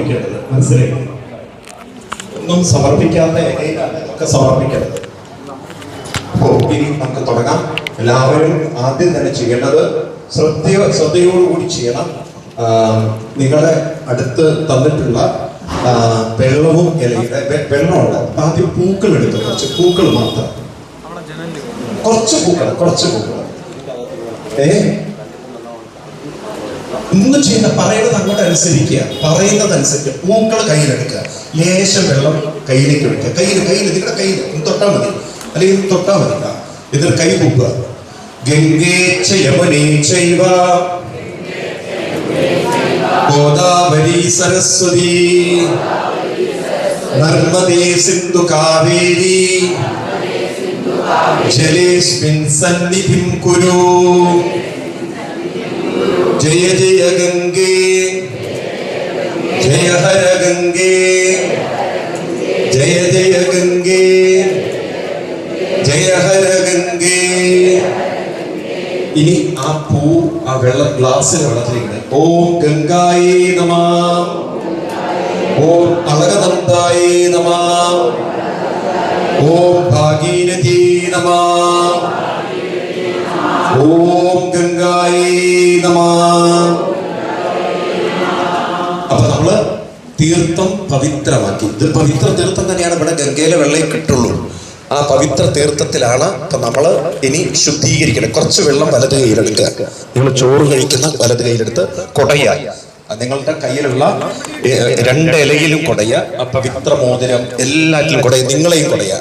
സമർപ്പിക്കേണ്ടത്. മനസ്സിലായി? ഒന്നും സമർപ്പിക്കാത്ത ഇലയിലാണ് ഒക്കെ സമർപ്പിക്കേണ്ടത്. അപ്പോൾ ഇനി നമുക്ക് തുടങ്ങാം. എല്ലാവരും ആദ്യം തന്നെ ചെയ്യേണ്ടത് ശ്രദ്ധയോടുകൂടി ചെയ്യണം. നിങ്ങളുടെ അടുത്ത് തന്നിട്ടുള്ള വെള്ളവും ഇലയുടെ വെള്ളമുണ്ട്. ആദ്യം പൂക്കൾ എടുത്ത് കുറച്ച് പൂക്കൾ മാത്രം, കുറച്ച് പൂക്കൾ ഒന്നും ചെയ്യുന്ന പറയുന്നത് അങ്ങോട്ട് അനുസരിക്കുക. പറയുന്നതനുസരിച്ച് പൂക്കൾ കയ്യിലെടുക്കുക. ലേശം വെള്ളം കയ്യിലേക്ക് എടുക്കുക. കയ്യിൽ നിങ്ങളുടെ കയ്യിൽ തൊട്ടാൽ മതി, അല്ലെങ്കിൽ തൊട്ടാൽ മതി. ഇതിൽ കൈ പൂക്കുക. ഗംഗേ യമുനേ ചൈവ ഗോദാവരി സരസ്വതി നർമ്മദേ സിന്ധു കാവേരി ജലേസ്മിൻ സന്നിധിം കുരു. ജയ ജയ ഗംഗേ ജയ ഹര ഗംഗേ ജയ ജയ ഗംഗേ ജയ ഹര ഗംഗേ. ഇനി ആ പൂ ആ വെള്ളം ഗ്ലാസ്സിൽ വെള്ളത്തിലേക്ക് ഓം ഗംഗായേ നമഃ, ഓം അളകനന്ദായേ നമഃ, ഓം ഭാഗീരഥീ നമഃ, ഓം ഗംഗായേ നമഃ. അപ്പൊ നമ്മള് തീർത്ഥം പവിത്രമാക്കി. ഇത് പവിത്ര തീർത്ഥം തന്നെയാണ്. ഇവിടെ ഗംഗയിലെ വെള്ളം കിട്ടുള്ളൂ. ആ പവിത്ര തീർത്ഥത്തിലാണ് ഇപ്പൊ നമ്മള് ഇനി ശുദ്ധീകരിക്കണം. കുറച്ച് വെള്ളം വലത് കയ്യിലെടുക്കുക. നിങ്ങൾ ചോറ് കഴിക്കുന്ന വലത് കയ്യിലെടുത്ത് കൊടയ, നിങ്ങളുടെ കയ്യിലുള്ള 2 ഇലയിലും കൊടയ. ആ പവിത്ര മോതിരം എല്ലാറ്റിലും കൊടയ, നിങ്ങളെയും കൊടയ.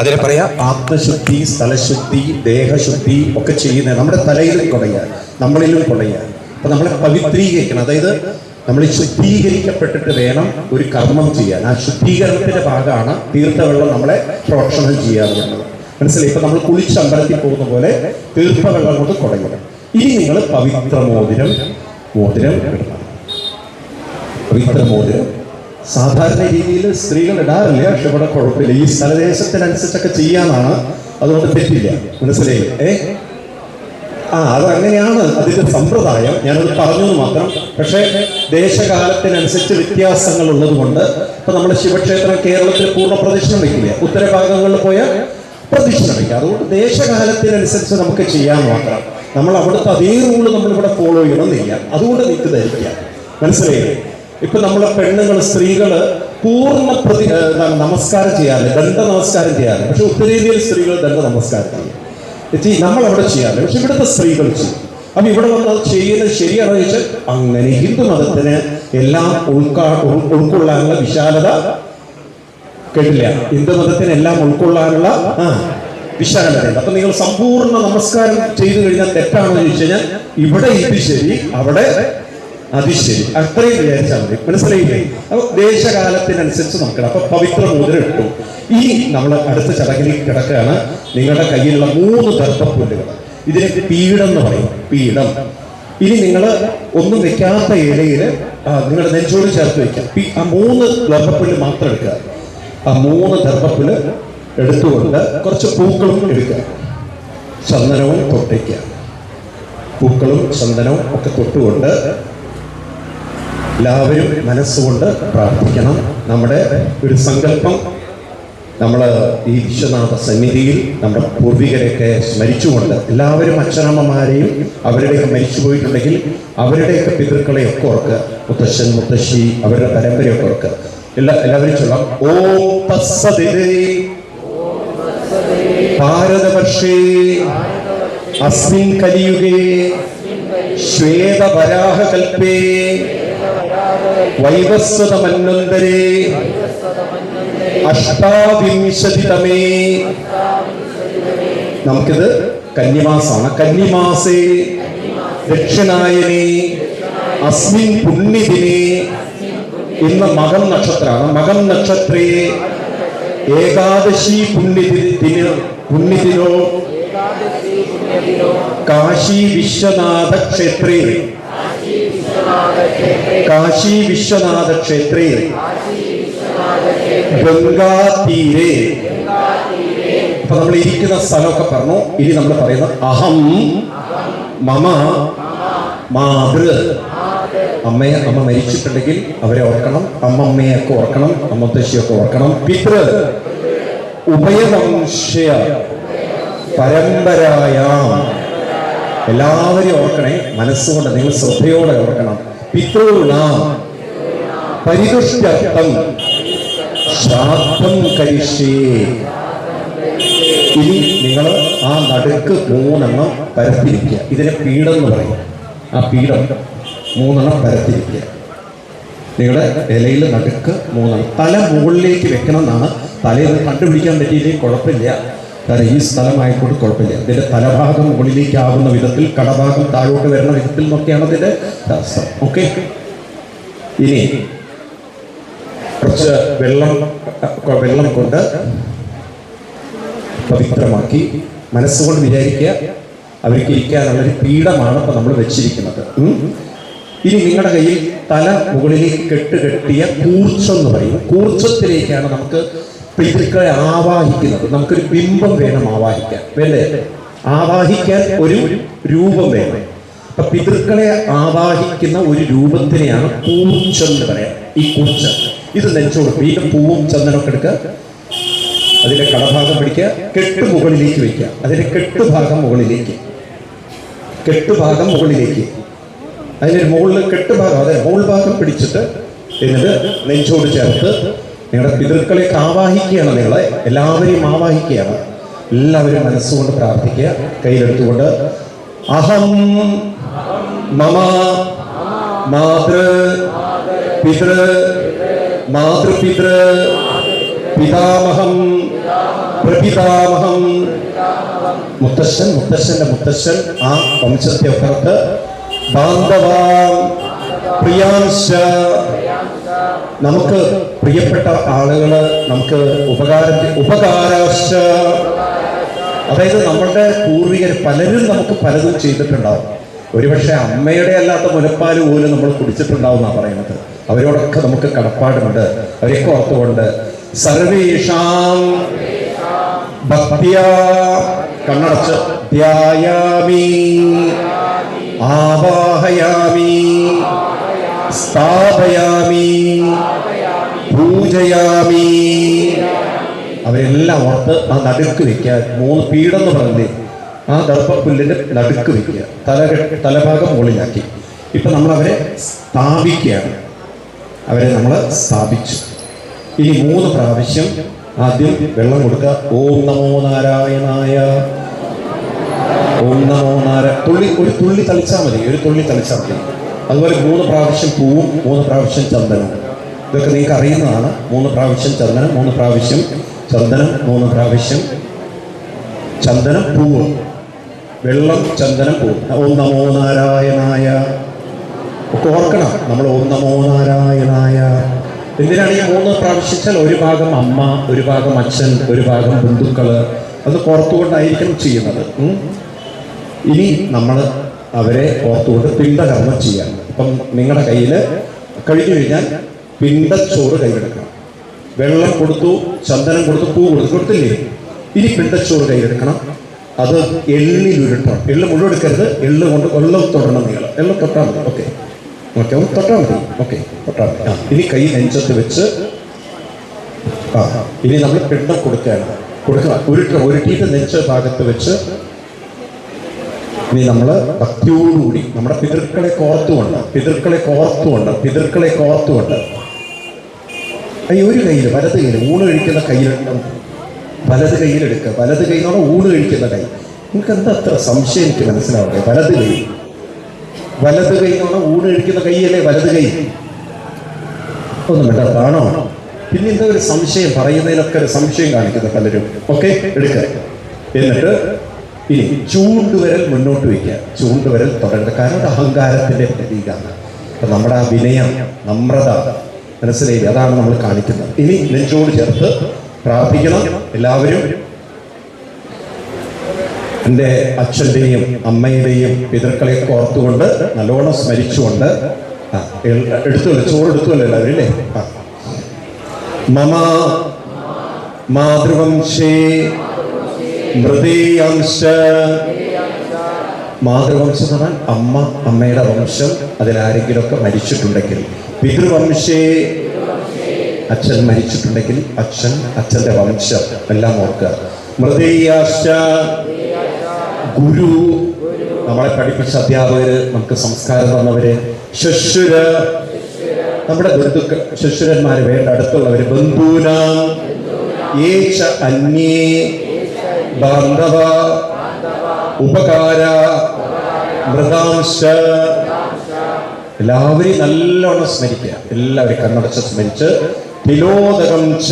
അതിനെ പറയാ ആത്മശുദ്ധി, സ്ഥലശുദ്ധി, ദേഹശുദ്ധി ഒക്കെ ചെയ്യുന്ന നമ്മുടെ തലയിലും കൊടയ, നമ്മളിലും കൊടയ. അപ്പൊ നമ്മളെ പവിത്രീകരിക്കണം. അതായത് നമ്മൾ ശുദ്ധീകരിക്കപ്പെട്ടിട്ട് വേണം ഒരു കർമ്മം ചെയ്യാൻ. ആ ശുദ്ധീകരണത്തിന്റെ ഭാഗമാണ് തീർത്ഥവെള്ളം നമ്മളെ പ്രോക്ഷണം ചെയ്യാറുള്ളത്. മനസ്സിലായി? ഇപ്പൊ നമ്മൾ കുളിച്ച് അമ്പലത്തിൽ പോകുന്ന പോലെ തീർത്ഥവെള്ളം കൊണ്ട് കുടയണം. ഇനി നിങ്ങൾ പവിത്ര മോതിരം ഇടണം. പവിത്ര മോതിരം സാധാരണ രീതിയിൽ സ്ത്രീകൾ ഇടാറില്ല. പക്ഷെ ഇവിടെ കുഴപ്പമില്ല. ഈ സ്ഥലദേശത്തിനനുസരിച്ചൊക്കെ ചെയ്യാനാണ്, അതുകൊണ്ട് തെറ്റില്ല. മനസ്സിലായി? അതങ്ങനെയാണ് അതിന്റെ സമ്പ്രദായം. ഞാനത് പറഞ്ഞു മാത്രം. പക്ഷേ ദേശകാലത്തിനനുസരിച്ച് വ്യത്യാസങ്ങൾ ഉള്ളത് കൊണ്ട് ഇപ്പൊ നമ്മുടെ ശിവക്ഷേത്രം കേരളത്തിൽ പൂർണ്ണ പ്രദക്ഷിണം വയ്ക്കില്ല, ഉത്തരഭാഗങ്ങളിൽ പോയാൽ പ്രദക്ഷിണം വയ്ക്കുക. അതുകൊണ്ട് ദേശകാലത്തിനനുസരിച്ച് നമുക്ക് ചെയ്യാൻ മാത്രം. നമ്മൾ അവിടുത്തെ അതേ റൂള് നമ്മളിവിടെ ഫോളോ ചെയ്യണമെന്നില്ല. അതുകൊണ്ട് നിങ്ങൾക്ക് ധരിക്കാം. മനസ്സിലായില്ലേ? ഇപ്പൊ നമ്മളെ പെണ്ണുങ്ങൾ, സ്ത്രീകള് പൂർണ്ണ നമസ്കാരം ചെയ്യാറില്ല, ദണ്ഡ നമസ്കാരം ചെയ്യാറില്ല. പക്ഷെ ഉത്തരേന്ത്യയിൽ സ്ത്രീകൾ ദണ്ഡ നമസ്കാരം ചെയ്യും. നമ്മൾ അവിടെ ചെയ്യാറില്ല, പക്ഷെ ഇവിടുത്തെ സ്ത്രീകൾ ചെയ്യും. അപ്പൊ ഇവിടെ വന്ന് അത് ചെയ്യുന്നത് ശരിയാണെന്ന് ചോദിച്ചാൽ അങ്ങനെ ഹിന്ദു മതത്തിന് എല്ലാം ഉൾക്കൊള്ളാനുള്ള വിശാലത കേട്ടില്ല. ഹിന്ദു മതത്തിന് എല്ലാം ഉൾക്കൊള്ളാനുള്ള വിശാലതയുണ്ട്. അപ്പൊ നിങ്ങൾ സമ്പൂർണ്ണ നമസ്കാരം ചെയ്തു കഴിഞ്ഞാൽ തെറ്റാണെന്ന് ചോദിച്ചു കഴിഞ്ഞാൽ ഇവിടെ ഇത് ശരി, അവിടെ അത് ശരി, അത്രയും വിചാരിച്ചാൽ മതി. മനസ്സിലായില്ലേ? അപ്പൊ ദേശകാലത്തിനനുസരിച്ച് നോക്കണം. അപ്പൊ പവിത്ര മോതിരം ഇട്ടു. ഇനി നമ്മൾ അടുത്ത ചടങ്ങിലേക്ക് കിടക്കുകയാണ്. നിങ്ങളുടെ കയ്യിലുള്ള 3 ദർഭപ്പുല്ലുകൾ, ഇതിനെ പീഠം എന്ന് പറയും. പീഠം. ഇനി നിങ്ങൾ ഒന്നും വെക്കാത്ത ഇലയിൽ നിങ്ങളുടെ നെഞ്ചോട് ചേർത്ത് വെക്കാം. ആ 3 ദർഭപ്പുല്ല് മാത്രം എടുക്കുക. ആ 3 ദർഭപ്പുല്ല് എടുത്തുകൊണ്ട് കുറച്ച് പൂക്കളും എടുക്കുക. ചന്ദനവും തൊട്ടയ്ക്കുക. പൂക്കളും ചന്ദനവും ഒക്കെ തൊട്ടുകൊണ്ട് എല്ലാവരും മനസ്സുകൊണ്ട് പ്രാർത്ഥിക്കണം. നമ്മുടെ ഒരു സങ്കല്പം, നമ്മൾ ഈ വിശ്വനാഥ സന്നിധിയിൽ നമ്മുടെ പൂർവികരെയൊക്കെ സ്മരിച്ചുകൊണ്ട് എല്ലാവരും അച്ഛനമ്മമാരെയും അവരുടെയൊക്കെ മരിച്ചു പോയിട്ടുണ്ടെങ്കിൽ അവരുടെയൊക്കെ പിതൃക്കളെയൊക്കെ ഓർക്കുക. മുത്തശ്ശൻ, മുത്തശ്ശി, അവരുടെ പരമ്പരയൊക്കെ ഓർക്കുക. എല്ലാവരും ചൊല്ലാം. ഓം തസ്സദിതി ഭാരതവർഷേ അസ്മിൻ കലിയുഗേ ശ്വേതവരാഹകൽപേ വൈവസ്വതമന്വന്തരേ അഷ്ടാവിംശതിതമേ. നമുക്കിത് കന്നിമാസമാണ്. കന്നിമാസേ ദക്ഷിണായനേ അസ്മിൻ പുണ്യദിനേ. ഇന്ന് മകം നക്ഷത്രമാണ്. മകം നക്ഷത്രേ ഏകാദശി പുണ്യദിനോ കാശി വിശ്വനാഥ ക്ഷേത്രേ ഗംഗാതീരേ. അപ്പൊ നമ്മൾ ഇരിക്കുന്ന സ്ഥലമൊക്കെ പറഞ്ഞു. ഇനി നമ്മൾ പറയുന്നത് അഹം മമ മാതൃ അമ്മ മരിച്ചിട്ടുണ്ടെങ്കിൽ അവരെ ഓർക്കണം, അമ്മമ്മയൊക്കെ ഓർക്കണം, അമ്മത്തശ്ശിയൊക്കെ ഓർക്കണം. പിതൃ ഉഭയവംശ്യ പരമ്പരായാം, എല്ലാവരെയും ഓർക്കണേ, മനസ്സുകൊണ്ട് നിങ്ങൾ ശ്രദ്ധയോടെ ഓർക്കണം. പിതॄണാം പരിതുഷ്ടം ശ്രാദ്ധം കരിഷ്യേ. ഇനി നിങ്ങൾ ആ നടുക്ക് 3 പരത്തിരിക്കുക. ഇതിനെ പീഠം എന്ന് പറയും. ആ പീഠം 3 പരത്തിരിക്കുക. നിങ്ങളുടെ ഇലയിൽ നടുക്ക് 3 തല മുകളിലേക്ക് വെക്കണം എന്നാണ്. തലയൊന്ന് കണ്ടുപിടിക്കാൻ പറ്റിയില്ലെങ്കിൽ കുഴപ്പമില്ല, കാരണം ഈ സ്ഥലമായിക്കൊണ്ട് കുഴപ്പമില്ല. ഇതിന്റെ തലഭാഗം മുകളിലേക്കാവുന്ന വിധത്തിൽ, കടഭാഗം താഴോട്ട് വരുന്ന വിധത്തിൽ നോക്കിയാണ് ഇതിന്റെ ശാസ്ത്രം. ഓക്കെ, ഇനി കുറച്ച് വെള്ളം കൊണ്ട് പവിത്രമാക്കി മനസ്സുകൊണ്ട് വിചാരിക്കുക, അവർക്ക് ഇരിക്കാനുള്ളൊരു പീഠമാണ് ഇപ്പൊ നമ്മൾ വെച്ചിരിക്കുന്നത്. ഇനി നിങ്ങളുടെ കയ്യിൽ തല മുകളിലേക്ക് കെട്ടിയ കൂർച്ചം എന്ന് പറയും. കൂർച്ചത്തിലേക്കാണ് നമുക്ക് പിതൃക്കളെ ആവാഹിക്കുന്നത്. നമുക്കൊരു ബിംബം വേണം ആവാഹിക്കാൻ, വേണ്ടേ? ആവാഹിക്കാൻ ഒരു രൂപം വേണം. അപ്പൊ പിതൃക്കളെ ആവാഹിക്കുന്ന ഒരു രൂപത്തിനെയാണ് കൂർച്ചം എന്ന് പറയാം. ഈ കൂർച്ചം ഇത് നെഞ്ചോട് വീണ്ടും പൂവും ചന്ദനമൊക്കെ എടുക്കുക, അതിന്റെ കടഭാഗം പിടിക്കുക, കെട്ട് മുകളിലേക്ക് വയ്ക്കുക. അതിന്റെ കെട്ടുഭാഗം മുകളിലേക്ക്, അതിന്റെ മുകളിൽ കെട്ടുഭാഗം, അതായത് മുകൾ ഭാഗം പിടിച്ചിട്ട് എന്നിട്ട് നെഞ്ചോട് ചേർത്ത് നിങ്ങളുടെ പിതൃക്കളെ ആവാഹിക്കുകയാണ്. നിങ്ങളെ എല്ലാവരെയും ആവാഹിക്കുകയാണ്. എല്ലാവരും മനസ്സുകൊണ്ട് പ്രാർത്ഥിക്കുക. കയ്യിലെടുത്തുകൊണ്ട് അഹം മമ മാതൃ പിതൃ മാതൃപിതൃ പിതാമഹം പ്രപിതാമഹം, മുത്തശ്ശന്റെ മുത്തശ്ശൻ, ആ വംശത്തെ ഒക്കത്ത് ബാന്ധവാം പ്രിയാംശ, നമുക്ക് പ്രിയപ്പെട്ട ആളുകള്, നമുക്ക് ഉപകാരാശ, അതായത് നമ്മളുടെ പൂർവികർ പലരും നമുക്ക് പലതും ചെയ്തിട്ടുണ്ടാവും. ഒരുപക്ഷെ അമ്മയുടെ അല്ലാത്ത മുലപ്പാല് പോലും നമ്മൾ കുടിച്ചിട്ടുണ്ടാവും എന്നാണ് പറയുന്നത്. അവരോടൊക്കെ നമുക്ക് കടപ്പാടുണ്ട്. അവരെയൊക്കെ ഓർത്തുകൊണ്ട് സർവേഷാം ഭക്തിയാ കണ്ണടച്ച് ധ്യായാമി ആവാഹയാമി സ്ഥാപയാമി പൂജയാമി. അവരെല്ലാം ഓർത്ത് ആ നടുക്ക് വയ്ക്കുക. 3 പീഠം എന്ന് പറഞ്ഞില്ലേ, ആ ദർഭപ്പുല്ലിന്റെ നടുക്ക് വയ്ക്കുക. തലഭാഗം മുകളിലാക്കി. ഇപ്പൊ നമ്മൾ അവരെ സ്ഥാപിക്കുകയാണ്. അവരെ നമ്മൾ സ്ഥാപിച്ചു. ഇനി 3 പ്രാവശ്യം ആദ്യം വെള്ളം കൊടുക്കുക. ഓം നമോ നാരായണായ, ഓം നമോ ഒരു തുള്ളി തളിച്ചാൽ മതി, അതുപോലെ 3 പ്രാവശ്യം പൂവും 3 പ്രാവശ്യം ചന്ദനവും. ഇതൊക്കെ നിങ്ങൾക്ക് അറിയുന്നതാണ്. 3 പ്രാവശ്യം ചന്ദനം, 3 പ്രാവശ്യം ചന്ദനം, 3 പ്രാവശ്യം ചന്ദനം പൂവ്, വെള്ളം ചന്ദനം പൂവ്. ഓം നമോ നാരായണായ ഒക്കെ ഓർക്കണം നമ്മൾ. ഓം നമോ നാരായണായ. എന്തിനാണ് ഈ 3 പ്രാവശ്യിച്ചാൽ? ഒരു ഭാഗം അമ്മ, ഒരു ഭാഗം അച്ഛൻ, ഒരു ഭാഗം ബന്ധുക്കള്, അത് ഓർത്തുകൊണ്ടായിരിക്കണം ചെയ്യുന്നത്. ഇനി നമ്മൾ അവരെ ഓർത്തുകൊണ്ട് പിണ്ടകർമ്മം ചെയ്യാം. അപ്പം നിങ്ങളുടെ കയ്യിൽ കഴിഞ്ഞു കഴിഞ്ഞാൽ പിണ്ടച്ചോറ് കയ്യിലെടുക്കണം. വെള്ളം കൊടുത്തു, ചന്ദനം കൊടുത്തു, പൂ കൊടുത്തില്ലേ? ഇനി പിണ്ടച്ചോറ് കയ്യിലെടുക്കണം. അത് എള്ളിലുരുട്ടണം. എള്ള് മുഴുവൻ എടുക്കരുത്, എള്ള് കൊണ്ട് എള്ളം തൊടണം. നിങ്ങൾ എള്ളം തൊട്ടാൽ മതി. ഓക്കെ, ഒന്ന് തൊട്ടാൽ മതി. തൊട്ടാൽ മതി. ഇനി കൈ നെഞ്ചത്ത് വെച്ച് ഇനി നമ്മൾ പിണ്ടം കൊടുക്കുക. ഉരുട്ടിയിട്ട് നെഞ്ച ഭാഗത്ത് വെച്ച് ഇനി നമ്മൾ ഭക്തിയോടുകൂടി നമ്മുടെ പിതൃക്കളെ കോർത്തുകൊണ്ട് ഒരു കയ്യിൽ, വലത് കയ്യിൽ, ഊണ് കഴിക്കുന്ന കയ്യിലെടുക്കണം. വലത് കയ്യിലെടുക്കുക. വലത് കൈ എന്ന് പറഞ്ഞാൽ ഊണ് കഴിക്കുന്ന കൈ. നിങ്ങൾക്ക് എന്താ അത്ര സംശയം എനിക്ക് മനസ്സിലാവട്ടെ. വലത് കൈ എന്ന് പറഞ്ഞാൽ ഊണ് കഴിക്കുന്ന കൈയല്ലേ വലത് കൈ. ഒന്നും വേണ്ട, അതാണോ? പിന്നെ എന്താ ഒരു സംശയം, പറയുന്നതിലൊക്കെ ഒരു സംശയം കാണിക്കുന്നത് പലരും. ഓക്കെ, എടുക്കുക. എന്നിട്ട് ഇനി ചൂണ്ടുവിരൽ മുന്നോട്ട് വയ്ക്കുക. ചൂണ്ടുവിരൽ തുടരുത്. കാരണം അത് അഹങ്കാരത്തിന്റെ പ്രതീകമാണ്. അപ്പൊ നമ്മുടെ ആ വിനയം, നമ്രത, മനസ്സിലായി, അതാണ് നമ്മൾ കാണിക്കുന്നത്. ഇനി നെഞ്ചോട് ചേർത്ത് പ്രാർത്ഥിക്കണം എല്ലാവരും. എൻ്റെ അച്ഛൻ്റെയും അമ്മയുടെയും പിതൃക്കളെയൊക്കെ ഓർത്തുകൊണ്ട് നല്ലോണം സ്മരിച്ചുകൊണ്ട് എടുത്തുമല്ലോ, ചോറ് എടുത്തുമല്ലോ എല്ലാവരും അല്ലേ? മമ മാതൃവംശേ മൃതീയംശ മാതൃവംശം എന്ന് പറഞ്ഞാൽ അമ്മ, അമ്മയുടെ വംശം, അതിലാരെങ്കിലുമൊക്കെ മരിച്ചിട്ടുണ്ടെങ്കിൽ. പിതൃവംശേ, അച്ഛൻ മരിച്ചിട്ടുണ്ടെങ്കിൽ അച്ഛൻ, അച്ഛൻ്റെ വംശം എല്ലാം ഓർക്കുക. മൃതീയാശ്ച, ഗുരു, നമ്മളെ പഠിപ്പിച്ച അധ്യാപകര്, നമുക്ക് സംസ്കാരം തന്നവര്. ശുശ്രുര, നമ്മുടെ ബന്ധുക്കൾ, ശുശ്രുരന്മാര്, വേണ്ട അടുത്തുള്ളവര്. ബന്ധൂനാം യേച അന്യേ ബാന്ധവ ഉപകാര മൃതാംശ. എല്ലാവരെയും നല്ലോണം സ്മരിക്കുക. എല്ലാവരും കണ്ണടച്ച് സ്മരിച്ച് തിലോദകം ച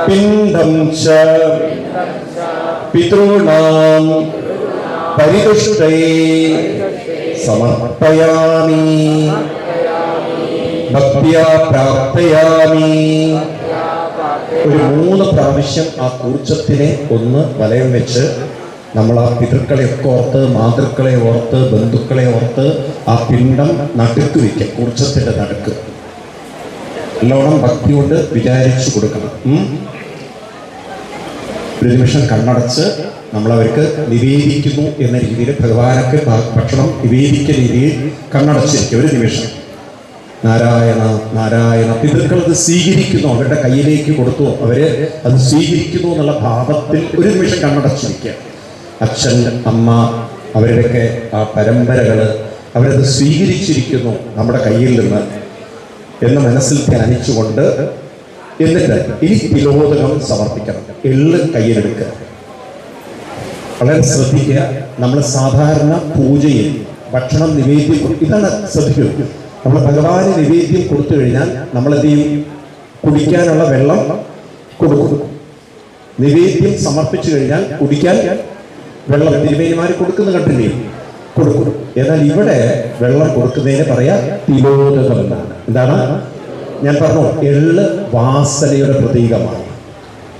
പിണ്ഡം ച പിതॄണാം പരിതുഷ്ടൈ സമർപ്പയാമി ഭക്ത്യാ പ്രാർത്ഥയാമി. ഒരു 3 പ്രാവശ്യം ആ കൂർച്ചത്തിനെ ഒന്ന് വലയം വെച്ച് നമ്മൾ ആ പിതൃക്കളെയൊക്കെ ഓർത്ത്, മാതൃക്കളെ ഓർത്ത്, ബന്ധുക്കളെ ഓർത്ത് ആ പിണ്ഡം നടുക്ക് വയ്ക്കുക. കൂർച്ചത്തിൻ്റെ നടുക്ക് നല്ലോണം ഭക്തി കൊണ്ട് വിചാരിച്ചു കൊടുക്കണം. ഒരു നിമിഷം കണ്ണടച്ച് നമ്മളവർക്ക് നിവേദിക്കുന്നു എന്ന രീതിയിൽ, ഭഗവാനൊക്കെ ഭക്ഷണം നിവേദിക്കുന്ന രീതിയിൽ കണ്ണടച്ചിരിക്കുക ഒരു നിമിഷം. നാരായണ നാരായണ. പിതൃക്കൾ അത് സ്വീകരിക്കുന്നു, അവരുടെ കയ്യിലേക്ക് കൊടുത്തു, അവര് അത് സ്വീകരിക്കുന്നു എന്നുള്ള ഭാവത്തിൽ ഒരു നിമിഷം കണ്ണടച്ചിരിക്കുക. അച്ഛൻ, അമ്മ, അവരുടെയൊക്കെ ആ പരമ്പരകൾ അവരത് സ്വീകരിച്ചിരിക്കുന്നു നമ്മുടെ കയ്യിൽ നിന്ന് എന്ന് മനസ്സിൽ ധ്യാനിച്ചുകൊണ്ട്, എന്നിട്ട് ഇനി തിലോദകം സമർപ്പിക്കണം. എള്ള് കയ്യിലെടുക്കുക. വളരെ ശ്രദ്ധിക്കുക. നമ്മൾ സാധാരണ പൂജയിൽ ഭക്ഷണം നിവേദ്യം, ഇതാണ് ശ്രദ്ധിക്കുക. നമ്മൾ ഭഗവാന് നിവേദ്യം കൊടുത്തു കഴിഞ്ഞാൽ നമ്മളെന്ത് ചെയ്യും? കുടിക്കാനുള്ള വെള്ളം കൊടുക്കും. നിവേദ്യം സമർപ്പിച്ചു കഴിഞ്ഞാൽ കുടിക്കാൻ വെള്ളം തിരുമേനിമാർ കൊടുക്കുന്ന കണ്ടില്ലേ? കൊടുക്കും. എന്നാൽ ഇവിടെ വെള്ളം കൊടുക്കുന്നതിന് പറയാ തിലോദകം എന്നാണ്. എന്താണ്? ഞാൻ പറഞ്ഞു, എള്ള് വാസനയുടെ പ്രതീകമാണ്.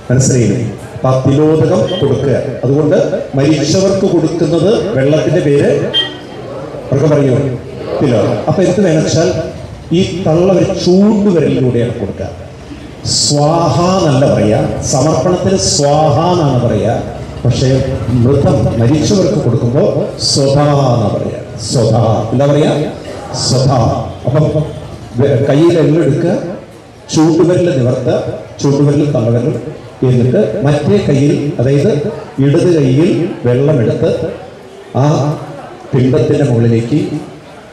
മനസ്സിലായില്ലേ? അപ്പൊ ആ തിലോദകം കൊടുക്കുക. അതുകൊണ്ട് മരിച്ചവർക്ക് കൊടുക്കുന്നത് വെള്ളത്തിന്റെ പേര് അവർക്ക് പറയൂ തിലോദകം. അപ്പൊ എന്ത് വേണമെച്ചാൽ ഈ തള്ള ഒരു ചൂണ്ടുവിരലിലൂടെയാണ് കൊടുക്കുക. സ്വാഹ എന്നല്ല പറയാ, സമർപ്പണത്തിന് സ്വാഹ എന്നാണ് പറയാ. പക്ഷേ മൃതം മരിച്ചവർക്ക് കൊടുക്കുമ്പോൾ സ്വധാ എന്നാ പറയാ. സ്വധാ എന്താ പറയാ? സ്വധാ. അപ്പം കയ്യിൽ എള്ളെടുക്കുക, ചൂണ്ടുവിരൽ നിവർത്തുക, ചൂണ്ടുവിരൽ തള്ളവിരൽ, എന്നിട്ട് മറ്റേ കയ്യിൽ, അതായത് ഇടത് കയ്യിൽ വെള്ളമെടുത്ത് ആ പിണ്ഡത്തിന്റെ മുകളിലേക്ക്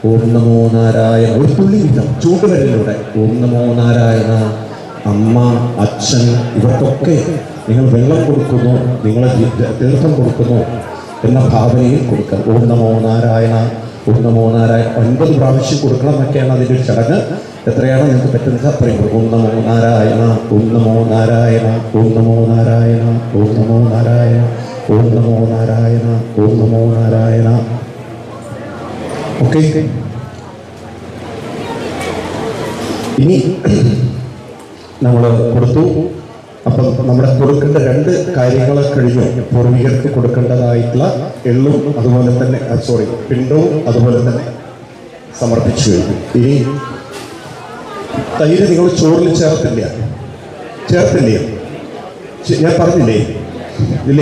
ഓം നമോ നാരായണ ഒരു തുള്ളി വീതം ചൂണ്ടുവിരലിലൂടെ ഓം നമോ നാരായണ. അമ്മ, അച്ഛൻ, ഇവർക്കൊക്കെ നിങ്ങൾ വെള്ളം കൊടുക്കുന്നു, നിങ്ങൾ തീർത്ഥം കൊടുക്കുന്നു എന്ന ഭാവനയിൽ കൊടുക്കുക. ഓം നമോ നാരായണ, ഓം നമോ നാരായണ 9 പ്രാവശ്യം കൊടുക്കണം എന്നൊക്കെയാണ് അതിൻ്റെ ഒരു ചടങ്ങ്. എത്രയാണ് നിങ്ങൾക്ക് പറ്റുന്നത് അത്രയും. ഓം നമോ നാരായണ, ഓം നമോ നാരായണ, ഓം നമോ നാരായണ, ഓം നമോ നാരായണ, ഓം നമോ നാരായണ, ഓം നമോ നാരായണ. ഓക്കെ. ഇനി നമ്മൾ കൊടുത്തു. അപ്പം നമ്മുടെ കൊടുക്കേണ്ട 2 കാര്യങ്ങൾ കഴിഞ്ഞു. പൂർവികർക്ക് കൊടുക്കേണ്ടതായിട്ടുള്ള എള്ളും അതുപോലെ തന്നെ പിണ്ടവും അതുപോലെ തന്നെ സമർപ്പിച്ചു കഴിഞ്ഞു. ഇനി തൈര് നിങ്ങൾ ചോറിൽ ചേർത്തില്ലേ? ഞാൻ പറഞ്ഞില്ലേ? ഇല്ല.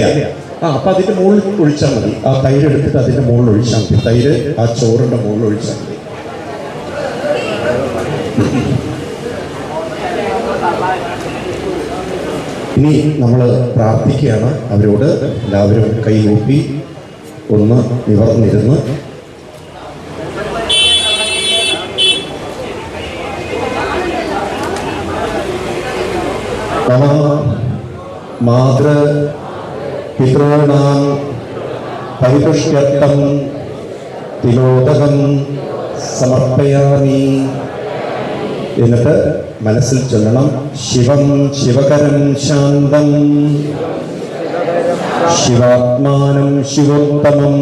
അപ്പം അതിൻ്റെ മുകളിൽ ഒഴിച്ചാൽ മതി. ആ തൈര് എടുത്തിട്ട് അതിൻ്റെ മുകളിൽ ഒഴിച്ചാൽ മതി. തൈര് ആ ചോറിൻ്റെ മുകളിൽ ഒഴിച്ചാൽ മതി. ഇനി നമ്മൾ പ്രാർത്ഥിക്കുകയാണ് അവരോട്. എല്ലാവരും കൈകൂപ്പി ഒന്ന് നിവർന്നിരുന്ന് മാതൃ പിതॄണാം പരിപുഷ്യത്തം തിലോദകം സമർപ്പയാമി. എന്നിട്ട് മനസ്സിൽ ചൊല്ലണം, ശിവം ശിവകരം ശാന്തം ശിവാത്മാനം ശിവോത്തമം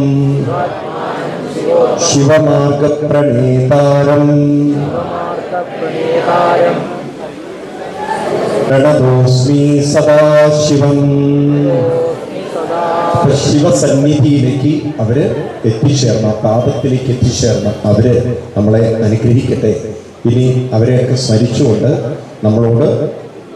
ശിവമാർഗപ്രണേതാരം പ്രണതോസ്മി സദാശിവം. ശിവസന്നിധിയിലേക്ക് അവര് എത്തിച്ചേർന്ന, പാദത്തിലേക്ക് എത്തിച്ചേർന്ന അവര് നമ്മളെ അനുഗ്രഹിക്കട്ടെ. ഇനി അവരെയൊക്കെ സ്മരിച്ചുകൊണ്ട് നമ്മളോട്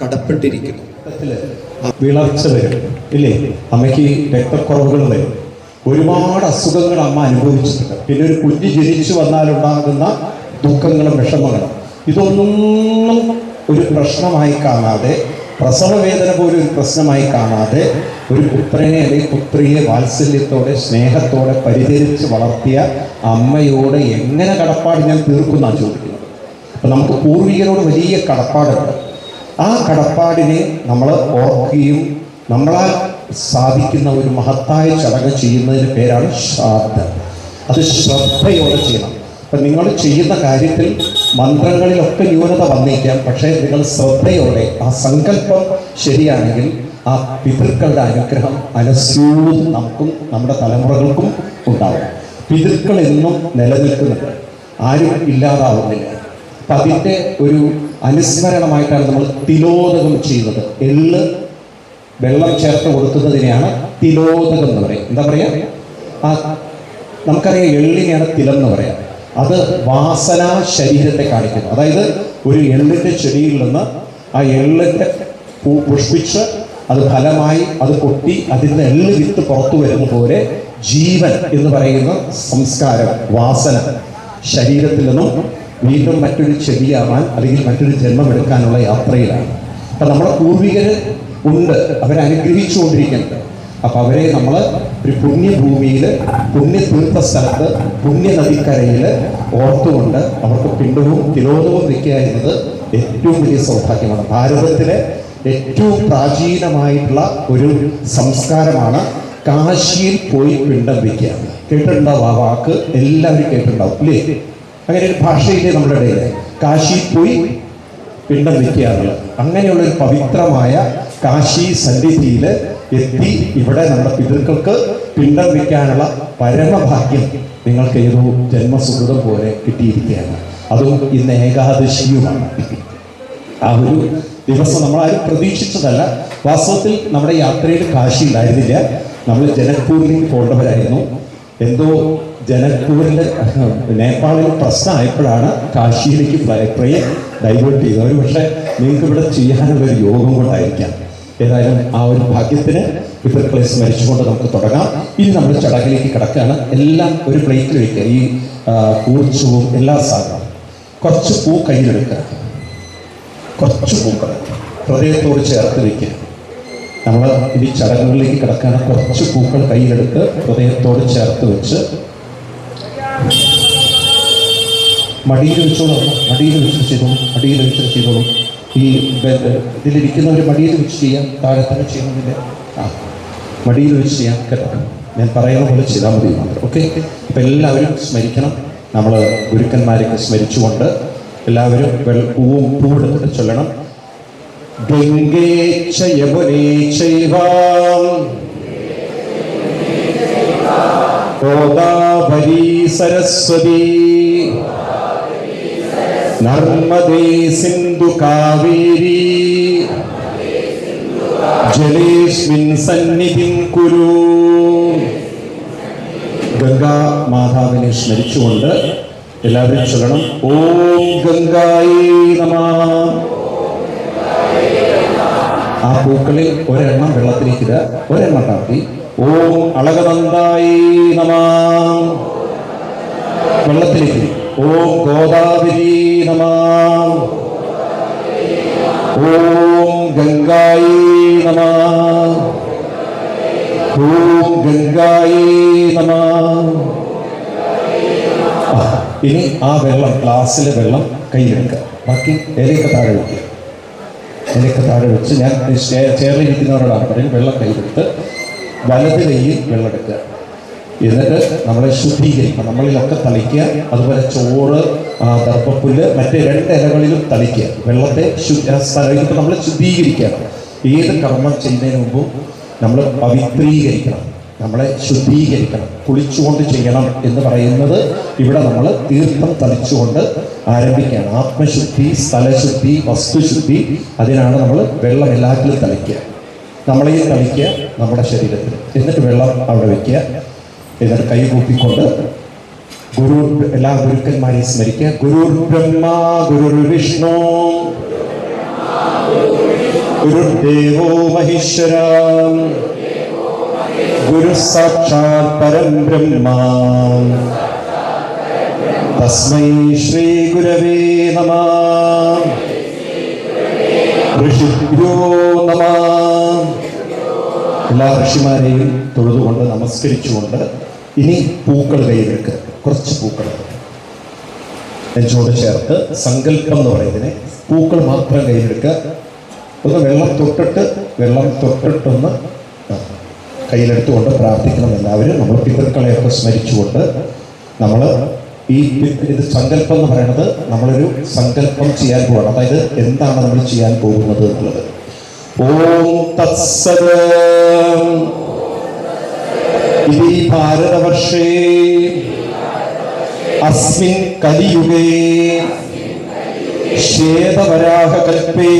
കടപ്പെട്ടിരിക്കുന്നു. വിളർച്ച വരും ഇല്ലേ, അമ്മയ്ക്ക് രക്തക്കുറവുകൾ വരും, ഒരുപാട് അസുഖങ്ങൾ അമ്മ അനുഭവിച്ചിട്ടുണ്ട്. പിന്നെ ഒരു കുഞ്ഞ് ജനിച്ചു വന്നാലുണ്ടാകുന്ന ദുഃഖങ്ങളും വിഷമങ്ങളും ഇതൊന്നും ഒരു പ്രശ്നമായി കാണാതെ, പ്രസവവേദന പോലും ഒരു പ്രശ്നമായി കാണാതെ, ഒരു പുത്രനെ അല്ലെങ്കിൽ പുത്രിയെ വാത്സല്യത്തോടെ സ്നേഹത്തോടെ പരിചരിച്ച് വളർത്തിയ അമ്മയോട് എങ്ങനെ കടപ്പാട് ഞാൻ തീർക്കുന്നാണ് ചോദിക്കുന്നത്. അപ്പം നമുക്ക് പൂർവികരോട് വലിയ കടപ്പാടുണ്ട്. ആ കടപ്പാടിനെ നമ്മൾ ഓർക്കുകയും നമ്മളാൽ സാധിക്കുന്ന ഒരു മഹത്തായ ചടങ്ങ് ചെയ്യുന്നതിന് പേരാണ് ശ്രാദ്ധം. അത് ശ്രദ്ധയോടെ ചെയ്യണം. അപ്പം നിങ്ങൾ ചെയ്യുന്ന കാര്യത്തിൽ മന്ത്രങ്ങളിലൊക്കെ ന്യൂനത വന്നേക്കാം, പക്ഷേ നിങ്ങൾ ശ്രദ്ധയോടെ ആ സങ്കല്പം ശരിയാണെങ്കിൽ ആ പിതൃക്കളുടെ അനുഗ്രഹം അനസ്യൂതും നമുക്കും നമ്മുടെ തലമുറകൾക്കും ഉണ്ടാവും. പിതൃക്കൾ എന്നും നിലനിൽക്കുന്നുണ്ട്, ആരും ഇല്ലാതാവുന്നില്ല. അപ്പം അതിൻ്റെ ഒരു അനുസ്മരണമായിട്ടാണ് നമ്മൾ തിലോദകം ചെയ്യുന്നത്. എള്ള് വെള്ളം ചേർത്ത് കൊടുക്കുന്നതിനെയാണ് തിലോദകം എന്ന് പറയുക. എന്താ പറയുക? നമുക്കറിയാം എള്ളിനെയാണ് തിലം എന്ന് പറയാം. അത് വാസന ശരീരത്തെ കാണിക്കുന്നു. അതായത് ഒരു എള്ളിൻ്റെ ചെടിയിൽ നിന്ന് ആ എള്ളിൻ്റെ പുഷ്പിച്ച് അത് ഫലമായി അത് പൊട്ടി അതിൻ്റെ എള്ള് വിത്ത് പുറത്തു വരുന്ന പോലെ ജീവൻ എന്ന് പറയുന്ന സംസ്കാരം, വാസന ശരീരത്തിൽ നിന്നും വീണ്ടും മറ്റൊരു ചെടിയാവാൻ അല്ലെങ്കിൽ മറ്റൊരു ജന്മമെടുക്കാനുള്ള യാത്രയിലാണ്. അപ്പം നമ്മുടെ പൂർവികർ ഉണ്ട്, അവരനുഗ്രഹിച്ചുകൊണ്ടിരിക്കുന്നുണ്ട്. അപ്പം അവരെ നമ്മൾ ഒരു പുണ്യഭൂമിയിൽ, പുണ്യതീർത്ഥ സ്ഥലത്ത്, പുണ്യനദിക്കരയിൽ ഓർത്തുകൊണ്ട് അവർക്ക് പിണ്ടവും തിലോദകവും വയ്ക്കുക എന്നത് ഏറ്റവും വലിയ സൗഭാഗ്യമാണ്. ഭാരതത്തിലെ ഏറ്റവും പ്രാചീനമായിട്ടുള്ള ഒരു സംസ്കാരമാണ് കാശിയിൽ പോയി പിണ്ടം വയ്ക്കുക. കേട്ടിട്ടുണ്ടാവും ആ വാക്ക്, എല്ലാവരും കേട്ടിട്ടുണ്ടാവും ഇല്ലേ? അങ്ങനെ ഒരു ഭാഷയില്ലേ നമ്മുടെ ഇടയിൽ, കാശിയിൽ പോയി പിണ്ടം വയ്ക്കാറുള്ളത്. അങ്ങനെയുള്ളൊരു പവിത്രമായ കാശി സന്നിധിയിൽ എത്തി ഇവിടെ നമ്മുടെ പിതൃക്കൾക്ക് പിണ്ടം വയ്ക്കാനുള്ള പരമഭാഗ്യം നിങ്ങൾക്ക് ഏതോ ജന്മസുഹൃതം പോലെ കിട്ടിയിരിക്കുകയാണ്. അതും ഇന്ന് ഏകാദശിയുമാണ്. ആ ഒരു ദിവസം നമ്മളാരും പ്രതീക്ഷിച്ചതല്ല. വാസ്തവത്തിൽ നമ്മുടെ യാത്രയിൽ കാശി ഉണ്ടായിരുന്നില്ല. നമ്മൾ ജനക്പൂരിലേക്ക് പോകേണ്ടവരായിരുന്നു. എന്തോ ജനക്പൂരിൽ നേപ്പാളിൽ പ്രശ്നമായപ്പോഴാണ് കാശിയിലേക്ക് ട്രെയിൻ ഡൈവേർട്ട് ചെയ്തത്. ഒരു പക്ഷേ നിങ്ങൾക്ക് ഇവിടെ ചെയ്യാനുള്ളൊരു യോഗം കൊണ്ടായിരിക്കാം. ഏതായാലും ആ ഒരു ഭാഗ്യത്തിന് പിതൃക്കളെ സ്മരിച്ചുകൊണ്ട് നമുക്ക് തുടങ്ങാം. ഇനി നമ്മൾ ചടങ്ങിലേക്ക് കിടക്കുകയാണ്. എല്ലാം ഒരു പ്ലേറ്റിൽ വയ്ക്കുക. ഈ കൂർച്ചവും എല്ലാ സാധനവും. കുറച്ച് പൂ കയ്യിലെടുക്കുക, കുറച്ച് പൂക്കൾ ഹൃദയത്തോട് ചേർത്ത് വയ്ക്കുക. നമ്മൾ ഇനി ചടങ്ങുകളിലേക്ക് കിടക്കുകയാണ്. കുറച്ച് പൂക്കൾ കയ്യിലെടുത്ത് ഹൃദയത്തോട് ചേർത്ത് വെച്ച് മടിയിൽ വെച്ചോളൂ. മടിയിൽ വെച്ച് ചെയ്തോളൂ. മടിയിൽ വെച്ച് ചെയ്തോളൂ. ഈ ഇതിലിരിക്കുന്നവർ മടിയിൽ വെച്ച് ചെയ്യാം, താഴെ തന്നെ ചെയ്യണമെന്നില്ല. മടിയിൽ വെച്ച് ചെയ്യാം കേട്ടോ. ഞാൻ പറയുന്ന പോലെ ചെയ്താൽ മതി മാത്രം. ഓക്കെ. അപ്പം എല്ലാവരും സ്മരിക്കണം. നമ്മൾ ഗുരുക്കന്മാരെയൊക്കെ സ്മരിച്ചുകൊണ്ട് എല്ലാവരും പൂവെടുത്തിട്ട് ചൊല്ലണം. ഗംഗേ ച യമുനേ ചൈവ ഗോദാവരീ സരസ്വതി നർമ്മദേ സിന്ധു കാവേരി ജലേസ്മിൻ സന്നിധിം കുരു. ഗംഗാ മാതാവിനെ സ്മരിച്ചുകൊണ്ട് എല്ലാവരും ചൊല്ലണം. ഓം ഗംഗായേ നമഃ. ആ പൂക്കളിൽ ഒരെണ്ണം വെള്ളത്തിലേക്ക് ഇടുക, ഒരെണ്ണം കാട്ടി. ഓം അളകനന്ദായേ നമഃ. വെള്ളത്തിലേക്ക്. ഓം ഗോദാവരി നമഃ. ഓം ഗംഗായേ നമഃ. ഓം ഗംഗായേ നമഃ. ഇനി ആ വെള്ളം, ഗ്ലാസ്സിലെ വെള്ളം കയ്യിലെടുക്കുക. ബാക്കി ഇലയൊക്കെ താഴെ വയ്ക്കുക. ഇലയൊക്കെ താഴെ വെച്ച് ഞാൻ ചേർന്നിരിക്കുന്നവരോടാണ് പറയും, വെള്ളം കയ്യിലെടുത്ത് വലത് കയ്യിൽ വെള്ളം എടുക്കുക. എന്നിട്ട് നമ്മളെ ശുദ്ധീകരിക്കണം. നമ്മളിലൊക്കെ തളിക്കുക. അതുപോലെ ചോറ്, ദർഭപ്പുല്ല്, മറ്റ് 2 ഇലകളിലും തളിക്കുക. വെള്ളത്തെ സ്ഥലം നമ്മൾ ശുദ്ധീകരിക്കണം. ഏത് കർമ്മം ചെയ്യുന്നതിന് മുമ്പും നമ്മൾ പവിത്രീകരിക്കണം, നമ്മളെ ശുദ്ധീകരിക്കണം. കുളിച്ചുകൊണ്ട് ചെയ്യണം എന്ന് പറയുന്നത് ഇവിടെ നമ്മൾ തീർത്ഥം തളിച്ചുകൊണ്ട് ആരംഭിക്കുകയാണ്. ആത്മശുദ്ധി, സ്ഥലശുദ്ധി, വസ്തുശുദ്ധി, അതിനാണ് നമ്മൾ വെള്ളം എല്ലാറ്റിലും തളിക്കുക. നമ്മളെയും തളിക്കുക നമ്മുടെ ശരീരത്തിൽ. എന്നിട്ട് വെള്ളം അവിടെ വയ്ക്കുക. എന്നിട്ട് കൈ കൂപ്പിക്കൊണ്ട് എല്ലാ ഗുരുക്കന്മാരെയും സ്മരിക്കുക. ഗുരുർ ബ്രഹ്മ ഗുരുർ വിഷ്ണു ഗുരുദേവോ മഹേശ്വര ഗുരു സാക്ഷാത് പരം ബ്രഹ്മ തസ്മൈ ശ്രീ ഗുരവേ നമഃ. ഋഷിഭ്യോ നമഃ. എല്ലാ ഋഷിമാരെയും തൊഴുതുകൊണ്ട് നമസ്കരിച്ചുകൊണ്ട് ഇനി പൂക്കൾ കയ്യിലെടുക്കുക. കുറച്ച് പൂക്കൾ നെഞ്ചോട് ചേർത്ത് സങ്കല്പം എന്ന് പറയുന്നതിനെ പൂക്കൾ മാത്രം കയ്യിലെടുക്കുക. ഒന്ന് വെള്ളം തൊട്ടിട്ടൊന്ന് കയ്യിലെടുത്തുകൊണ്ട് പ്രാർത്ഥിക്കണം. എല്ലാവരും നമ്മൾ പിതൃക്കളെയൊക്കെ സ്മരിച്ചുകൊണ്ട് നമ്മൾ ഇത് സങ്കല്പം എന്ന് പറയുന്നത് നമ്മളൊരു സങ്കല്പം ചെയ്യാൻ പോവാണ്. അതായത് എന്താണ് നമ്മൾ ചെയ്യാൻ പോകുന്നത് എന്നുള്ളത്. ഓം തത്സത് ഇതി ഭാരതവർഷേ അസ്മിൻ കലിയുഗേ ശ്വേതവരാഹകൽപേ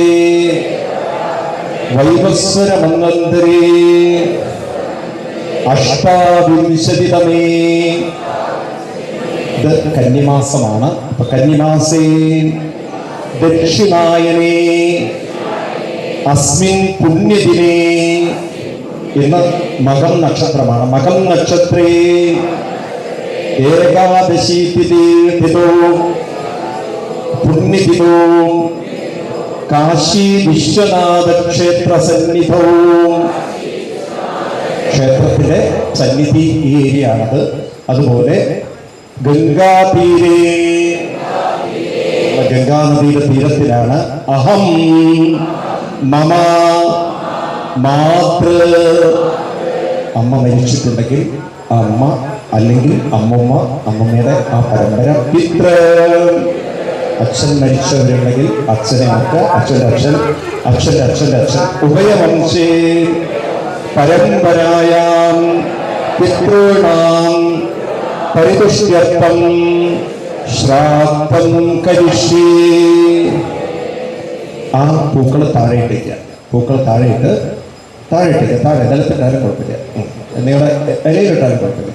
വൈവസ്വര മന്വന്തരേ അഷ്ടാവിംശതിതമേ. ഇത് കന്നിമാസമാണ്. അപ്പൊ കന്നിമാസേ ദക്ഷിണായനേ അസ്മിൻ പുണ്യദിനേ. ഇന്ന് മകം നക്ഷത്രമാണ്. മകം നക്ഷത്രേ ഏകാദശി തിഥിയോ പുണ്യദിനോ കാശി വിശ്വനാഥ ക്ഷേത്ര സന്നിധോ. ക്ഷേത്രത്തിലെ സന്നിധി ഈ ഏരിയ ആണത്. അതുപോലെ ഗംഗാതീരേ, ഗംഗാനദിയുടെ തീരത്തിലാണ്. അഹം മമ മാതൃ. അമ്മ മരിച്ചിട്ടുണ്ടെങ്കിൽ ആ അമ്മ അല്ലെങ്കിൽ അമ്മമ്മ, അമ്മമ്മയുടെ ആ പരമ്പര. പിതൃ, അച്ഛൻ മരിച്ചവരുണ്ടെങ്കിൽ അച്ഛനെ മക്ക, അച്ഛൻ്റെ അച്ഛൻ, അച്ഛൻ്റെ അച്ഛൻ്റെ അച്ഛൻ. ഉഭയവംശേ പരമ്പരായാം പിതॄണാം പരിതുഷ്യർത്ഥം ശ്രാദ്ധം കരിഷ്യേ. ആ പൂക്കൾ താഴെയിട്ടേക്കുക. പൂക്കൾ താഴെയിട്ട് താഴെ നിലത്തിട്ടാലും കുഴപ്പമില്ല, നിങ്ങളുടെ ഇലയിലിട്ടാലും കുഴപ്പമില്ല.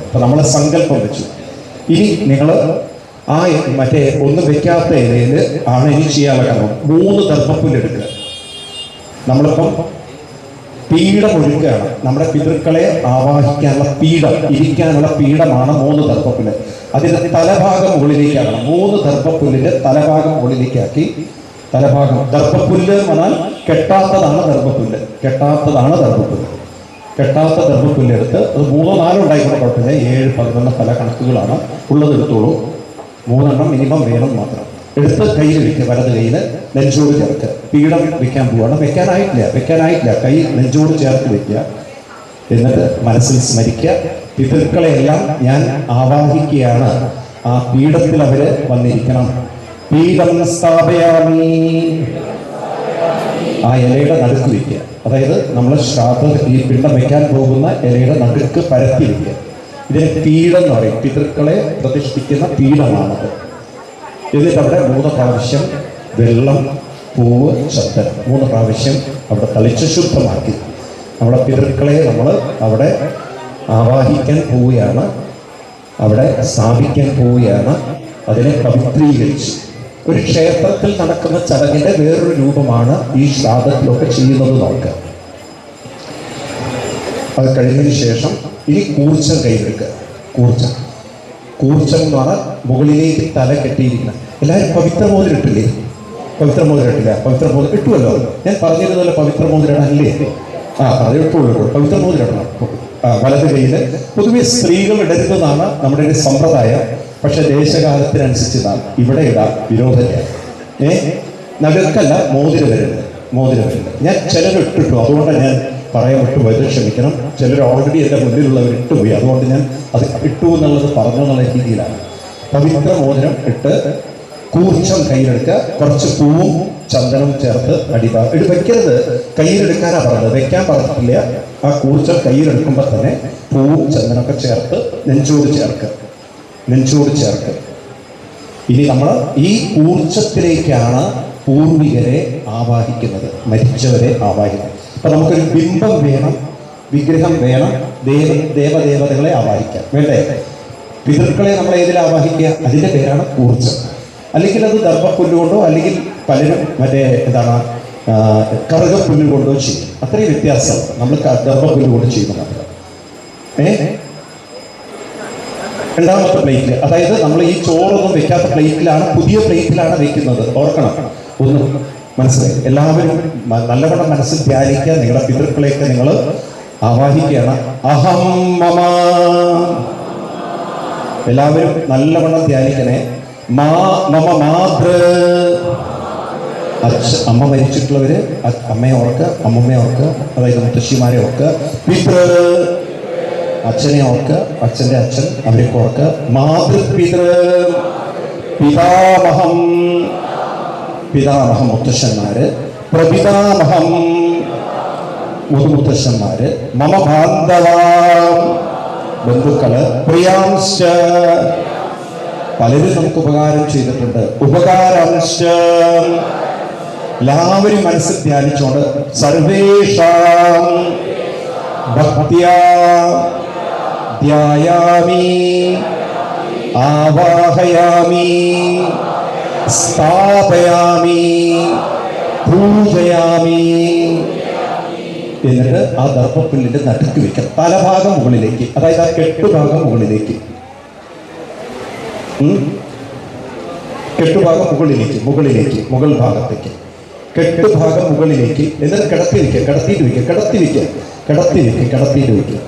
അപ്പം നമ്മൾ സങ്കല്പം വെച്ചു. ഇനി നിങ്ങൾ ആ മറ്റേ ഒന്നും വെക്കാത്ത ഇലയിൽ ആണ് ഇനി ചെയ്യാനുള്ള കാരണം. 3 ദർഭപ്പുല്ലെടുക്കുക. നമ്മളിപ്പം പീഠം ഒരുക്കുകയാണ്. നമ്മുടെ പിതൃക്കളെ ആവാഹിക്കാനുള്ള പീഠം, ഇരിക്കാനുള്ള പീഠമാണ് 3 ദർഭപ്പുല്ല്. അതിൻ്റെ തലഭാഗം മുകളിലേക്കാകണം. 3 ദർഭപ്പുല്ലിൻ്റെ തലഭാഗം മുകളിലേക്കാക്കി തലഭാഗം. ദർഭപ്പുല്ല് എന്നാൽ കെട്ടാത്തതാണ് ദർഭപ്പുല്ല്. കെട്ടാത്ത ദർഭപ്പുല്ലെടുത്ത് അത് 3-4 ഉണ്ടായിക്കൂടെ കുഴപ്പമില്ല. 7, 11 പല കണക്കുകളാണ് ഉള്ളത്. എടുത്തോളൂ. 3 മിനിമം വേണം മാത്രം. എടുത്ത് കയ്യിൽ വെക്കുക. വലത് കയ്യിൽ നെഞ്ചോട് ചേർക്കുക. പീഠം വെക്കാൻ പോവുകയാണ്. വെക്കാനായിട്ടില്ല. കൈ നെഞ്ചോട് ചേർത്ത് വെക്കുക. എന്നിട്ട് മനസ്സിൽ സ്മരിക്കുക. പിതൃക്കളെയെല്ലാം ഞാൻ ആവാഹിക്കുകയാണ്. ആ പീഠത്തിൽ അവർ വന്നിരിക്കണം. പീഠം സ്ഥാപയാമി. ആ ഇലയുടെ നടുക്ക് വയ്ക്കുക. അതായത് നമ്മൾ ഈ പിണ്ടം വയ്ക്കാൻ പോകുന്ന ഇലയുടെ നടുക്ക് പരത്തി വയ്ക്കുക. ഇതിന് പീഠം എന്ന് പറയും. പിതൃക്കളെ പ്രതിഷ്ഠിക്കുന്ന പീഠമാണത്. എന്നിട്ട് അവിടെ 3 പ്രാവശ്യം വെള്ളം, പൂവ്, ചന്ദനം 3 പ്രാവശ്യം അവിടെ തളിച്ച് ശുദ്ധമാക്കി നമ്മുടെ പിതൃക്കളെ നമ്മൾ അവിടെ ആവാഹിക്കാൻ പോവുകയാണ്. അവിടെ സ്ഥാപിക്കാൻ പോവുകയാണ്. അതിനെ പവിത്രീകരിച്ച് ഒരു ക്ഷേത്രത്തിൽ നടക്കുന്ന ചടങ്ങിൻ്റെ വേറൊരു രൂപമാണ് ഈ ശ്രാദ്ധത്തിലൊക്കെ ചെയ്യുന്നത്. നോക്കുക. അത് കഴിഞ്ഞതിന് ശേഷം ഇനി കൂർച്ചം കയ്യിലെടുക്കുക. കൂർച്ചം എന്ന് പറഞ്ഞാൽ മുകളിലേക്ക് തല കെട്ടിയിരിക്കുന്ന. എല്ലാവരും പവിത്രമോതിരം ഇട്ടില്ലേ? പവിത്രമോതിരം ഇട്ടുമല്ലോ. ഞാൻ പറഞ്ഞിരുന്നല്ലോ പവിത്രമോതിരം അല്ലേ? അത് ഇട്ടുള്ളൂ. പവിത്രമോതിരം വലത് കയ്യിൽ. പൊതുവെ സ്ത്രീകൾ ഇടരുന്നതാണ് നമ്മുടെ ഒരു സമ്പ്രദായം. പക്ഷെ ദേശകാലത്തിനനുസരിച്ച് ഇവിടെ ഇടാം, വിരോധമില്ല. നടുക്കല്ല, മോതിരം വരുന്നത്. ഞാൻ ചിലരിട്ടിട്ടു, അതുകൊണ്ടാണ് ഞാൻ പറയാൻ വിട്ടുപോയത്, ക്ഷമിക്കണം. ചിലർ ഓൾറെഡി എൻ്റെ മുന്നിലുള്ളവർ ഇട്ടുപോയി, അതുകൊണ്ട് ഞാൻ അത് ഇട്ടു എന്നുള്ളത് പറഞ്ഞു എന്നുള്ള രീതിയിലാണ്. പവിത്ര മോതിരം ഇട്ട് കൂർച്ചം കയ്യിലെടുക്കുക. കുറച്ച് പൂവും ചന്ദനവും ചേർത്ത് വെക്കരുത്. കയ്യിലെടുക്കാനാണ് പറഞ്ഞത്, വെക്കാൻ പറഞ്ഞിട്ടില്ല. ആ കൂർച്ചം കയ്യിലെടുക്കുമ്പോൾ തന്നെ പൂവും ചന്ദനമൊക്കെ ചേർത്ത് നെഞ്ചോട് ചേർക്കുക. ഇനി നമ്മൾ ഈ കൂർച്ചത്തിലേക്കാണ് പൂർവികരെ ആവാഹിക്കുന്നത്, മരിച്ചവരെ ആവാഹിക്കുന്നത്. അപ്പം നമുക്കൊരു ബിംബം വേണം, വിഗ്രഹം വേണം, ദേവദേവതകളെ ആവാഹിക്കാം. വേണ്ടേ? പിതൃക്കളെ നമ്മൾ ഏതിൽ ആവാഹിക്കുക? അതിൻ്റെ പേരാണ് കൂർച്ചം. അല്ലെങ്കിൽ അത് ദർഭപ്പുല്ലുകൊണ്ടോ, അല്ലെങ്കിൽ പലരും കറുകപ്പുല്ല് കൊണ്ടോ ചെയ്യും. അത്രയും വ്യത്യാസം നമ്മൾ ഗർഭപ്പുല്ല് കൊണ്ട് ചെയ്യുന്ന മാത്രം. രണ്ടാമത്തെ പ്ലേറ്റിൽ, അതായത് നമ്മൾ ഈ ചോറൊന്നും വെക്കാത്ത പ്ലേറ്റിലാണ്, പുതിയ പ്ലേറ്റിലാണ് വെക്കുന്നത്. ഓർക്കണം, ഒന്ന് മനസ്സിലായി. എല്ലാവരും നല്ലവണ്ണം മനസ്സിൽ ധ്യാനിക്കുക. നിങ്ങളുടെ പിതൃക്കളെയൊക്കെ നിങ്ങൾ ആവാഹിക്കുകയാണ്. അഹം മമ. എല്ലാവരും നല്ലവണ്ണം ധ്യാനിക്കണേ. മാ മമ മാതൃ. അമ്മ മരിച്ചിട്ടുള്ളവര് അമ്മയെ ഓർക്കുക, അമ്മമ്മയെ ഓർക്കുക, അതായത് മുത്തശ്ശിമാരെ ഓർക്കുക. പിതൃ, അച്ഛനെ ഓർക്കുക, അച്ഛൻ്റെ അച്ഛൻ, അവരെ ഓർക്കുക. മാതൃപിതൃ. പിതാമഹം. പിതാമഹം മുത്തശ്ശന്മാര്. പ്രപിതാമഹം മുതുമുത്തശ്ശന്മാര്. മമ ബാന്ധവ ബന്ധുക്കള്. പ്രിയാംശ പലരും നമുക്ക് ഉപകാരം ചെയ്തിട്ടുണ്ട്. ഉപകാരാംശ എല്ലാവരും മനസ്സിൽ ധ്യാനിച്ചുകൊണ്ട് സർവേഷാം ഭക്ത്യാ ധ്യായാമി ആവാഹയാമി സ്ഥാപയാമി പൂജയാമി. എന്നിട്ട് ആ ദർഭപ്പുല്ലിന്റെ നടുക്ക് വെക്കാം. തലഭാഗം മുകളിലേക്ക്, അതായത് ആ കെട്ടുഭാഗം മുകളിലേക്ക്, കെട്ടുഭാഗം മുകളിലേക്ക്, മുകൾ ഭാഗത്തേക്ക്, കെട്ടുഭാഗം മുകളിലേക്ക്. എന്നിട്ട് കിടത്തിയിട്ട് വെക്കുക.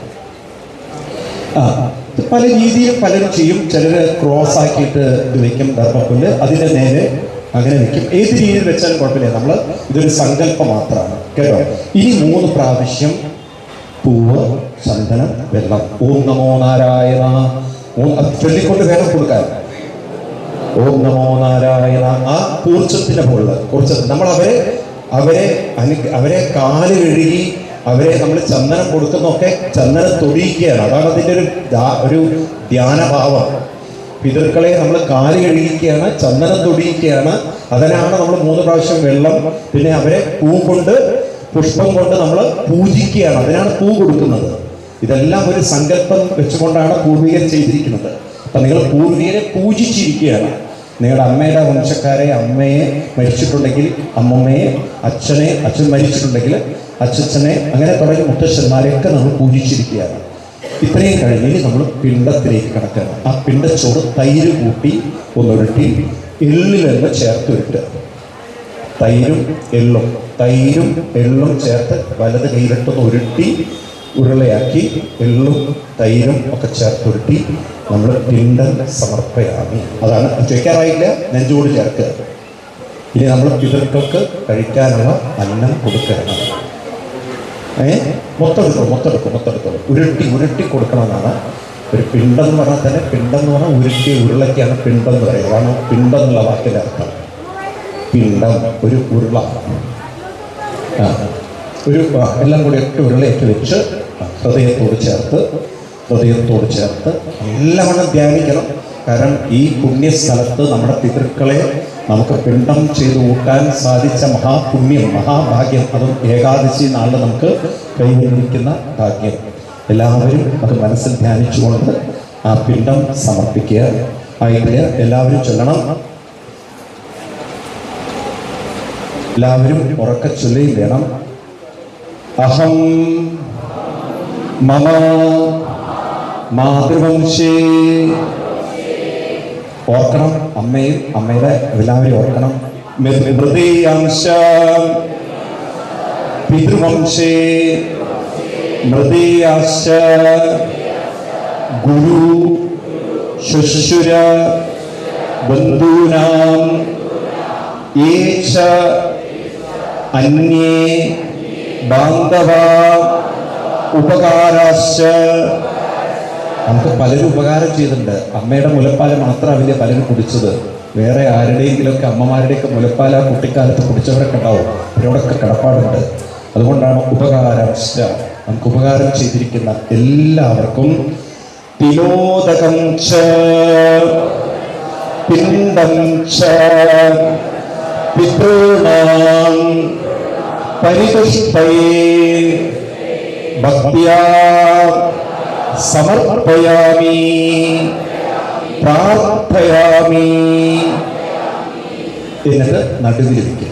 പല രീതിയിൽ പലരും ചെയ്യും. ചിലർ ക്രോസ് ആക്കിയിട്ട് ഇത് വെക്കും ദർഭപ്പുല്ല്, അതിൻ്റെ നേരെ അങ്ങനെ വെക്കും. ഏത് രീതിയിൽ വെച്ചാലും കുഴപ്പമില്ല. നമ്മൾ ഇതൊരു സങ്കല്പം മാത്രമാണ് കേട്ടോ. ഇനി 3 പ്രാവശ്യം പൂവ്, ചന്ദനം, വെള്ളം. ഓം നമോ നാരായണ ചൊല്ലിക്കൊണ്ട് വേണം കൊടുക്കാൻ. ഓം നമോ നാരായണ. ആ കൂർച്ചത്തിന്റെ മുകളിൽ കൂർച്ചത്തിൽ നമ്മൾ അവരെ കാല് കഴുകി അവരെ നമ്മൾ ചന്ദനം കൊടുക്കുന്നൊക്കെ ചന്ദനം തൊടിയിക്കുകയാണ്. അതാണ് അതിൻ്റെ ഒരു ധ്യാനഭാവം. പിതൃക്കളെ നമ്മൾ കാല് കഴുകിക്കുകയാണ്, ചന്ദനം തൊടിയിക്കുകയാണ്. അതിനാണ് നമ്മൾ 3 പ്രാവശ്യം വെള്ളം, പിന്നെ അവരെ പൂ കൊണ്ട്, പുഷ്പം കൊണ്ട് നമ്മൾ പൂജിക്കുകയാണ്. അതിനാണ് പൂ കൊടുക്കുന്നത്. ഇതെല്ലാം ഒരു സങ്കല്പം വെച്ചുകൊണ്ടാണ് പൂർവികർ ചെയ്തിരിക്കുന്നത്. അപ്പം നിങ്ങൾ പൂർവികരെ പൂജിച്ചിരിക്കുകയാണ്. നിങ്ങളുടെ അമ്മയുടെ വംശക്കാരെ, അമ്മയെ മരിച്ചിട്ടുണ്ടെങ്കിൽ അമ്മമ്മയെ, അച്ഛൻ മരിച്ചിട്ടുണ്ടെങ്കിൽ അച്ഛനെ, അങ്ങനെ തുടങ്ങി മുത്തശ്ശന്മാരെയൊക്കെ നമ്മൾ പൂജിച്ചിരിക്കുകയാണ്. ഇത്രയും കഴിഞ്ഞ് നമ്മൾ പിണ്ടത്തിലേക്ക് കിടക്കണം. ആ പിണ്ടച്ചോറ് തൈര് കൂട്ടി ഒന്നുരുട്ടി എള്ളിലെന്ന് ചേർത്ത് ഉരുട്ടുക. തൈരും എള്ളും ചേർത്ത് വലത് കൈയിലിട്ടൊന്ന് ഉരുട്ടി ഉരുളയാക്കി എള്ളും തൈരും ഒക്കെ ചേർത്തുരുട്ടി നമ്മൾ പിണ്ടം സമർപ്പയാമി. അതാണ് ചോദിക്കാറായില്ല, നെഞ്ചോട് ചേർക്കുക. ഇനി നമ്മൾ പിതൃക്കൾക്ക് കഴിക്കാനുള്ള അന്നം കൊടുക്കണം. മൊത്തെടുക്കും ഉരുട്ടി കൊടുക്കണമെന്നാണ്. ഒരു പിണ്ടം എന്ന് പറഞ്ഞാൽ തന്നെ, പിണ്ടം എന്ന് പറഞ്ഞാൽ ഉരുട്ടിയ ഉരുളയ്ക്കാണ് പിണ്ടം എന്ന് പറയുന്നത്. അതാണ് പിണ്ടം എന്നുള്ള വാക്കിൻ്റെ അർത്ഥം. പിണ്ടം ഒരു ഉരുള, എല്ലാം കൂടി ഒറ്റ ഉരുളയൊക്കെ വെച്ച് ഹൃദയത്തോട് ചേർത്ത് നല്ലവണ്ണം ധ്യാനിക്കണം. കാരണം ഈ പുണ്യസ്ഥലത്ത് നമ്മുടെ പിതൃക്കളെ നമുക്ക് പിണ്ടം ചെയ്ത് കൂട്ടാൻ സാധിച്ച മഹാപുണ്യം, മഹാഭാഗ്യം, അതും ഏകാദശി നാളിൽ നമുക്ക് കൈവരിക്കുന്ന ഭാഗ്യം. എല്ലാവരും അത് മനസ്സിൽ ധ്യാനിച്ചുകൊണ്ട് ആ പിണ്ടം സമർപ്പിക്കുക. അതിൽ എല്ലാവരും ചൊല്ലണം. എല്ലാവരും ഉറക്കെ ചൊല്ലുകയും വേണം. അഹം മമ മാതൃവംശേ. ഓർക്കണം, അമ്മയും അമ്മയുടെ എല്ലാവരും ഓർക്കണം. മൃതീയാംശ പിതൃവംശേ മൃതീയാംശ ഗുരു ശുശ്രുര ബന്ധൂനാം ഏച അന്യേ ബാന്ധവ ഉപകാരാശ്ച. നമുക്ക് പലരും ഉപകാരം ചെയ്തിട്ടുണ്ട്. അമ്മയുടെ മുലപ്പാൽ മാത്രമാവില്ല പലരും കുടിച്ചത്. വേറെ ആരുടെയെങ്കിലുമൊക്കെ അമ്മമാരുടെയൊക്കെ മുലപ്പാൽ ആ കുട്ടിക്കാലത്ത് കുടിച്ചവരൊക്കെ ഉണ്ടാവും. അവരോടൊക്കെ കടപ്പാടുണ്ട്. അതുകൊണ്ടാണ് ഉപകാരാശ്ച. നമുക്ക് ഉപകാരം ചെയ്തിരിക്കുന്ന എല്ലാവർക്കും തിലോദകം ച പിണ്ഡം ച പിതॄണാം പരിതുഷ്ടയേ ഭക്ത്യാ സമർപ്പയാമി പ്രാർത്ഥയാമി. എന്നിട്ട് നടുവിൽ വയ്ക്കുക.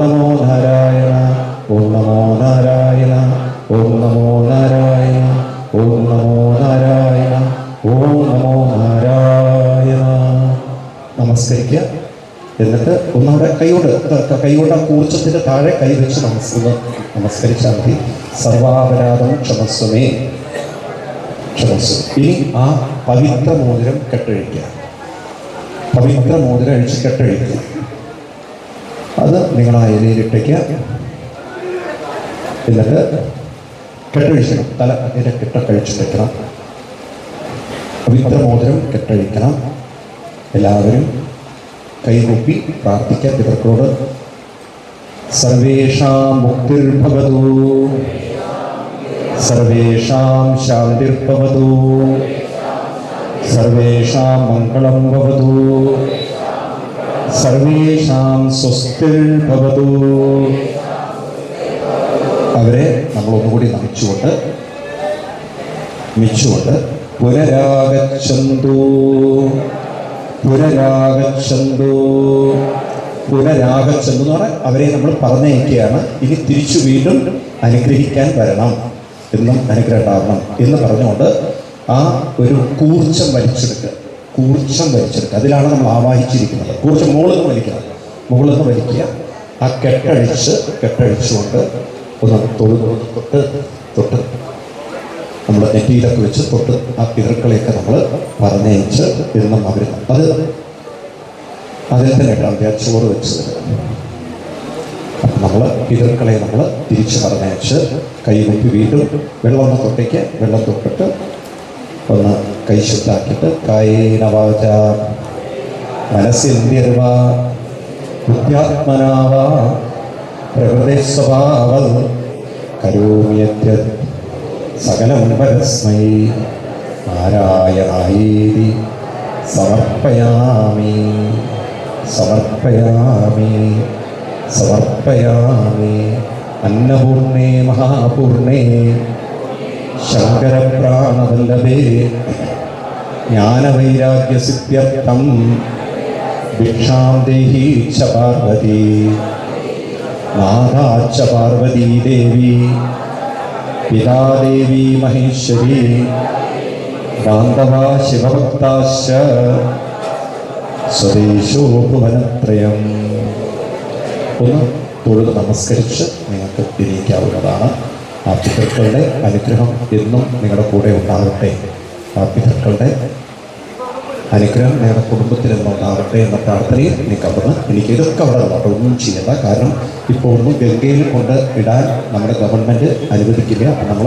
നമോ നാരായണ, ഓം നമോ നാരായണ, ഓം നമോ നാരായണ, ഓം നമോ നാരായണ, ഓം നമോ നാരായണ. നമസ്കരിക്കുക. എന്നിട്ട് ഒന്നുകൂടെ കൈകൊണ്ട് ആ കൂർച്ചത്തിന്റെ താഴെ കൈവച്ച് നമസ്കരിച്ചാൽ മതി. സർവാപരാധം ക്ഷമസ്വമേ, ക്ഷമസ്വം. ഇനി ആ പവിത്ര മോതിരം കെട്ടഴിക്കുക. പവിത്ര മോതിരം അഴിച്ച് കെട്ടഴിക്കുക. അത് നിങ്ങൾ ആ ഇലയിലിട്ടേക്കുക. എന്നിട്ട് കെട്ടഴിക്കണം. തല അതിൻ്റെ കെട്ടഴിച്ചിട്ടേക്കണം. പവിത്ര മോതിരം കെട്ടഴിക്കണം. എല്ലാവരും കൈകൂപ്പി പ്രാർത്ഥിക്കാൻ പിതൃക്കളോട്. സർവേഷാം മുക്തിർഭവതു, സർവേഷാം ശാന്തിർഭവതു, സർവേഷാം മംഗളം ഭവതു, സർവേഷാം സ്വസ്തിർഭവതു. അവരെ നമ്മളൊന്നുകൂടി നമിച്ചുകൊണ്ട് പുനരാഗച്ഛന്തു, പുനരാഗച്ഛന്തു, പുനരാഗച്ഛന്തു എന്ന് പറഞ്ഞാൽ അവരെ നമ്മൾ പറഞ്ഞയക്കുകയാണ്. ഇനി തിരിച്ചു വീണ്ടും അനുഗ്രഹിക്കാൻ വരണം എന്നും അനുഗ്രഹം ഉണ്ടാവണം എന്ന് പറഞ്ഞുകൊണ്ട് ആ ഒരു കൂർച്ചം വലിച്ചെടുക്കുക. അതിലാണ് നമ്മൾ ആവാഹിച്ചിരിക്കുന്നത്. കൂർച്ചം മുകളിൽ നിന്ന് വലിക്കുക. ആ കെട്ടഴിച്ചുകൊണ്ട് ഒന്ന് തൊട്ട് നമ്മൾ നെറ്റിയിലൊക്കെ വെച്ച് തൊട്ട് ആ പിതൃക്കളെയൊക്കെ നമ്മൾ പറഞ്ഞയച്ച് എന്നും അവർ അത് അതിൽ തന്നെ ഇടാം. ചോറ് വെച്ചത് നമ്മൾ പിതൃക്കളെ നമ്മൾ തിരിച്ച് പറഞ്ഞയച്ച് കൈകുപ്പി വീണ്ടും വെള്ളം തൊട്ടിട്ട് ഒന്ന് കൈ ശുദ്ധാക്കിയിട്ട് കായേന വാച മനസ്സിന്ത്യർവാ ബുദ്ധ്യാത്മനാവാ പ്രകൃതി സ്വഭാവം കരോമ്യത്യ സകലം പരസ്മൈ നാരായണായേതി സമർപ്പയാമി. അന്നപൂർണേ മഹാപൂർണേ ശങ്കരപ്രാണവല്ലഭേ ജ്ഞാനവൈരാഗ്യസിദ്ധ്യർത്ഥം ഭിക്ഷാം ദേഹി ച പാർവതി നാഥാ ച പാർവതീ ദേവി പിതാ ദേവി മഹേശ്വരി ബാന്ധവാ ശിവഭക്താശ്ച സ്വദേശോ ഭുവനത്രയം. ഒന്ന് തൊഴുത് നമസ്കരിച്ച് നിങ്ങൾക്ക് തിരിക്കാവുന്നതാണ്. ആ പിതൃക്കളുടെ അനുഗ്രഹം എന്നും നിങ്ങളുടെ കൂടെ ഉണ്ടാകട്ടെ. ആ പിതൃക്കളുടെ അനുഗ്രഹം നിങ്ങളുടെ കുടുംബത്തിൽ നിന്നുണ്ടാകട്ടെ എന്ന പ്രാർത്ഥനയിൽ നിങ്ങൾക്ക് അവിടുന്ന് എനിക്ക് ഇതൊക്കെ അവിടെ ഉള്ളൂ. ഒന്നും ചെയ്യേണ്ട. കാരണം ഇപ്പോൾ ഒന്നും ഗംഗയിൽ കൊണ്ട് ഇടാൻ നമ്മുടെ ഗവൺമെൻറ് അനുവദിക്കില്ല. അപ്പം നമ്മൾ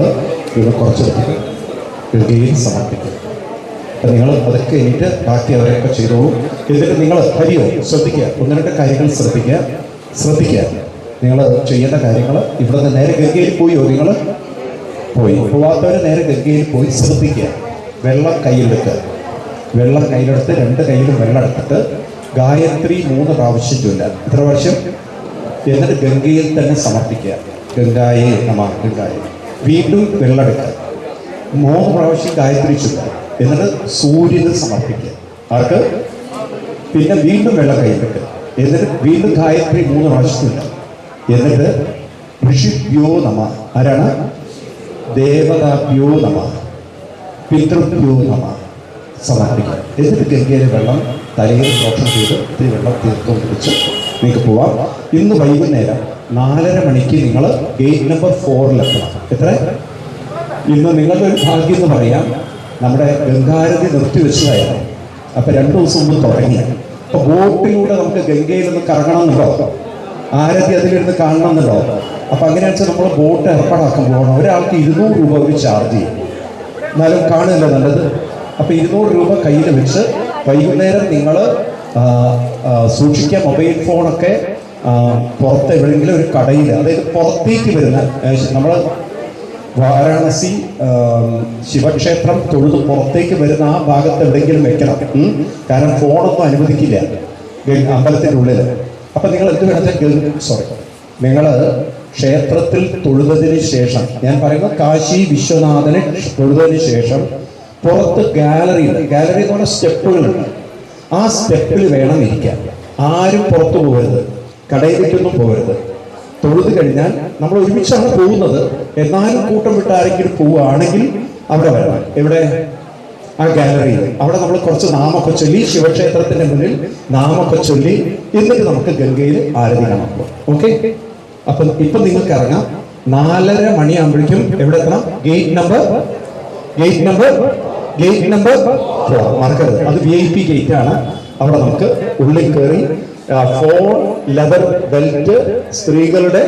ഇവിടെ കുറച്ചെടുത്തിട്ട് ഗംഗയിൽ സമർപ്പിക്കും. അപ്പം നിങ്ങൾ അതൊക്കെ എനിക്ക് ബാക്കി അവരൊക്കെ ചെയ്തോളൂ. എന്നിട്ട് നിങ്ങൾ ശ്രദ്ധിക്കുക. ഒന്ന് രണ്ട് കാര്യങ്ങൾ ശ്രദ്ധിക്കുക. നിങ്ങൾ ചെയ്യേണ്ട കാര്യങ്ങൾ ഇവിടെ നിന്ന് നേരെ ഗംഗയിൽ പോയോ? നിങ്ങൾ പോവാത്തവർ നേരെ ഗംഗയിൽ പോയി ശ്രദ്ധിക്കുക. വെള്ളം കയ്യിലെടുത്ത് രണ്ട് കയ്യിലും വെള്ളം എടുത്തിട്ട് ഗായത്രി 3 പ്രാവശ്യം ചൊല്ലുക. എത്ര പ്രാവശ്യം? എന്നിട്ട് ഗംഗയിൽ തന്നെ സമർപ്പിക്കുക. ഗംഗായേ നമഃ, ഗംഗായേ. വീണ്ടും വെള്ളം എടുക്കുക. 3 പ്രാവശ്യം ഗായത്രി ചൊല്ലുക. എന്നിട്ട് സൂര്യന് സമർപ്പിക്കുക. ആർക്ക്? പിന്നെ വീണ്ടും വെള്ളം കയ്യിലെടുക്കുക. എന്നിട്ട് വീണ്ടും ഗായത്രി 3 പ്രാവശ്യം ചൊല്ലുക. എന്നിട്ട് ഋഷിഭ്യോ നമഃ. ആരാണ്? ദേവതാഭ്യോ നമഃ, പിതൃഭ്യോ നമഃ സമർപ്പിക്കുക. എന്നിട്ട് ഗംഗയിലെ വെള്ളം തലയിൽ പ്രോക്ഷണം ചെയ്ത് ഇത്തിരി വെള്ളം തീർത്തും പിടിച്ച് നിങ്ങൾക്ക് പോവാം. ഇന്ന് വൈകുന്നേരം 4:30 മണിക്ക് നിങ്ങൾ ഗേറ്റ് നമ്പർ 4-ലെത്തണം. എത്ര? ഇന്ന് നിങ്ങളുടെ ഒരു ഭാഗ്യം എന്ന് പറയാം, നമ്മുടെ ഗംഗാരതി നിർത്തിവെച്ചതായിരുന്നു. അപ്പം 2 ദിവസം മുമ്പ് തുടങ്ങി. അപ്പോൾ ബോട്ടിലൂടെ നമുക്ക് ഗംഗയിലൊന്ന് കറങ്ങണമെന്നുണ്ടോ? ആരതി അതിലിരുന്ന് കാണണമെന്നുണ്ടോ? അപ്പം അങ്ങനെയാണെന്ന് വെച്ചാൽ നമ്മൾ ബോട്ട് ഏർപ്പാടാക്കാൻ പോകണം. ഒരാൾക്ക് 200 രൂപ ഒരു ചാർജ് ചെയ്യും. എന്നാലും കാണുമല്ലോ നല്ലത്. അപ്പോൾ 200 രൂപ കയ്യിൽ വെച്ച് വൈകുന്നേരം നിങ്ങൾ സൂക്ഷിക്കുക. മൊബൈൽ ഫോണൊക്കെ പുറത്ത് എവിടെയെങ്കിലും ഒരു കടയിൽ, അതായത് പുറത്തേക്ക് വരുന്ന നമ്മൾ വാരാണസി ശിവക്ഷേത്രം തൊഴുത് പുറത്തേക്ക് വരുന്ന ആ ഭാഗത്ത് എവിടെയെങ്കിലും വെക്കണം. കാരണം ഫോണൊന്നും അനുവദിക്കില്ല അമ്പലത്തിൻ്റെ ഉള്ളിൽ. അപ്പം നിങ്ങൾ എന്ത് വേണമെങ്കിൽ നിങ്ങൾ ക്ഷേത്രത്തിൽ തൊഴുതതിന് ശേഷം, ഞാൻ പറയുന്നത് കാശി വിശ്വനാഥനെ തൊഴുതതിന് ശേഷം പുറത്ത് ഗാലറി എന്ന് പറഞ്ഞാൽ സ്റ്റെപ്പുകളുണ്ട്. ആ സ്റ്റെപ്പിൽ വേണം ഇരിക്കാൻ. ആരും പുറത്തു പോകരുത്. കടയിലേക്കൊന്നും പോകരുത്. തൊഴുത് കഴിഞ്ഞാൽ നമ്മൾ ഒരുമിച്ചാണ് പോകുന്നത്, എന്നാലും കൂട്ടം വിട്ട് ആരെങ്കിലും പോവുകയാണെങ്കിൽ അവിടെ വരണം. എവിടെ? ആ ഗാലറിയിൽ. അവിടെ നമ്മൾ കുറച്ച് നാമൊക്കെ ചൊല്ലി, ശിവക്ഷേത്രത്തിന്റെ മുന്നിൽ നാമൊക്കെ ചൊല്ലി, എന്നിട്ട് നമുക്ക് ഗംഗയിൽ ആരതി കാണാം. ഓക്കെ? അപ്പം ഇപ്പൊ നിങ്ങൾക്ക് ഇറങ്ങാം. 4:30 മണിയാകുമ്പോഴേക്കും എവിടെ എത്തണം? ഗേറ്റ് നമ്പർ 4 മറക്കരുത്. അത് VIP ഗേറ്റ് ആണ്. അവിടെ നമുക്ക് ഉള്ളിൽ കയറി ഫോൺ, ലെതർ ബെൽറ്റ്, സ്ത്രീകളുടെ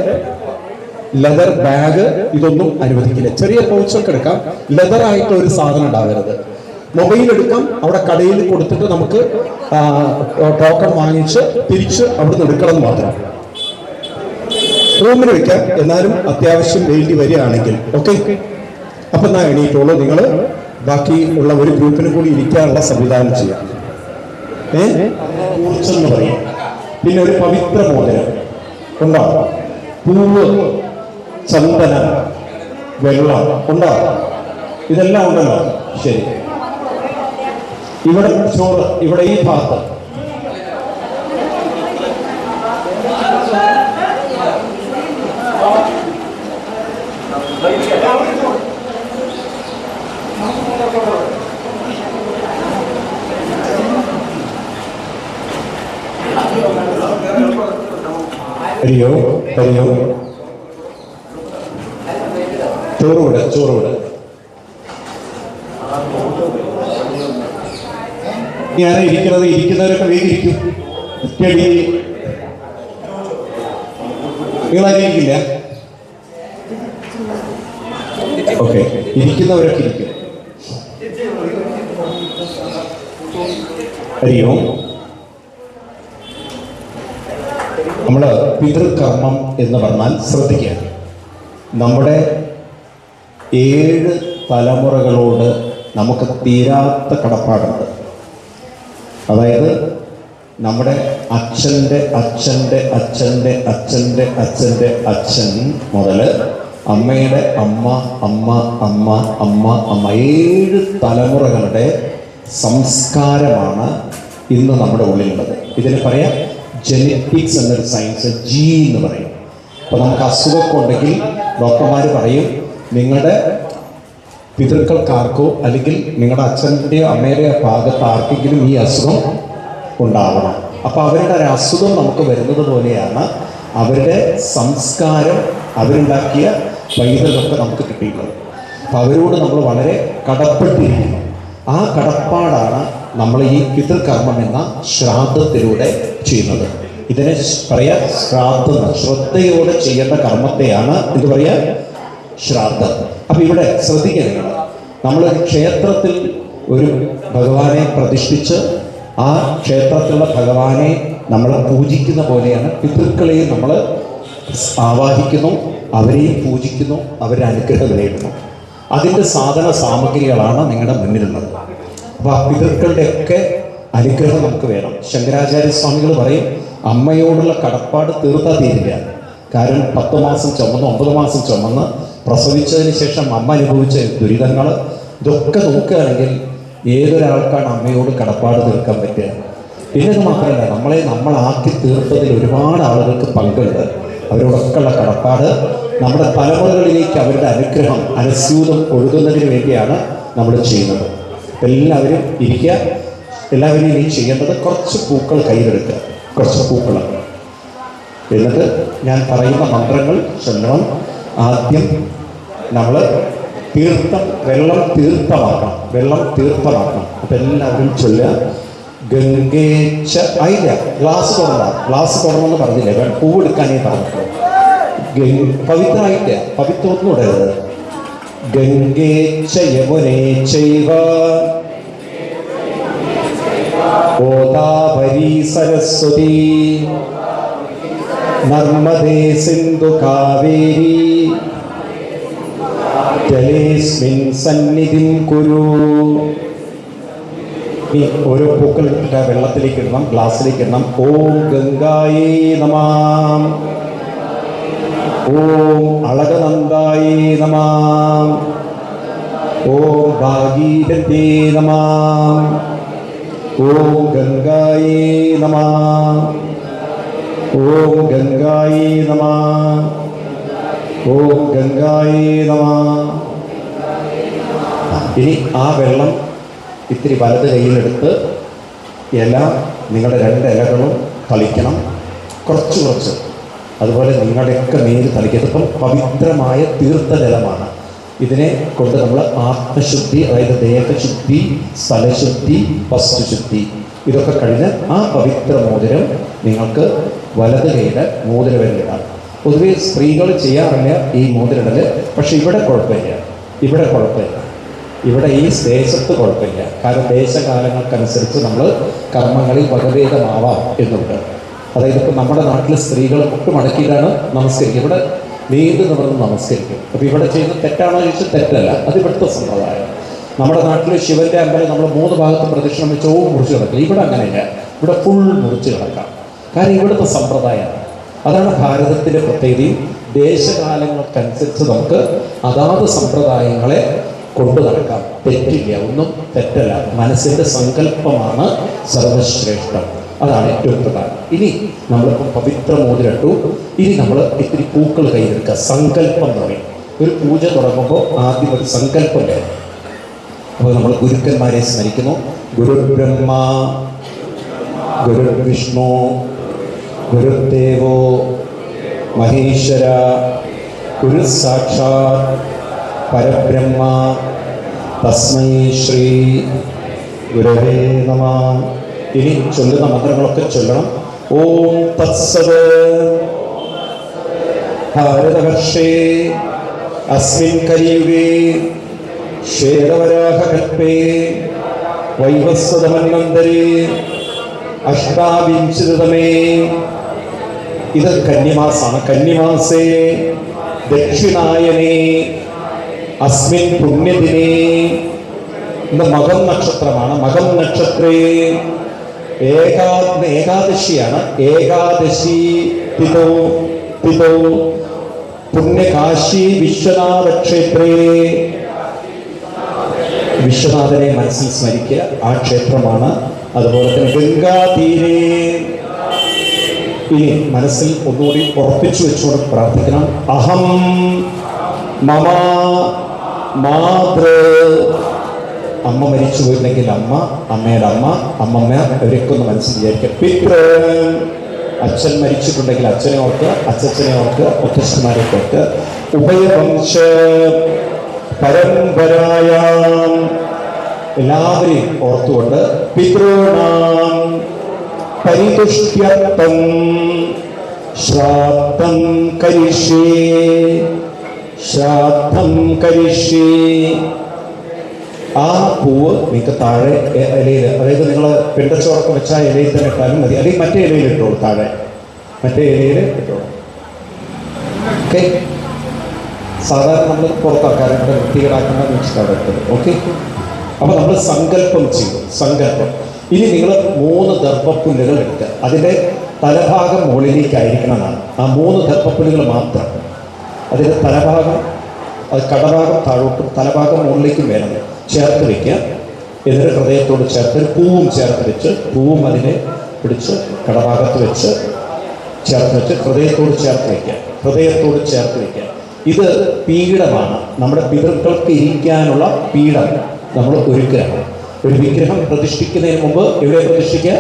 ലെതർ ബാഗ് ഇതൊന്നും അനുവദിക്കില്ല. ചെറിയ പൗച്ചൊക്കെ എടുക്കാം, ലെതർ ആയിട്ട് ഒരു സാധനം ഉണ്ടാകരുത്. മൊബൈൽ എടുക്കാം, അവിടെ കടയിൽ കൊടുത്തിട്ട് നമുക്ക് ടോക്കൺ വാങ്ങിച്ച് തിരിച്ച് അവിടുന്ന് എടുക്കണം മാത്രം. റൂമിൽ വെക്കാം, എന്നാലും അത്യാവശ്യം വേണ്ടി വരികയാണെങ്കിൽ. ഓക്കെ? അപ്പൊ എന്നാ എണീറ്റോളൂ. നിങ്ങൾ ബാക്കി ഉള്ള ഒരു ഗ്രൂപ്പിന് കൂടി ഇരിക്കാനുള്ള സംവിധാനം ചെയ്യാം. ഊർച്ചെന്ന് പറയും. പിന്നെ ഒരു പവിത്ര മോതിരം ഉണ്ടാവും, പൂവ്, ചന്ദനം, വെള്ളം ഉണ്ടാവും. ഇതെല്ലാം ഉണ്ടല്ലോ. ശരി. ഇവിടെ ചോറ്, ഇവിടെ ഈ ഭാഗത്ത് ഹരിയോ ഹരിയോ ചോറുകൂടെ ഞാൻ ഇരിക്കുന്നവരൊക്കെ വേഗം ഇരിക്കും. നിങ്ങളായിരിക്കില്ല? ഓക്കെ, ഇരിക്കുന്നവരൊക്കെ ഇരിക്കും. ഹരിയോ. നമ്മള് പിതൃകർമ്മം എന്ന് പറഞ്ഞാൽ ശ്രദ്ധിക്കുക, നമ്മുടെ 7 തലമുറകളോട് നമുക്ക് തീരാത്ത കടപ്പാടുണ്ട്. അതായത് നമ്മുടെ അച്ഛൻ്റെ അച്ഛൻ്റെ അച്ഛൻ്റെ അച്ഛൻ്റെ അച്ഛൻ്റെ അച്ഛൻ മുതൽ അമ്മയുടെ അമ്മ അമ്മ അമ്മ അമ്മ അമ്മ 7 തലമുറകളുടെ സംസ്കാരമാണ് ഇന്ന് നമ്മുടെ ഉള്ളിലുള്ളത്. ഇതിന് പറയാം ജെനറ്റിക്സ് എന്നൊരു സയൻസ്, ജി എന്ന് പറയും. അപ്പോൾ നമുക്ക് അസുഖമൊക്കെ ഉണ്ടെങ്കിൽ ഡോക്ടർമാർ പറയും നിങ്ങളുടെ പിതൃക്കൾക്കാർക്കോ അല്ലെങ്കിൽ നിങ്ങളുടെ അച്ഛൻ്റെയോ അമ്മയുടെയോ ഭാഗത്ത് ആർക്കെങ്കിലും ഈ അസുഖം ഉണ്ടാവണം. അപ്പോൾ അവരുടെ ഒരു അസുഖം നമുക്ക് വരുന്നത് പോലെയാണ് അവരുടെ സംസ്കാരം, അവരുണ്ടാക്കിയ പൈതൃകമൊക്കെ നമുക്ക് കിട്ടിയിട്ടുള്ളത്. അപ്പോൾ അവരോട് നമ്മൾ വളരെ കടപ്പെട്ടിരിക്കുന്നു. ആ കടപ്പാടാണ് നമ്മൾ ഈ പിതൃകർമ്മം എന്ന ശ്രാദ്ധത്തിലൂടെ ചെയ്യുന്നത്. ഇതിനെ പറയാ ശ്രാദ്ധം. ശ്രദ്ധയോടെ ചെയ്യേണ്ട കർമ്മത്തെയാണ് എന്ത് പറയാ? ശ്രാദ്ധം. അപ്പൊ ഇവിടെ ശ്രദ്ധിക്കുക, നമ്മളൊരു ക്ഷേത്രത്തിൽ ഒരു ഭഗവാനെ പ്രതിഷ്ഠിച്ച് ആ ക്ഷേത്രത്തിലുള്ള ഭഗവാനെ നമ്മൾ പൂജിക്കുന്ന പോലെയാണ് പിതൃക്കളെയും നമ്മൾ ആവാഹിക്കുന്നു, അവരെയും പൂജിക്കുന്നു, അവരുടെ അനുഗ്രഹം നേടുന്നു. അതിൻ്റെ സാധന സാമഗ്രികളാണ് നിങ്ങളുടെ മുന്നിലുള്ളത്. അപ്പോൾ ആ പിതൃക്കളുടെയൊക്കെ അനുഗ്രഹം നമുക്ക് വേണം. ശങ്കരാചാര്യ സ്വാമികൾ പറയും അമ്മയോടുള്ള കടപ്പാട് തീർത്താൽ തീരില്ല. കാരണം 10 മാസം ചുമന്ന് 9 മാസം ചുമന്ന് പ്രസവിച്ചതിന് ശേഷം അമ്മ അനുഭവിച്ച ദുരിതങ്ങൾ ഇതൊക്കെ നോക്കുകയാണെങ്കിൽ ഏതൊരാൾക്കാണ് അമ്മയോട് കടപ്പാട് തീർക്കാൻ പറ്റുക? പിന്നെ അത് മാത്രമല്ല, നമ്മളാക്കി തീർത്തതിൽ ഒരുപാട് ആളുകൾക്ക് പങ്കുണ്ട്. അവരോടൊക്കെയുള്ള കടപ്പാട് നമ്മുടെ തലമുറകളിലേക്ക് അവരുടെ അനുഗ്രഹം അനസ്യൂതം ഒഴുകുന്നതിന് വേണ്ടിയാണ് നമ്മൾ ചെയ്യുന്നത്. എല്ലാവരും ഇരിക്കുക. എല്ലാവരും ഇനി ചെയ്യേണ്ടത് കുറച്ച് പൂക്കൾ കയ്യിലെടുക്കുക, കുറച്ച് പൂക്കൾ. എന്നിട്ട് ഞാൻ പറയുന്ന മന്ത്രങ്ങൾ ചൊല്ലണം. ആദ്യം നമ്മൾ വെള്ളം തീർത്ഥമാക്കണം. അപ്പം എല്ലാവരും ചൊല്ലുക. ഗംഗേച്ച ആയില്ല, ഗ്ലാസ് തുടർന്നെന്ന് പറഞ്ഞില്ലേ, പൂവെടുക്കാനേ പറഞ്ഞിട്ടുള്ളൂ. പവിത്രമായിട്ട് പവിത്രമൊന്നും ഇടരുത്. ഗംഗേച്ച യമുനേ ചൈവ ഗോദാവരീ സരസ്വതി നർമ്മദേ സിന്ധു കാവേരി ജലേസ്മിൻ സന്നിധിം കുരു. ഈ ഓരോ പൂക്കൾ വെള്ളത്തിലേക്ക് ഇടണം, ഗ്ലാസ്സിലേക്ക് ഇടണം. ഓം ഗംഗായേ നമഃ, ഓം അളകനന്ദായേ നമഃ, ഓം ഭാഗീരഥേ നമഃ, ഓം ഗംഗായേ നമഃ, ഓം ഗംഗായേ നമഃ. ഓം ഗംഗായേ നമഃ. ഇനി ആ വെള്ളം ഇത്തിരി വലത് കയ്യിലെടുത്ത് ഇല, നിങ്ങളുടെ 2 ഇലകളും തളിക്കണം, കുറച്ച് കുറച്ച്. അതുപോലെ നിങ്ങളുടെയൊക്കെ നീര് തളിക്കുക. ഇതിപ്പം പവിത്രമായ തീർത്ഥജലമാണ്. ഇതിനെ കൊണ്ട് നമ്മൾ ആത്മശുദ്ധി, അതായത് ദേഹശുദ്ധി, സ്ഥലശുദ്ധി, വസ്തുശുദ്ധി ഇതൊക്കെ കഴിഞ്ഞ് ആ പവിത്ര മോതിരം നിങ്ങൾക്ക് വലത് കൈയുടെ മോതിരവിരലിടാം. പൊതുവെ സ്ത്രീകൾ ചെയ്യാറില്ല ഈ മോതിരിടൽ. പക്ഷെ ഇവിടെ കുഴപ്പമില്ല, ഇവിടെ ഈ ദേശത്ത് കുഴപ്പമില്ല. കാരണം ദേശകാലങ്ങൾക്കനുസരിച്ച് നമ്മൾ കർമ്മങ്ങളിൽ വകഭേദമാവാം എന്നുണ്ട്. അതായത് ഇപ്പോൾ നമ്മുടെ നാട്ടിൽ സ്ത്രീകൾ മുട്ട് മടക്കിയിട്ടാണ് നമസ്കരിക്കുക. ഇവിടെ നീണ്ടു നിവർന്ന് നമസ്കരിക്കും. അപ്പോൾ ഇവിടെ ചെയ്യുന്ന തെറ്റാണോ ചോദിച്ചാൽ തെറ്റല്ല, അത് ഇവിടുത്തെ സമ്പ്രദായം. നമ്മുടെ നാട്ടിൽ ശിവൻ്റെ അമ്പലം നമ്മൾ 3 ഭാഗത്തും പ്രദക്ഷിണം വെച്ച് മുറിച്ച് കിടക്കുക. ഇവിടെ അങ്ങനെയില്ല, ഇവിടെ ഫുൾ മുറിച്ച് കിടക്കാം. കാരണം ഇവിടുത്തെ സമ്പ്രദായമാണ്. അതാണ് ഭാരതത്തിൻ്റെ പ്രത്യേകതയും. ദേശകാലങ്ങൾക്കനുസരിച്ച് നമുക്ക് അതാത് സമ്പ്രദായങ്ങളെ കൊണ്ടു നടക്കാം. തെറ്റില്ല, ഒന്നും തെറ്റല്ല. മനസ്സിൻ്റെ സങ്കല്പമാണ് സർവശ്രേഷ്ഠം. അതാണ് ഏറ്റവും പ്രധാനം. ഇനി നമ്മളിപ്പം പവിത്ര മോതിരട്ടു. ഇനി നമ്മൾ ഇത്തിരി പൂക്കൾ കയ്യിലെടുക്കുക. സങ്കല്പം എന്ന് പറയും. ഒരു പൂജ തുടങ്ങുമ്പോൾ ആദ്യം ഒരു സങ്കല്പം വേണം. അപ്പോൾ നമ്മൾ ഗുരുക്കന്മാരെ സ്മരിക്കുന്നു. ഗുരു ബ്രഹ്മ, ഗുരു വിഷ്ണു, ഗുരുദേവോ മഹേശ്വര, ഗുരു സാക്ഷാത് പരബ്രഹ്മ തസ്മൈ ശ്രീ ഗുരവേ നമഃ. ഇനി ചൊല്ലുന്ന മന്ത്രങ്ങളൊക്കെ ചൊല്ലണം. ഓം തത്സത് ഭാരതവർഷേ അസ്മിൻ കലിയുഗേ ശ്വേതവരാഹകൽപേ വൈവസ്വതമന്വന്തരേ അഷ്ടാവിംശതിതമേ. ഇത് കന്നിമാസാണ്. കന്നിമാസേ ദക്ഷിണായനേ അസ്മിൻ പുണ്യദിനേ. ഇന്ന് മകം നക്ഷത്രമാണ്. മകം നക്ഷത്രേ ഏകാദശിയാണ്. ഏകാദശി തിഥോ പുണ്യകാശി വിശ്വനാഥ ക്ഷേത്രേ. വിശ്വനാഥനെ മനസ്സിൽ സ്മരിക്കുക. ആ ക്ഷേത്രമാണ്. അതുപോലെ തന്നെ ഗംഗാതീരേ. ഇനി മനസ്സിൽ ഒന്നുകൂടി ഉറപ്പിച്ചു വെച്ചുകൊണ്ട് പ്രാർത്ഥിക്കണം. അഹം മമ മാതൃ. അമ്മ മരിച്ചു പോയിട്ടുണ്ടെങ്കിൽ അമ്മ, അമ്മയുടെ അമ്മ, അമ്മമ്മ അവരൊക്കെ ഒന്ന് മനസ്സിൽ വിചാരിക്കുക. പിതൃ, അച്ഛൻ മരിച്ചിട്ടുണ്ടെങ്കിൽ അച്ഛനെ ഓർക്കുക, അച്ഛനെ ഓർക്കുക, മുത്തശ്ശന്മാരൊക്കെ ഓർക്കുക. ഉഭയവംശ പരമ്പരായ എല്ലാവരെയും ഓർത്തുകൊണ്ട് പിതॄണാം പരിതുഷ്ട്യർത്ഥം ശ്രാദ്ധം കരിഷ്യേ. ആ പൂവ് നിങ്ങൾക്ക് താഴെ ഇലയിൽ, അതായത് നിങ്ങൾ പിണ്ടച്ചോറൊക്കെ വെച്ചാൽ ഇലയിൽ തന്നെ ഇട്ടാലും മതി, അല്ലെങ്കിൽ മറ്റേ ഇലയിൽ ഇട്ടോളൂ. താഴെ മറ്റേ ഇലയിൽ ഇട്ടോളൂ. ഓക്കെ. സാധാരണ നമ്മൾ പുറത്താക്കാറ് ഇവിടെ വൃത്തികേടാക്കുന്ന വെച്ചിട്ടാണ് ഇട്ടത്. ഓക്കെ. അപ്പോൾ നമ്മൾ സങ്കല്പം ചെയ്തു. സങ്കല്പം. ഇനി നിങ്ങൾ 3 ദർഭപ്പുല്ലുകൾ എടുക്കുക. അതിൻ്റെ തലഭാഗം മുകളിലേക്കായിരിക്കണമെന്നാണ്. ആ 3 ദർഭപ്പുല്ലുകൾ മാത്രം. അതിൻ്റെ തലഭാഗം, അത് കടഭാഗം താഴോട്ടും തലഭാഗം മുകളിലേക്കും വേണം ചേർത്ത് വയ്ക്കുക. എന്നിട്ട് ഹൃദയത്തോട് ചേർത്ത് പൂവും ചേർത്ത് വെച്ച്, പൂവും അതിനെ പിടിച്ച് കടഭാഗത്ത് വെച്ച് ചേർത്ത് വെച്ച് ഹൃദയത്തോട് ചേർത്ത് വയ്ക്കുക. ഇത് പീഠമാണ്. നമ്മുടെ പിതൃക്കൾക്ക് ഇരിക്കാനുള്ള പീഠം നമ്മൾ ഒരുക്കുകയാണ്. ഒരു വിഗ്രഹം പ്രതിഷ്ഠിക്കുന്നതിന് മുമ്പ് എവിടെ പ്രതിഷ്ഠിക്കുക?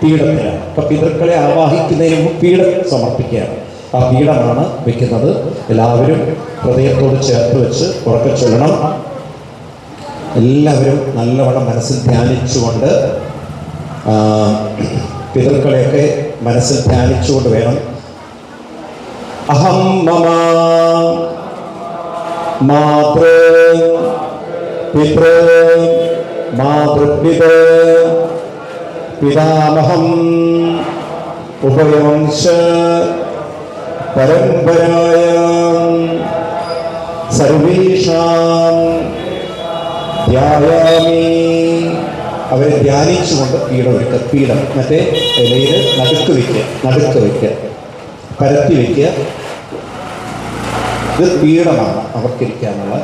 പീഠത്തിലാണ്. അപ്പം പിതൃക്കളെ ആവാഹിക്കുന്നതിന് മുമ്പ് പീഠം സമർപ്പിക്കുകയാണ്. ആ പീഠമാണ് വെക്കുന്നത്. എല്ലാവരും ഹൃദയത്തോട് ചേർത്ത് വെച്ച് ഉറക്കെ ചൊല്ലണം. എല്ലാവരും നല്ലവണ്ണം മനസ്സിൽ ധ്യാനിച്ചുകൊണ്ട്, പിതൃക്കളെയൊക്കെ മനസ്സിൽ ധ്യാനിച്ചുകൊണ്ട് വേണം. അഹം മമ മാതൃ പിതൃ മാതൃപിതൃ പിതാമഹം ഉഭയവംശ പരമ്പരായ സർവേഷാം ധ്യായാമി. അവരെ ധ്യാനിച്ചുകൊണ്ട് പീഠം മറ്റേ ഇലയിൽ നടുക്ക് വയ്ക്കുക, പരത്തി വയ്ക്കുക. ഇത് പീഠമാണ് അവർക്കിരിക്കാനുള്ള.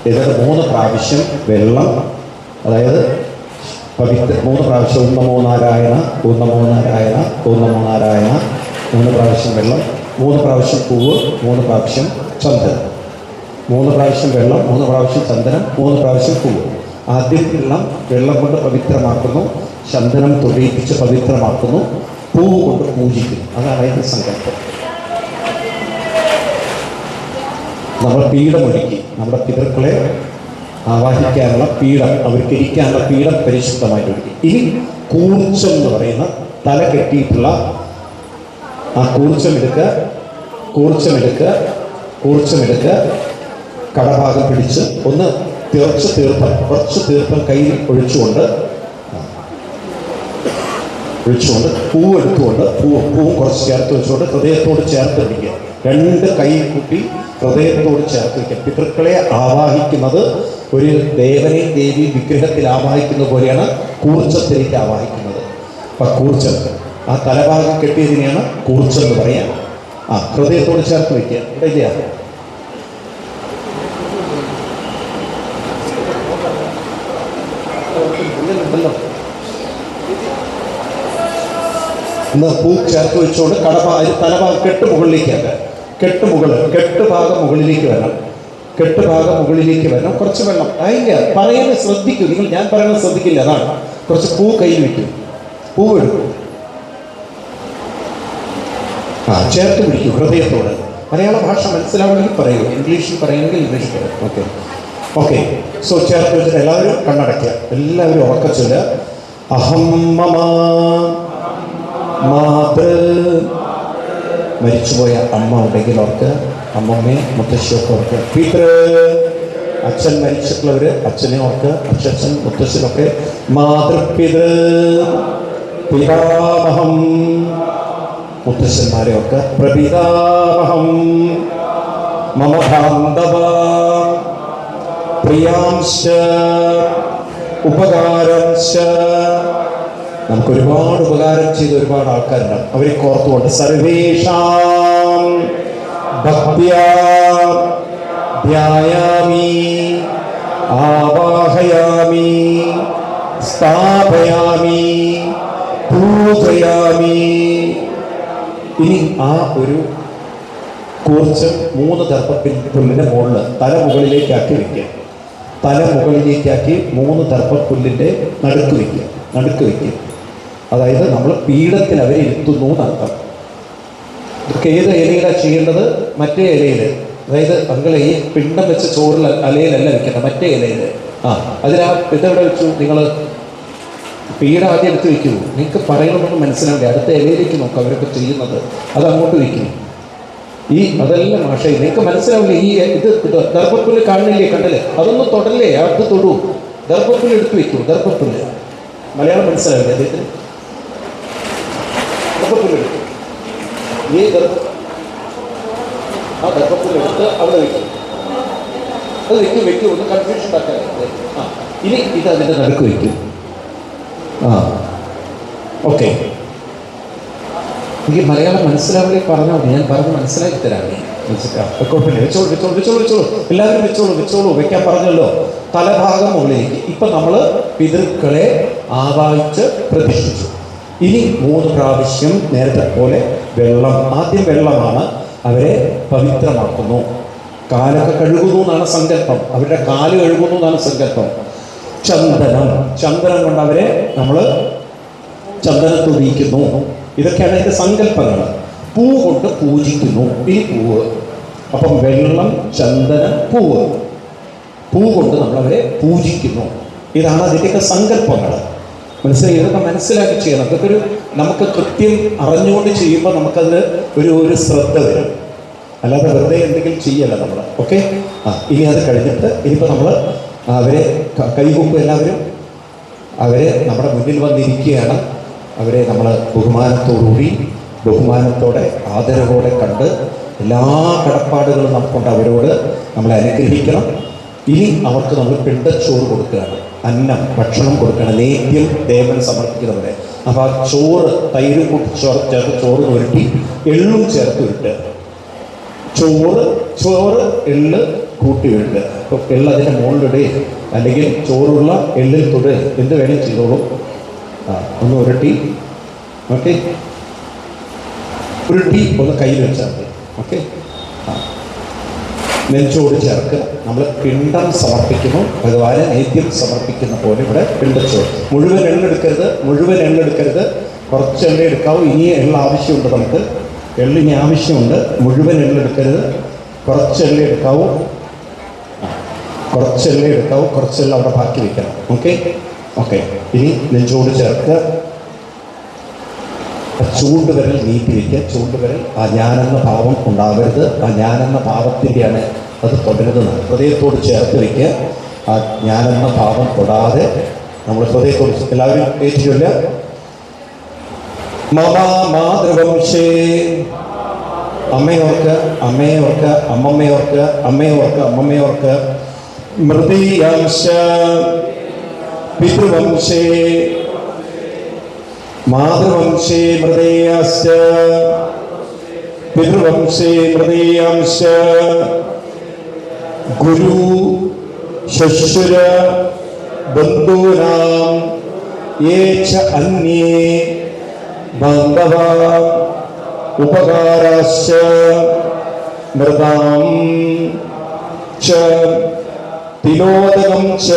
ഇതിന് 3 പ്രാവശ്യം വെള്ളം, അതായത് 3 പ്രാവശ്യം ഓം നമോ നാരായണ, ഓം നമോ നാരായണ, ഓം നമോ നാരായണ, 3 പ്രാവശ്യം വെള്ളം, 3 പ്രാവശ്യം പൂവ്, 3 പ്രാവശ്യം ചന്ദനം. 3 പ്രാവശ്യം വെള്ളം, 3 പ്രാവശ്യം ചന്ദനം, 3 പ്രാവശ്യം പൂവ്. ആദ്യം വെള്ളം കൊണ്ട് പവിത്രമാക്കുന്നു, ചന്ദനം തൊഴിയിപ്പിച്ച് പവിത്രമാക്കുന്നു, പൂവ് കൊണ്ട് പൂജിക്കുന്നു. അതാണ് അതിൻ്റെ സങ്കല്പം. നമ്മൾ പീഠമൊരുക്കി നമ്മുടെ പിതൃക്കളെ ആവാഹിക്കാനുള്ള പീഠം, അവർക്ക് ഇരിക്കാനുള്ള പീഠം പരിശുദ്ധമായിട്ട് ഒരുക്കി. ഇനി കൂർച്ചം എന്ന് പറയുന്ന തല കെട്ടിയിട്ടുള്ള ആ കൂർച്ചമെടുക്കുക, കടഭാഗം പിടിച്ച് ഒന്ന് കുറച്ച് തീർത്ഥം കയ്യിൽ ഒഴിച്ചുകൊണ്ട് പൂവ് എടുത്തുകൊണ്ട് പൂവും കുറച്ച് ചേർത്ത് വെച്ചുകൊണ്ട് ഹൃദയത്തോട് ചേർത്ത് പിടിക്കുക. 2 കൈ കൂട്ടി ഹൃദയത്തോട് ചേർത്ത് വയ്ക്കുക. പിതൃക്കളെ ആവാഹിക്കുന്നത് ഒരു ദേവനെയും ദേവി വിഗ്രഹത്തിൽ ആവാഹിക്കുന്ന പോലെയാണ് കൂർച്ചത്തിലേക്ക് ആവാഹിക്കുന്നത്. അപ്പം കൂർച്ചം, ആ തലഭാഗം കെട്ടിയതിനെയാണ് കൂർച്ചം എന്ന് പറയാം. ഹൃദയത്തോട് ചേർത്ത് വയ്ക്കുക. ഇവിടെ ഇല്ല, പൂ ചേർത്ത് വെച്ചുകൊണ്ട് തലഭാഗം കെട്ടുഭാഗം മുകളിലേക്ക് വരണം. കുറച്ച് വെള്ളം അതിൻ്റെ പറയുന്നത് ശ്രദ്ധിക്കൂ നിങ്ങൾ. ഞാൻ പറയുന്നത് ശ്രദ്ധിക്കില്ല, അതാണ്. കുറച്ച് പൂ കയ്യിൽ വയ്ക്കും, പൂവ് എടുക്കും, ചേർത്ത് പിടിക്കും ഹൃദയത്തോട്. മലയാള ഭാഷ മനസ്സിലാവണമെങ്കിൽ പറയൂ, ഇംഗ്ലീഷിൽ പറയുമെങ്കിൽ ഇംഗ്ലീഷ് പറയും. ഓക്കെ. സോ ചേർത്ത് വെച്ചിട്ട് എല്ലാവരും കണ്ണടയ്ക്കുക, എല്ലാവരും ഉറക്കച്ചൊല്ലുക. അഹം മമ മാതൃ, മരിച്ചുപോയ അമ്മ ഉണ്ടെങ്കിൽ ഓർക്ക്, അമ്മമ്മയെ മുത്തശ്ശിയൊക്കെ ഓർക്ക്. പിതൃ, അച്ഛൻ മരിച്ചിട്ടുള്ളവർ, അച്ഛനെ ഓർക്ക്, അച്ഛൻ മുത്തശ്ശനൊക്കെ. മാതൃപിതൃ, പിതാമഹം, മുത്തശ്ശന്മാരെ ഓർക്ക്. പ്രപിതാമഹം, മമ ബാന്ധവ, പ്രിയാംശ, ഉപകാരംശ. നമുക്ക് ഒരുപാട് ഉപകാരം ചെയ്ത ഒരുപാട് ആൾക്കാരുണ്ടാവും. അവരെ കോർത്തുകൊണ്ട് സർവേഷാം ഭക്ത്യാ ധ്യായാമി ആവാഹയാമി സ്ഥാപയാമി പൂജയാമി. ഇനി ആ ഒരു കൂർച്ച് 3 ദർഭപ്പുല്ലിൻ്റെ മുകളിൽ തല മുകളിലേക്കാക്കി വയ്ക്കുക. 3 ദർഭപ്പുല്ലിൻ്റെ നടുക്ക് വയ്ക്കുക. അതായത് നമ്മൾ പീഠത്തിൽ അവരെ ഇരുത്തുന്നു എന്നർത്ഥം. ഇതൊക്കെ ഏത് ഇലയിലാണ് ചെയ്യേണ്ടത്? മറ്റേ ഇലയിൽ. അതായത് അങ്ങളെ ഈ പിണ്ടം വെച്ച് ചോറിൽ അലയിലല്ല വെക്കുന്നത്, മറ്റേ ഇലയിൽ. അതിനാ ഇതെവിടെ വെച്ചു? നിങ്ങൾ പീഠം ആദ്യം എടുത്ത് വയ്ക്കൂ. നിങ്ങൾക്ക് പറയണമെന്ന് മനസ്സിലാവില്ല. അടുത്ത ഇലയിലേക്ക് നോക്കാം അവരൊക്കെ ചെയ്യുന്നത്. അത് അങ്ങോട്ട് വയ്ക്കും. അതെല്ലാം ഭാഷയിൽ നിങ്ങൾക്ക് മനസ്സിലാവില്ലേ. ഇത് ദർഭപ്പുല്ല് കാണുന്നില്ലേ? കണ്ടല്ലേ? അതൊന്നും തൊടല്ലേ, അത് തൊടൂ. ദർഭപ്പുല്ല് എടുത്ത് വയ്ക്കൂ. ദർഭപ്പുല്ല് മലയാളം മനസ്സിലാവില്ല അദ്ദേഹത്തിന്. ദർഭപ്പുല്ല് എടുക്കും. ദർഭപ്പുല്ല് എടുത്ത് അവിടെ വയ്ക്കും. അത് വയ്ക്കും ഒന്ന് കൺഫ്യൂഷൻ ഉണ്ടാക്കാൻ. ഇനി ഇത് അതിൻ്റെ നടുക്ക് വയ്ക്കും. ഓക്കെ. എനിക്ക് മലയാളം മനസ്സിലാവില്ലേ? പറഞ്ഞാൽ ഞാൻ പറഞ്ഞ് മനസ്സിലാക്കി തരാമേ. കുഴപ്പമില്ല, വെച്ചോളൂ. എല്ലാവരും വെച്ചോളൂ. വെക്കാൻ പറഞ്ഞല്ലോ. തലഭാഗം മുകളിലേക്ക്. ഇപ്പം നമ്മൾ പിതൃക്കളെ ആവാഹിച്ച് പ്രതിഷ്ഠിച്ചു. ഇനി 3 പ്രാവശ്യം നേരത്തെ പോലെ വെള്ളം, ആദ്യം വെള്ളമാണ്, അവരെ പവിത്രമാക്കുന്നു. കാലൊക്കെ കഴുകുന്നു എന്നാണ് സങ്കല്പം. അവരുടെ കാല് കഴുകുന്നു എന്നാണ് സങ്കല്പം. ചന്ദനം കൊണ്ട് അവരെ നമ്മൾ ചന്ദനത്തൊഴിയിക്കുന്നു. ഇതൊക്കെയാണ് അതിൻ്റെ സങ്കല്പങ്ങൾ. പൂ കൊണ്ട് പൂജിക്കുന്നു. ഈ പൂവ്, അപ്പം വെള്ളം, ചന്ദനം, പൂവ് കൊണ്ട് നമ്മളവരെ പൂജിക്കുന്നു. ഇതാണ് അതിൻ്റെയൊക്കെ സങ്കല്പങ്ങൾ. മനസ്സിലായി? ഇതൊക്കെ മനസ്സിലാക്കി ചെയ്യണം. അതൊക്കെ നമുക്ക് കൃത്യം അറിഞ്ഞുകൊണ്ട് ചെയ്യുമ്പോൾ നമുക്കതിന് ഒരു ശ്രദ്ധ വരും. അല്ലാതെ വെറുതെ എന്തെങ്കിലും ചെയ്യല്ല നമ്മൾ. ഓക്കെ. ഇനി അത് കഴിഞ്ഞിട്ട് ഇനിയിപ്പോൾ നമ്മൾ അവരെ കൈകൊമ്പ് എല്ലാവരും അവരെ നമ്മുടെ മുന്നിൽ വന്നിരിക്കുകയാണ്. അവരെ നമ്മൾ ബഹുമാനത്തോടെ ആദരവോടെ കണ്ട് എല്ലാ കടപ്പാടുകളും നമുക്കുണ്ട്. അവരോട് നമ്മളെ അനുഗ്രഹിക്കണം. ഇനി അവർക്ക് നമ്മൾ പിണ്ടച്ചോറ് കൊടുക്കുകയാണ്. ഭക്ഷണം കൊടുക്കുകയാണ്. നേദ്യം ദേവന് സമർപ്പിക്കുന്നവരെ. അപ്പോൾ ആ ചോറ് തൈരും കൂട്ടി ചേർത്ത് ചോറ് ഉരുട്ടി എള്ളും ചേർത്ത് ഉരുട്ടുക. ചോറ് എള്ള് കൂട്ടി ഉരുട്ടുക. അപ്പോൾ എള്ള് അതിൻ്റെ മുകളിലിടുക, അല്ലെങ്കിൽ ചോറുള്ള എള്ളിൽ തൊടുക, എന്ത് വേണേലും ചെയ്തോളൂ. ഒന്ന് ഉരുട്ടി. ഓക്കെ. ഉരുട്ടി ഒന്ന് കയ്യിൽ വെച്ചാൽ മതി. ഓക്കെ, നെഞ്ചോട് ചേർക്കുക. നമ്മൾ പിണ്ടം സമർപ്പിക്കുന്നു, ഭഗവാന് നേദ്യം സമർപ്പിക്കുന്ന പോലെ ഇവിടെ പിണ്ടച്ചോറ്. മുഴുവൻ എള്ളെടുക്കരുത്, മുഴുവൻ എള്ളെടുക്കരുത്, കുറച്ച് എണ്ണ എടുക്കാവൂ. ഇനി എള്ള ആവശ്യമുണ്ട്, നമുക്ക് എള്ളിനി ആവശ്യമുണ്ട്. മുഴുവൻ എള്ളെടുക്കരുത്, കുറച്ച് എണ്ണ എടുക്കാവൂ, കുറച്ച് എണ്ണ എടുക്കാവൂ, കുറച്ച് എല്ലാം അവിടെ ബാക്കി വയ്ക്കണം. Okay okay. ഇനി നെഞ്ചോട് ചേർക്കുക. ചൂണ്ടുവിരൽ നീട്ടി വയ്ക്കുക. ചൂണ്ടുവിരൽ ആ ഞാനെന്ന ഭാവം ഉണ്ടാവരുത്. ആ ഞാനെന്ന ഭാവത്തിൻ്റെയാണ് അത് തൊടരുന്നത്. ഹൃദയത്തോട് ചേർത്ത് വയ്ക്കുക. ആ ഞാനെന്ന ഭാവം തൊടാതെ നമ്മൾ ഹൃദയത്തോട് എല്ലാവരും ഏറ്റുചൊല്ലുക. മമ മാതൃവംശേ, അമ്മയോർക്ക്, അമ്മയോർക്ക്, അമ്മമ്മയോർക്ക്, അമ്മയോർക്ക്, അമ്മമ്മയോർക്ക്, മൃതീയാംശ പിതൃവംശേ മാതൃവംശേ മൃതീയാശ്ച പിതൃവംശേ മൃതീയാംശ ഗുരു ശുശ്രുര ബന്ധൂനാം യേ ച അന്യേ ബാന്ധവാ ഉപകാരാശ്ച മൃതാം ച തിലോദകം ച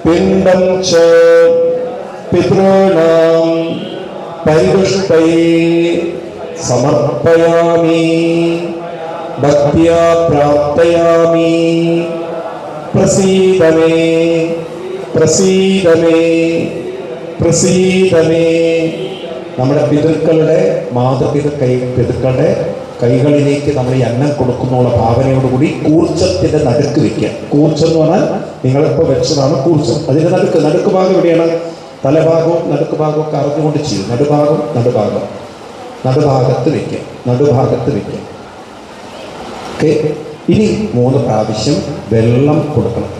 പിണ്ഡം ച പിതॄണാം പരിപുഷ്ടൈ സമർപ്പയാമി ഭക്ത്യാ പ്രാർത്ഥയാമി. പ്രസീദ മേ, പ്രസീദ മേ, പ്രസീദ മേ. നമ്മുടെ പിതൃക്കളുടെ പിതൃക്കളുടെ കൈകളിലേക്ക് നമ്മൾ ഈ അന്നം കൊടുക്കുന്നുള്ള ഭാവനയോടുകൂടി കൂർച്ചത്തിന്റെ നടുക്ക് വെക്കുക. കൂർച്ചം എന്ന് പറഞ്ഞാൽ നിങ്ങളിപ്പോൾ വെച്ചതാണ് കൂർച്ചം. അതിന്റെ നടുക്ക് ഭാഗം എവിടെയാണ്? തലഭാഗവും നടുക്ക് ഭാഗവും ഒക്കെ അറിഞ്ഞുകൊണ്ട് ചെയ്യും. നടുഭാഗത്ത് വെക്കുക, നടുഭാഗത്ത് വെക്കുക. ഓക്കെ. ഇനി 3 പ്രാവശ്യം വെള്ളം കൊടുക്കണം.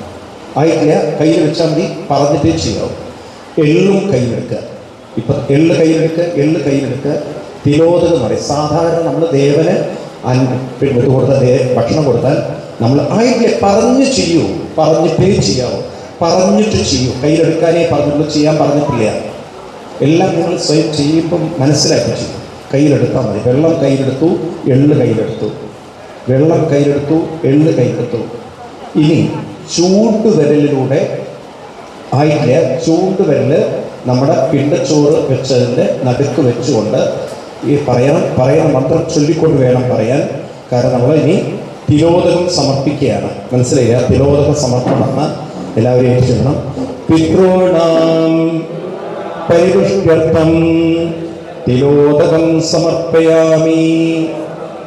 ആയിട്ടില്ല, കയ്യിൽ വെച്ചാൽ മതി, പറഞ്ഞിട്ടേ ചെയ്യാവും. എള്ളും കയ്യിലെടുക്കുക. ഇപ്പം എള്ള് കയ്യിലെടുക്കുക. തിലോദകം പറയും. സാധാരണ നമ്മൾ ദേവന് ഭക്ഷണം കൊടുത്താൽ നമ്മൾ ആയിട്ടില്ല പറഞ്ഞു ചെയ്യൂ, പറഞ്ഞിട്ടേ ചെയ്യാവൂ, പറഞ്ഞിട്ട് ചെയ്യൂ. കയ്യിലെടുക്കാനേ പറഞ്ഞിട്ടുള്ളൂ, ചെയ്യാൻ പറഞ്ഞിട്ടില്ല. എല്ലാം നിങ്ങൾ സ്വയം ചെയ്യുമ്പം മനസ്സിലാക്കി ചെയ്യും. കയ്യിലെടുത്താൽ മതി. വെള്ളം കയ്യിലെടുത്തു, എള്ള് കയ്യിലെടുത്തു, വെള്ളം കയ്യിലെടുത്തു, എള്ള് കയ്യിലെടുത്തു. ഇനി ചൂണ്ടുവിരലിലൂടെ ആയിട്ടില്ല, ചൂണ്ടുവിരൽ നമ്മുടെ പിണ്ടച്ചോറ് വെച്ചതിൻ്റെ നടുക്ക് വെച്ചുകൊണ്ട് ഈ പറയണ മന്ത്രം ചൊല്ലിക്കൊണ്ട് വേണം പറയാൻ. കാരണം നമ്മൾ ഇനി തിലോദകം സമർപ്പിക്കുകയാണ്. മനസ്സിലായില്ല? തിലോദകം സമർപ്പണം എല്ലാവരും ഏറ്റുചൊല്ലണം. പിതॄണാം പരിപുഷ്ട്യർത്ഥം തിലോദകം സമർപ്പയാമി.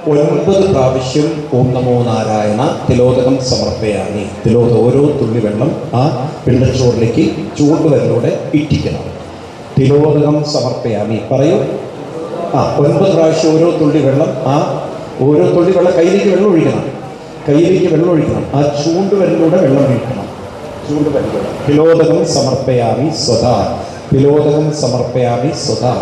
9 പ്രാവശ്യം ഓം നമോ നാരായണ തിലോദകം സമർപ്പയാമി. ഓരോ തുള്ളി വെള്ളം ആ പിണ്ടച്ചോറിലേക്ക് ചൂണ്ടുവിരലിലൂടെ ഇറ്റിക്കണം. തിലോദകം സമർപ്പയാമി പറയൂ. 9 പ്രാവശ്യം ഓരോ തുള്ളി വെള്ളം കയ്യിലേക്ക് വെള്ളം ഒഴിക്കണം. ആ ചൂണ്ടുവിരലിലൂടെ വെള്ളം വീഴ്ത്തണം. ചൂണ്ടുവിരലിലൂടെ തിലോദകം സമർപ്പയാമി സ്വധാ, തിലോദകം സമർപ്പയാമി സ്വധാ,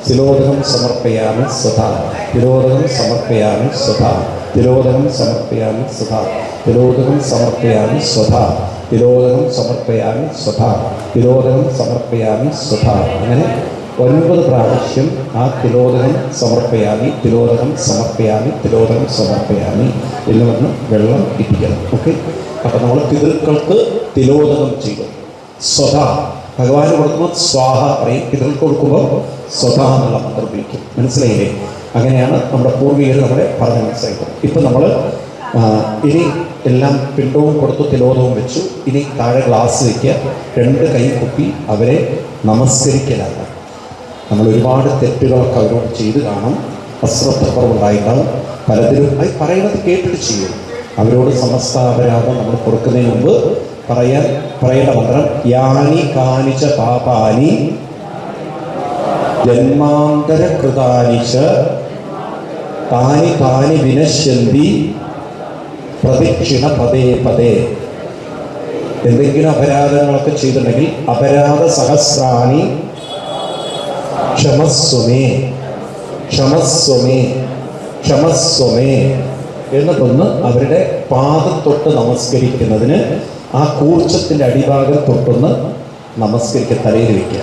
തിലോദകം സമർപ്പയാമി സ്വധാ, തിലോദകം സമർപ്പയാമി സ്വധാ, തിലോദകം സമർപ്പയാമി സ്വധാ, തിലോദകം സമർപ്പയാമി സ്വധാ, തിലോദകം സമർപ്പയാമി സ്വധാ, തിലോദകം സമർപ്പയാമി സ്വധാ. അങ്ങനെ 9 പ്രാവശ്യം ആ തിലോദകം സമർപ്പയാമി, തിലോദകം സമർപ്പയാമി, തിലോദകം സമർപ്പയാമി എന്ന് പറഞ്ഞ് വെള്ളം ഇരിക്കണം. ഓക്കെ. അപ്പം നമ്മൾ പിതൃക്കൾക്ക് തിലോദകം ചെയ്തു. സ്വധ ഭഗവാന് കൊടുക്കുമ്പോൾ സ്വാഹ പറയും, പിതൃക്ക് കൊടുക്കുമ്പോൾ സ്വധ എന്നുള്ള മന്ത്രം ഉപയോഗിക്കും. മനസ്സിലായില്ലേ? അങ്ങനെയാണ് നമ്മുടെ പൂർവികർ നമ്മളെ പറഞ്ഞ് മനസ്സിലാക്കുന്നത്. ഇപ്പം നമ്മൾ ഇനി എല്ലാം പിണ്ടവും കൊടുത്തു, തിലോദവും വെച്ചു. ഇനി താഴെ ഗ്ലാസ് വയ്ക്കുക, 2 കൈ കുപ്പി അവരെ നമസ്കരിക്കലാണ്. നമ്മൾ ഒരുപാട് തെറ്റുകളൊക്കെ അവരോട് ചെയ്ത് കാണും, അശ്രദ്ധക്കുറവുണ്ടായിട്ടുണ്ടാവും. പലതിലും അത് പറയുന്നത് കേട്ടിട്ട് ചെയ്യും. അവരോട് സമസ്താപരാധം നമ്മൾ കൊടുക്കുന്നതിന് മുമ്പ് പറയേണ്ട മന്ത്രം യാനി കാനിച്ച പാപാനി ജന്മാന്തര കൃതാനിച്ച താനി താനി വിനശ്യന്തി പ്രദക്ഷിണ പദേ പദേ. എന്തെങ്കിലും അപരാധങ്ങളൊക്കെ ചെയ്തിട്ടുണ്ടെങ്കിൽ അപരാധ സഹസ്രാണി ക്ഷമസ്വമേ ക്ഷമസ്വമേ ക്ഷമസ്വമേ എന്നതൊന്ന് അവരുടെ പാദത്തൊട്ട് നമസ്കരിക്കുന്നതിന് ആ കൂർച്ചത്തിൻ്റെ അടിഭാഗം തൊട്ടൊന്ന് നമസ്കരിക്കുക, തലയിൽ വയ്ക്കുക.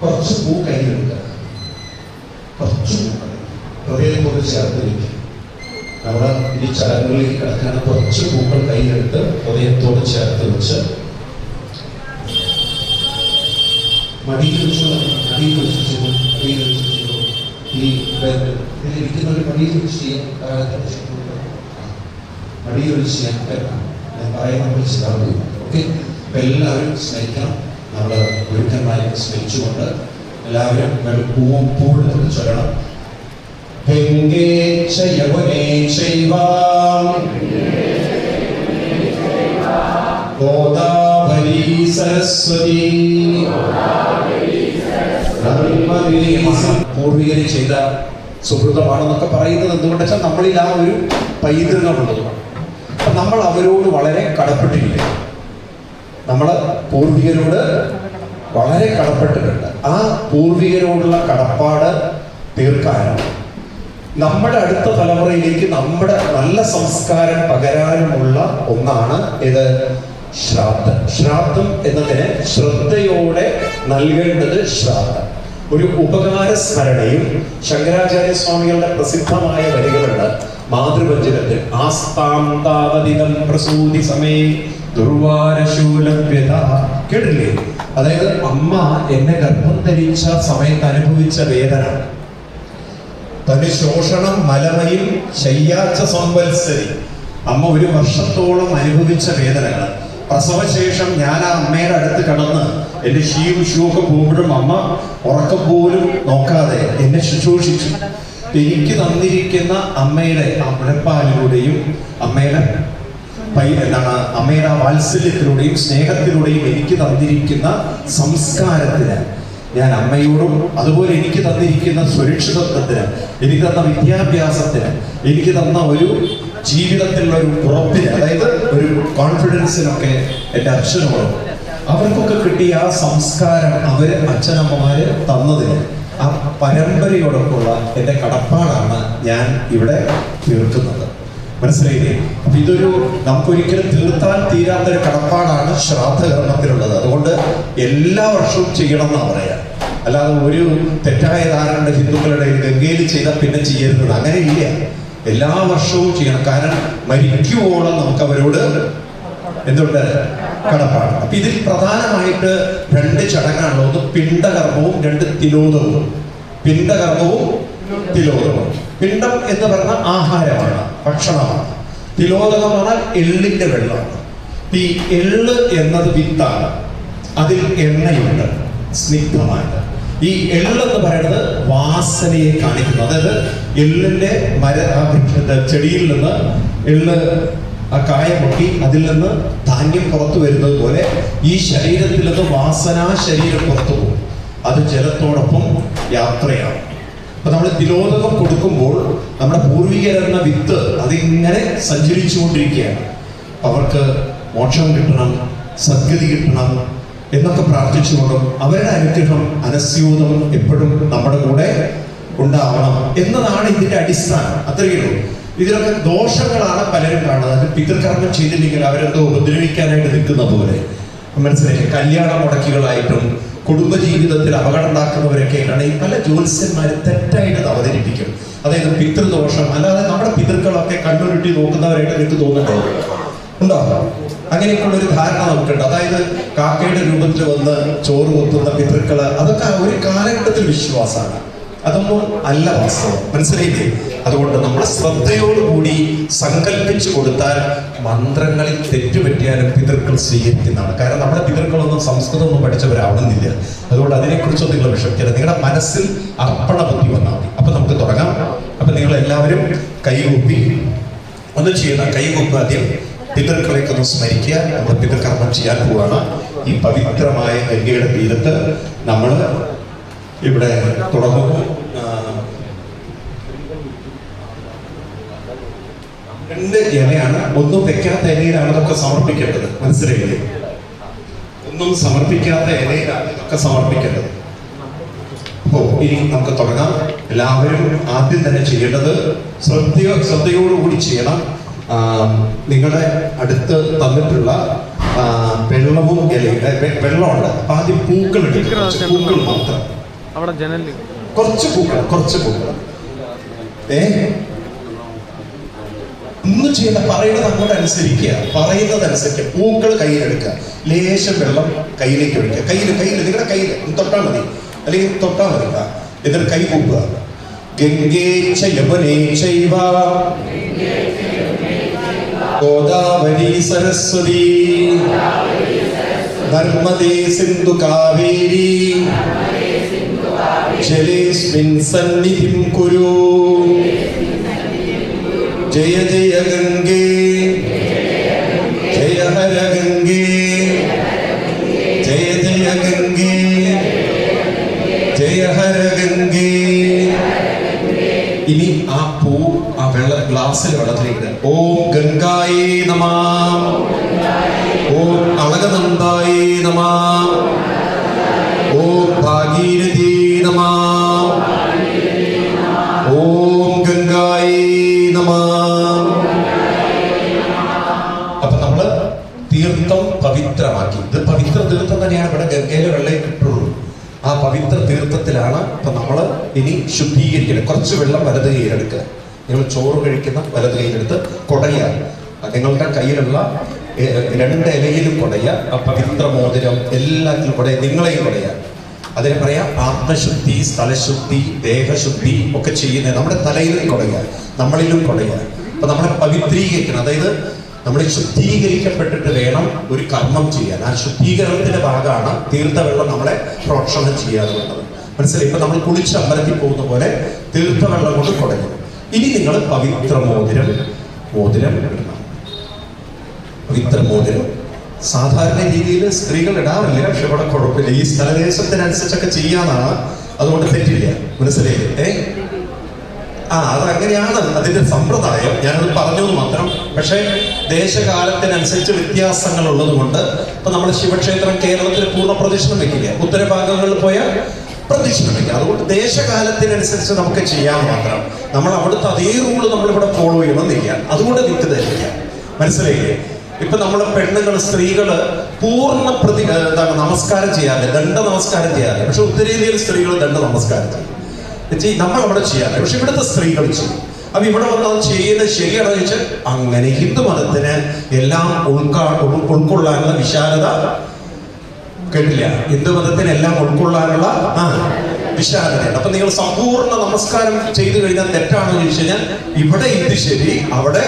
കുറച്ച് പൂ കയ്യിലെടുക്കുക, കുറച്ച് പൂക്കൾ ഹൃദയത്തോട് ചേർത്ത് വയ്ക്കുക. നമ്മൾ ഈ ചടങ്ങുകളിലേക്ക് കിടക്കാൻ കുറച്ച് പൂക്കൾ കയ്യിലെടുത്ത് ഹൃദയത്തോട് ചേർത്ത് വെച്ച് മടിയിൽ വെച്ചു, മടിയിൽ വെച്ചു, മടിയിൽ വെച്ചു. ഈ ഇതിലിരിക്കുന്നവർ മടിയിൽ വെച്ച് ചെയ്യാൻ മടിയിൽ വെച്ച് ചെയ്യാൻ പറ്റാം. ഞാൻ പറയുന്നത് ചെയ്താൽ ഓക്കെ. അപ്പൊ എല്ലാവരും സ്നേഹിക്കണം. നമ്മൾ ഗുരുക്കന്മാരെ സ്നേഹിച്ചുകൊണ്ട് എല്ലാവരും പൂവെടുത്ത് ചൊല്ലണം. ഗോദാവരി സരസ്വതി പൂർവികര് ചെയ്ത സുഹൃതമാണെന്നൊക്കെ പറയുന്നത് എന്തുകൊണ്ട് വെച്ചാൽ നമ്മളിൽ ആ ഒരു പൈതൃകമുള്ളതുമാണ്. അപ്പൊ നമ്മൾ അവരോട് വളരെ കടപ്പെട്ടില്ലേ? നമ്മൾ പൂർവികരോട് വളരെ കടപ്പെട്ടിട്ടുണ്ട്. ആ പൂർവികരോടുള്ള കടപ്പാട് തീർക്കാനും നമ്മുടെ അടുത്ത തലമുറയിലേക്ക് നമ്മുടെ നല്ല സംസ്കാരം പകരാനുമുള്ള ഒന്നാണ് ഇത് ശ്രാദ്ധം. ശ്രാദ്ധം എന്നതിന് ശ്രദ്ധയോടെ നൽകേണ്ടത് ശ്രാദ്ധം, ഒരു ഉപകാര സ്മരണയും. ശങ്കരാചാര്യ സ്വാമികളുടെ പ്രസിദ്ധമായ വരികളുണ്ട് മാതൃപഞ്ചകത്തിൽ. ആസ്താന്താവതികം പ്രസൂതി സമേ ദുർവാരശൂലവ്യത. കേട്ടില്ലേ? അതായത് അമ്മ എന്നെ ഗർഭം ധരിച്ച സമയത്ത് അനുഭവിച്ച വേദന, തന്റെ ശോഷണം മലമയിൽ ശയ്യാച്ച സംവത്സരി. അമ്മ ഒരു വർഷത്തോളം അനുഭവിച്ച വേദനകൾ. പ്രസവശേഷം ഞാൻ ആ അമ്മയുടെ അടുത്ത് കടന്ന് എന്റെ ഷൂക്കെ പോകുമ്പോഴും അമ്മ ഉറക്കം പോലും നോക്കാതെ എന്നെ ശുശ്രൂഷിച്ചു. എനിക്ക് തന്നിരിക്കുന്ന അമ്മയുടെ ആ മുലപ്പാലിലൂടെയും അമ്മയുടെ അമ്മയുടെ വാത്സല്യത്തിലൂടെയും സ്നേഹത്തിലൂടെയും എനിക്ക് തന്നിരിക്കുന്ന സംസ്കാരത്തിന് ഞാൻ അമ്മയോടും, അതുപോലെ എനിക്ക് തന്നിരിക്കുന്ന സുരക്ഷിതത്വത്തിന്, എനിക്ക് തന്ന വിദ്യാഭ്യാസത്തിന്, എനിക്ക് തന്ന ഒരു ജീവിതത്തിലുള്ള ഒരു ഉറപ്പിന്, അതായത് ഒരു കോൺഫിഡൻസിനൊക്കെ എൻ്റെ അച്ഛനോടും അവർക്കൊക്കെ കിട്ടിയ ആ സംസ്കാരം അവര് അച്ഛനമ്മമാര് തന്നതിന് ആ പരമ്പരയോടൊപ്പമുള്ള എൻ്റെ കടപ്പാടാണ് ഞാൻ ഇവിടെ തീർക്കുന്നത്. മനസ്സിലായില്ലേ? അപ്പൊ ഇതൊരു നമുക്കൊരിക്കലും തീർത്താൻ തീരാത്തൊരു കടപ്പാടാണ് ശ്രാദ്ധകർമ്മത്തിലുള്ളത്. അതുകൊണ്ട് എല്ലാ വർഷവും ചെയ്യണം എന്നാ പറയാ. അല്ലാതെ ഒരു തെറ്റായ ധാരണ ഹിന്ദുക്കളുടെ ഗംഗയിൽ ചെയ്താൽ പിന്നെ ചെയ്യരുത്, അങ്ങനെ ഇല്ല. എല്ലാ വർഷവും ചെയ്യണം. കാരണം മരിക്കുവോളം നമുക്ക് അവരോട് എന്തുണ്ട്? കടപ്പാട്. അപ്പൊ ഇതിൽ പ്രധാനമായിട്ട് രണ്ട് ചടങ്ങാണല്ലോ. ഒന്ന് പിണ്ടകർമ്മവും, രണ്ട് തിലോദകവും. പിണ്ടകർമ്മവും തിലോദകവും. പിണ്ടം എന്ന് പറഞ്ഞ ആഹാരമാണ്, ഭക്ഷണമാണ്. തിലോദകം എന്ന് പറഞ്ഞാൽ എള്ളിന്റെ വെള്ളമാണ്. ഈ എള്ള് എന്നത് വിത്താണ്, അതിൽ എണ്ണയുണ്ട് സ്നിഗ്ധമായിട്ട്. ഈ എള്ള് എന്ന് പറയുന്നത് വാസനയെ കാണിക്കുന്നു. അതായത് എള്ളിന്റെ ചെടിയിൽ നിന്ന് എള്ള് ആ കായ പൊട്ടി അതിൽ നിന്ന് ധാന്യം പുറത്തു വരുന്നത് പോലെ ഈ ശരീരത്തിൽ നിന്ന് വാസനാ ശരീരം പുറത്തു പോകും. അത് ജലത്തോടൊപ്പം യാത്രയാണ്. അപ്പൊ നമ്മൾ തിലോദകം കൊടുക്കുമ്പോൾ നമ്മുടെ പൂർവികരെന്ന വിത്ത് അതിങ്ങനെ സഞ്ചരിച്ചുകൊണ്ടിരിക്കുകയാണ്. അവർക്ക് മോക്ഷം കിട്ടണം, സദ്ഗതി കിട്ടണം എന്നൊക്കെ പ്രാർത്ഥിച്ചുകൊണ്ടും അവരുടെ അനുഗ്രഹം അനസ്യൂതം എപ്പോഴും നമ്മുടെ കൂടെ ഉണ്ടാവണം എന്നതാണ് ഇതിന്റെ അടിസ്ഥാനം. അത്രയേ ഉള്ളൂ. ഇതിലൊക്കെ ദോഷങ്ങളാണ് പലരും കാണുന്നത്. പിതൃകർമ്മം ചെയ്തില്ലെങ്കിൽ അവരെന്തോ ഉപദ്രവിക്കാനായിട്ട് നിൽക്കുന്ന പോലെ. മനസ്സിലായി? കല്യാണ മുടക്കികളായിട്ടും കുടുംബജീവിതത്തിൽ അപകടം ഉണ്ടാക്കുന്നവരൊക്കെയാണ് ഈ പല ജ്യോത്സ്യന്മാരും തെറ്റായിട്ട് അവതരിപ്പിക്കും. അതായത് പിതൃദോഷം. അല്ലാതെ നമ്മുടെ പിതൃക്കളൊക്കെ കണ്ണുരുട്ടി നോക്കുന്നവരായിട്ട് എനിക്ക് തോന്നുന്നുണ്ടോ? ഉണ്ടോ? അങ്ങനെയൊക്കെയുള്ള ഒരു ധാരണ നമുക്കുണ്ട്. അതായത് കാക്കയുടെ രൂപത്തിൽ വന്ന് ചോറ് കൊത്തുന്ന പിതൃക്കള്, അതൊക്കെ ഒരു കാലഘട്ടത്തിൽ വിശ്വാസമാണ്. അതൊന്നും അല്ല വാസ്തവം. മനസ്സിലായില്ലേ? അതുകൊണ്ട് നമ്മൾ ശ്രദ്ധയോടുകൂടി സങ്കല്പിച്ചു കൊടുത്താൽ മന്ത്രങ്ങളിൽ തെറ്റുപറ്റിയാലും പിതൃക്കൾ സ്വീകരിക്കുന്നതാണ്. കാരണം നമ്മുടെ പിതൃക്കളൊന്നും സംസ്കൃതമൊന്നും പഠിച്ചവരാവുന്നില്ല. അതുകൊണ്ട് അതിനെക്കുറിച്ചൊന്നും നിങ്ങൾ വിഷമിക്കരുത്. നിങ്ങളുടെ മനസ്സിൽ അർപ്പണ ബുദ്ധി വന്നാൽ മതി. അപ്പൊ നമുക്ക് തുടങ്ങാം. അപ്പൊ നിങ്ങൾ എല്ലാവരും കൈകൂപ്പി ഒന്ന് ചെയ്യണം. കൈകൂപ്പ് ആദ്യം പിതൃക്കളേക്ക് ഒന്ന് സ്മരിക്കുക. നമ്മൾ പിതൃകർമ്മം ചെയ്യാൻ പോവാണ്. ഈ പവിത്രമായ ഗംഗയുടെ തീരത്ത് നമ്മൾ ഇവിടെ തുടങ്ങുന്നു. രണ്ട് ഇലയാണ്. ഒന്നും വെക്കാത്ത ഇലയിലാണ് ഇതൊക്കെ സമർപ്പിക്കേണ്ടത്. മനസ്സിലായില്ലേ? ഒന്നും സമർപ്പിക്കാത്ത ഇലയിലാണ് ഇതൊക്കെ സമർപ്പിക്കേണ്ടത്. അപ്പോ ഇനി നമുക്ക് തുടങ്ങാം. എല്ലാവരും ആദ്യം തന്നെ ചെയ്യേണ്ടത് ശ്രദ്ധയോടുകൂടി ചെയ്യണം. നിങ്ങളുടെ അടുത്ത് തന്നിട്ടുള്ള വെള്ളവും വെള്ളമുണ്ട്. അപ്പൊ ആദ്യം പൂക്കൾ എടുക്കും, പൂക്കൾ മാത്രം, അവിടെ ജനലിൽ കുറച്ച് പൂക്കൾ. ഒന്നും ചെയ്യുന്ന പറയുന്നത് അങ്ങോട്ട് അനുസരിക്കുക, പറയുന്നതനുസരിക്കുക. പൂക്കൾ കയ്യിലെടുക്കുക, ലേശം വെള്ളം കയ്യിലേക്ക് ഒഴിക്കുക. കയ്യിൽ നിങ്ങളുടെ കയ്യിൽ തൊട്ടാൽ മതി, അല്ലെങ്കിൽ തൊട്ടാൽ മതി. എന്നിട്ട് കൈ പൂക്കുക. ഗംഗേ യമുനേ ചൈവ ഗോദാവരി സരസ്വതി നർമ്മദേ സിന്ധു കാവേരി ജലേസ്മിൻ സന്നിധിം കുരു. ജയ ജയ ഗംഗേ ജയ ഹര ഗംഗേ ജയ ജയ ഗംഗേ ജയ ഹര ഗംഗേ. ഇനി ആ പൂ ആ ഗ്ലാസ്സിൽ വെള്ളത്തിലേക്ക് ഓം ഗംഗായേ നമഃ, ഓം അളകനന്ദായേ നമഃ, ഓം ഭാഗീരഥി നമഃ, ഓം ഗംഗായേ നമഃ. അപ്പൊ നമ്മള് തീർത്ഥം പവിത്രമാക്കി. ഇത് പവിത്ര തീർത്ഥം തന്നെയാണ്. ഇവിടെ ഗംഗയിലെ വെള്ളം കിട്ടുള്ളൂ. ആ പവിത്ര തീർത്ഥത്തിലാണ് ഇപ്പൊ നമ്മള് ഇനി ശുദ്ധീകരിക്കുന്നത്. കുറച്ച് വെള്ളം വലത് കൈയിലെടുക്കുക. നിങ്ങൾ ചോറ് കഴിക്കുന്ന വലത് കൈയിലെടുത്ത് കൊടയുക. നിങ്ങളുടെ കയ്യിലുള്ള 2 ഇലയിലും കൊടയുക. ആ പവിത്ര മോതിരം എല്ലാത്തിലും കൊടയുക, നിങ്ങളെയും കൊടയുക. അതിനെ പറയാം ആത്മശുദ്ധി, സ്ഥലശുദ്ധി, ദേഹശുദ്ധി ഒക്കെ ചെയ്യുന്നത്. നമ്മുടെ തലയിലും കൊടയുക, നമ്മളിലും കൊടയുക. അപ്പൊ നമ്മളെ പവിത്രീകരിക്കണം. അതായത് നമ്മൾ ശുദ്ധീകരിക്കപ്പെട്ടിട്ട് വേണം ഒരു കർമ്മം ചെയ്യാൻ. ആ ശുദ്ധീകരണത്തിന്റെ ഭാഗമാണ് തീർത്ഥവെള്ളം നമ്മളെ പ്രോക്ഷണം ചെയ്യാറുള്ളത്. മനസ്സിലായി? ഇപ്പൊ നമ്മൾ കുളിച്ച് അമ്പലത്തിൽ പോകുന്ന പോലെ തീർത്ഥവെള്ളം കൊണ്ട് കുടയും. ഇനി നിങ്ങൾ പവിത്ര മോതിരം ഇടണം. പവിത്ര മോതിരം സാധാരണ രീതിയിൽ സ്ത്രീകൾ ഇടാറില്ല, പക്ഷെ ഇവിടെ കുഴപ്പമില്ല. ഈ സ്ഥലദേശത്തിനനുസരിച്ചൊക്കെ ചെയ്യാന്നാണ്, അതുകൊണ്ട് തെറ്റില്ല. മനസ്സിലായില്ലേ? അതങ്ങനെയാണ് അതിന്റെ സമ്പ്രദായം. ഞാനത് പറഞ്ഞു മാത്രം. പക്ഷെ ദേശകാലത്തിനനുസരിച്ച് വ്യത്യാസങ്ങൾ ഉള്ളത് കൊണ്ട് ഇപ്പൊ നമ്മൾ ശിവക്ഷേത്രം കേരളത്തിൽ പൂർണ്ണ പ്രദക്ഷിണം വെക്കില്ല, ഉത്തരഭാഗങ്ങളിൽ പോയാൽ പ്രദക്ഷിണം വെക്കുക. അതുകൊണ്ട് ദേശകാലത്തിനനുസരിച്ച് നമുക്ക് ചെയ്യാൻ മാത്രം. നമ്മൾ അവിടുത്തെ അതേ റൂള് നമ്മളിവിടെ ഫോളോ ചെയ്യണമെന്നില്ല. അതുകൊണ്ട് നിങ്ങൾക്ക് ധരിക്കാം. മനസ്സിലായില്ലേ? ഇപ്പൊ നമ്മള് പെണ്ണുങ്ങൾ, സ്ത്രീകള് പൂർണ്ണ നമസ്കാരം ചെയ്യാതെ, ദണ്ഡ നമസ്കാരം ചെയ്യാതെ. പക്ഷെ ഉത്തരേന്ത്യയിൽ സ്ത്രീകൾ ദണ്ഡ നമസ്കാരം ചെയ്യും. നമ്മൾ അവിടെ ചെയ്യാതെ, പക്ഷെ ഇവിടുത്തെ സ്ത്രീകൾ ചെയ്യും. അപ്പൊ ഇവിടെ വന്ന് അത് ചെയ്യുന്നത് ശരിയാണെന്ന് ചോദിച്ചാൽ അങ്ങനെ ഹിന്ദു മതത്തിന് എല്ലാം ഉൾക്കൊള്ളാനുള്ള വിശാലത കേട്ടില്ല. ഹിന്ദു മതത്തിന് എല്ലാം ഉൾക്കൊള്ളാനുള്ള വിശാലതയാണ്. അപ്പൊ നിങ്ങൾ സമ്പൂർണ്ണ നമസ്കാരം ചെയ്തു കഴിഞ്ഞാൽ തെറ്റാണെന്ന് ചോദിച്ചു കഴിഞ്ഞാൽ ഇവിടെ ഇത് ശരി, അവിടെ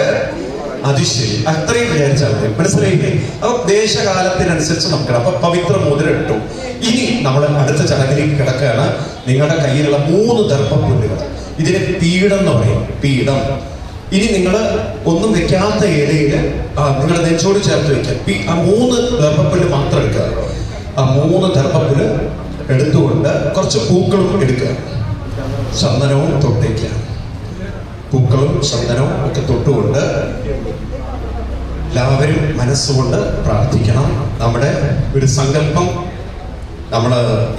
അത് ശരി, അത്രയും വിചാരിച്ചാൽ മതി. മനസ്സിലായില്ലേ? അപ്പൊ ദേശകാലത്തിനനുസരിച്ച് നമുക്ക്. അപ്പൊ പവിത്ര മോതിരം ഇട്ടു. ഇനി നമ്മൾ അടുത്ത ചടങ്ങിലേക്ക് കിടക്കുകയാണ്. നിങ്ങളുടെ കയ്യിലുള്ള 3 ദർഭപ്പുല്ലുകൾ, ഇതിനെ പീഠം എന്ന് പറയും, പീഠം. ഇനി നിങ്ങൾ ഒന്നും വെക്കാത്ത ഇലയില് നിങ്ങളുടെ നെഞ്ചോട് ചേർത്ത് വെക്കുക. ആ 3 ദർഭപ്പുല്ല് മാത്രം എടുക്കുക. ആ 3 ദർഭപ്പുല്ല് എടുത്തുകൊണ്ട് കുറച്ച് പൂക്കളും എടുക്കുക, ചന്ദനവും തൊട്ടേക്കുക. പൂക്കളും ചന്ദനവും ഒക്കെ തൊട്ടുകൊണ്ട് എല്ലാവരും മനസ്സുകൊണ്ട് പ്രാർത്ഥിക്കണം. നമ്മുടെ ഒരു സങ്കല്പം, നമ്മൾ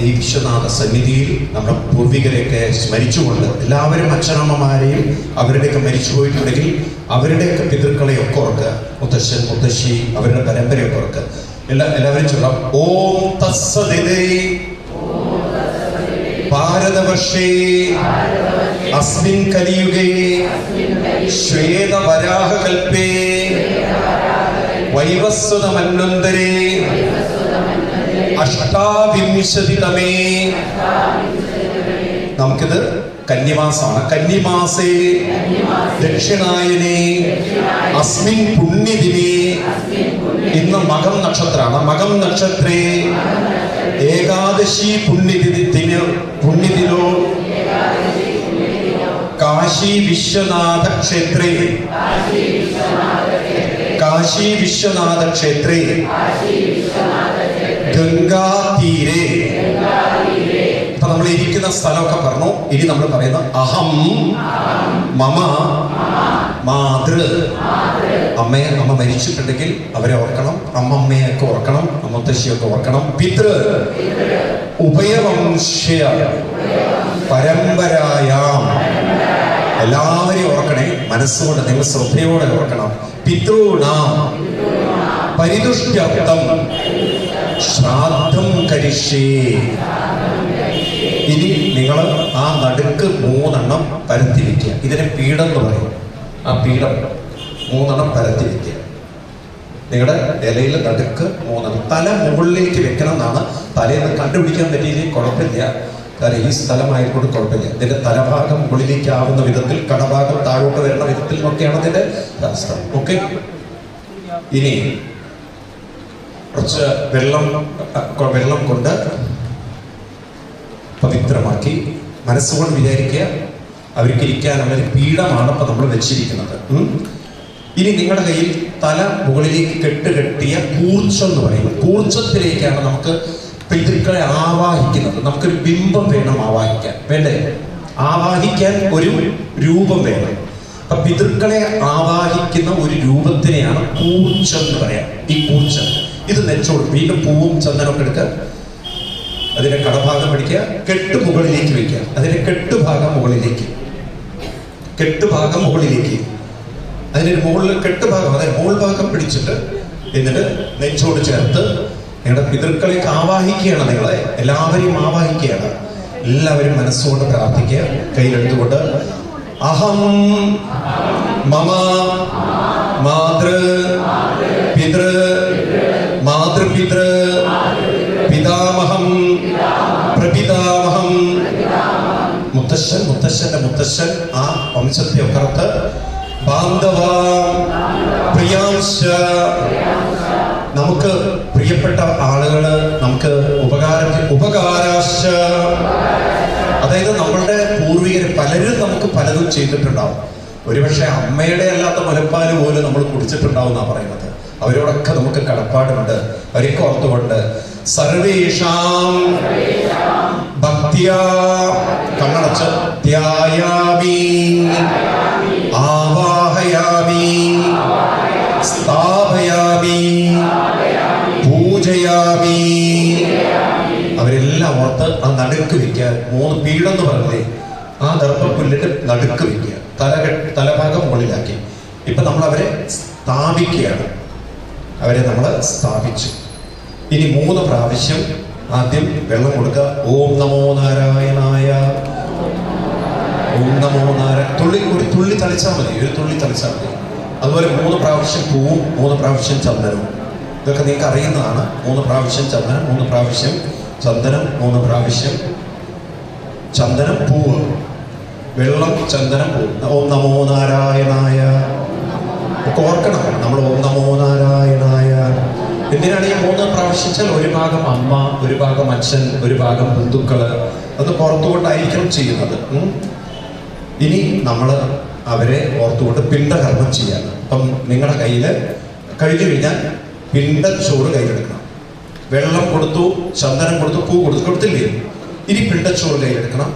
ഈ വിശ്വനാഥ സന്നിധിയിൽ നമ്മുടെ പൂർവികരെയൊക്കെ സ്മരിച്ചുകൊണ്ട് എല്ലാവരും അച്ഛനമ്മമാരെയും അവരുടെയൊക്കെ മരിച്ചു പോയിട്ടുണ്ടെങ്കിൽ അവരുടെയൊക്കെ പിതൃക്കളെയൊക്കെ ഓർക്കുക. മുത്തശ്ശൻ, മുത്തശ്ശി, അവരുടെ പരമ്പരയൊക്കെ ഓർക്കുക. എല്ലാവരും ചൊല്ലാം. ഓം തസ്സദിതേ ഭാരതവർഷേ അസ്മിൻ കലിയുഗേ ശ്വേതവരാഹകൽപേ വൈവസ്വതമന്വന്തരേ അഷ്ടാവിംശതിതമേ. നമുക്കിത് കന്നിമാസമാണ്. കന്നിമാസേ ദക്ഷിണായനേ അസ്മിൻ പുണ്യദിനേ. ഇന്ന് മകം നക്ഷത്രമാണ്. മകം നക്ഷത്രേ ഏകാദശി പുണ്യദിനോ കാശി വിശ്വനാഥ ക്ഷേത്രേ ഗംഗാതീരേ. ഇപ്പൊ നമ്മൾ ഇരിക്കുന്ന സ്ഥലമൊക്കെ പറഞ്ഞു. ഇനി നമ്മൾ പറയുന്ന അഹം മമ മാതൃ. അമ്മ മരിച്ചിട്ടുണ്ടെങ്കിൽ അവരെ ഓർക്കണം. അമ്മമ്മയൊക്കെ ഓർക്കണം, മുത്തശ്ശിയൊക്കെ ഓർക്കണം. പിതൃ ഉഭയവംശ്യ പരമ്പരായാം. എല്ലാവരെയും ഓർക്കണേ. മനസ്സുകൊണ്ട് നിങ്ങൾ ശ്രദ്ധയോടെ ഓർക്കണം. പിതൃണാം പരിതുഷ്ട്യർത്ഥം ശ്രാദ്ധം കരിഷ്യേ. ഇനി നിങ്ങൾ ആ നടുക്ക് 3 പരത്തി വെക്കുക. ഇതിനെ പീഠം എന്ന് പറയും. ആ പീഠം 3 പരത്തി വെക്കുക. നിങ്ങളുടെ ഇലയിൽ നടുക്ക് 3 തല മുകളിലേക്ക് വെക്കണം എന്നാണ്. തലേന്ന് കണ്ടുപിടിക്കാൻ പറ്റിയില്ലെങ്കിൽ കുഴപ്പമില്ല, കാരണം ഈ സ്ഥലമായതുകൊണ്ട് കുഴപ്പമില്ല. ഇതിന്റെ തലഭാഗം മുകളിലേക്ക് ആവുന്ന വിധത്തിൽ, കടഭാഗം താഴോട്ട് വരുന്ന വിധത്തിൽ ഒക്കെയാണ് ഇതിന്റെ ശാസ്ത്രം. ഓക്കെ, ഇനി കുറച്ച് വെള്ളം കൊണ്ട് പവിത്രമാക്കി മനസ്സുകൊണ്ട് വിചാരിക്കുക, അവർക്ക് ഇരിക്കാനുള്ള ഒരു പീഠമാണ് ഇപ്പൊ നമ്മൾ വെച്ചിരിക്കുന്നത്. ഇനി നിങ്ങളുടെ കയ്യിൽ തല മുകളിലേക്ക് കെട്ടിയ കൂർച്ചം എന്ന് പറയുന്നത്, കൂർച്ചത്തിലേക്കാണ് നമുക്ക് പിതൃക്കളെ ആവാഹിക്കുന്നത്. നമുക്കൊരു ബിംബം വേണം ആവാഹിക്കാൻ, വേണ്ടേ? ആവാഹിക്കാൻ ഒരു രൂപം വേണം. അപ്പൊ പിതൃക്കളെ ആവാഹിക്കുന്ന ഒരു രൂപത്തിനെയാണ് കൂർച്ചം എന്ന് പറയാം. ഈ കൂർച്ചം ഇത് നെച്ചോട് വീണ്ടും പൂവും ചന്ദനമൊക്കെ എടുക്കുക. അതിന്റെ കടഭാഗം പിടിക്കുക, കെട്ട് മുകളിലേക്ക് വെക്കുക. അതിന്റെ കെട്ടുഭാഗം മുകളിലേക്ക്, അതിന്റെ മുകളിൽ കെട്ടുഭാഗം, അതായത് മുകൾ ഭാഗം പിടിച്ചിട്ട് എന്നിട്ട് നെഞ്ചോട് ചേർത്ത് നിങ്ങളുടെ പിതൃക്കളേക്ക് ആവാഹിക്കുകയാണ്. നിങ്ങളെ എല്ലാവരെയും ആവാഹിക്കുകയാണ്. എല്ലാവരും മനസ്സുകൊണ്ട് പ്രാർത്ഥിക്കുക. കയ്യിലെടുത്തുകൊണ്ട് അഹം മമ മാതൃ പിതൃ മാതൃപിതൃ പിതാമഹം പ്രപിതാമഹം. മുത്തശ്ശന്റെ മുത്തശ്ശൻ, ആ വംശത്തെ ഒക്കറത്ത് ബാന്ധവ പ്രിയാംശ, നമുക്ക് പ്രിയപ്പെട്ട ആളുകള്, നമുക്ക് ഉപകാരാശ, അതായത് നമ്മളുടെ പൂർവികർ പലരും നമുക്ക് പലതും ചെയ്തിട്ടുണ്ടാവും. ഒരുപക്ഷെ അമ്മയുടെ അല്ലാത്ത മുലപ്പാല് പോലും നമ്മൾ കുടിച്ചിട്ടുണ്ടാവും എന്നാണ് പറയുന്നത്. അവരോടൊക്കെ നമുക്ക് കടപ്പാടുണ്ട്. അവരൊക്കെ ഓർത്തുകൊണ്ട് സർവേഷാം ഭക്തിയാ കണ്ണടച്ച് ധ്യായാമി ആവാഹയാമി സ്ഥാപയാമി പൂജയാമി. അവരെല്ലാം ഓർത്ത് ആ നടുക്ക് വെക്കുക. 3 പീഠം എന്ന് പറഞ്ഞേ, ആ ദർഭപ്പുല്ലിട്ട് നടുക്ക് വെക്കുക. തലഭാഗം മുകളിലാക്കി. ഇപ്പൊ നമ്മൾ അവരെ സ്ഥാപിക്കുകയാണ്. അവരെ നമ്മൾ സ്ഥാപിച്ചു. ഇനി 3 പ്രാവശ്യം ആദ്യം വെള്ളം കൊടുക്കുക. ഓം നമോ നാരായണായ, ഓം നമോ നാരായണ. ഒരു തുള്ളി തളിച്ചാൽ മതി, ഒരു തുള്ളി തളിച്ചാൽ മതി. അതുപോലെ 3 പ്രാവശ്യം പൂവും 3 പ്രാവശ്യം ചന്ദനവും. ഇതൊക്കെ നിങ്ങൾക്ക് അറിയുന്നതാണ്. 3 പ്രാവശ്യം ചന്ദനം, 3 പ്രാവശ്യം ചന്ദനം, 3 പ്രാവശ്യം ചന്ദനം, പൂവ്, വെള്ളം, ചന്ദനം, പൂവ്. ഓം നമോ നാരായണായ ഒക്കെ ഓർക്കണം നമ്മൾ. ഓം നമോ നാരായണായ. എന്തിനാണ് ഈ 3 പ്രാവശ്യിച്ചാൽ? ഒരു ഭാഗം അമ്മ, ഒരു ഭാഗം അച്ഛൻ, ഒരു ഭാഗം ബന്ധുക്കള്, അത് പുറത്തുകൊണ്ടായിരിക്കണം ചെയ്യുന്നത്. ഇനി നമ്മൾ അവരെ ഓർത്തുകൊണ്ട് പിണ്ടകർമ്മം ചെയ്യാണ്. അപ്പം നിങ്ങളുടെ കയ്യിൽ കഴിഞ്ഞു കഴിഞ്ഞാൽ പിണ്ടച്ചോറ് കയ്യിലെടുക്കണം. വെള്ളം കൊടുത്തു, ചന്ദനം കൊടുത്തു, പൂ കൊടുത്തില്ലേ? ഇനി പിണ്ടച്ചോറ് കയ്യിലെടുക്കണം.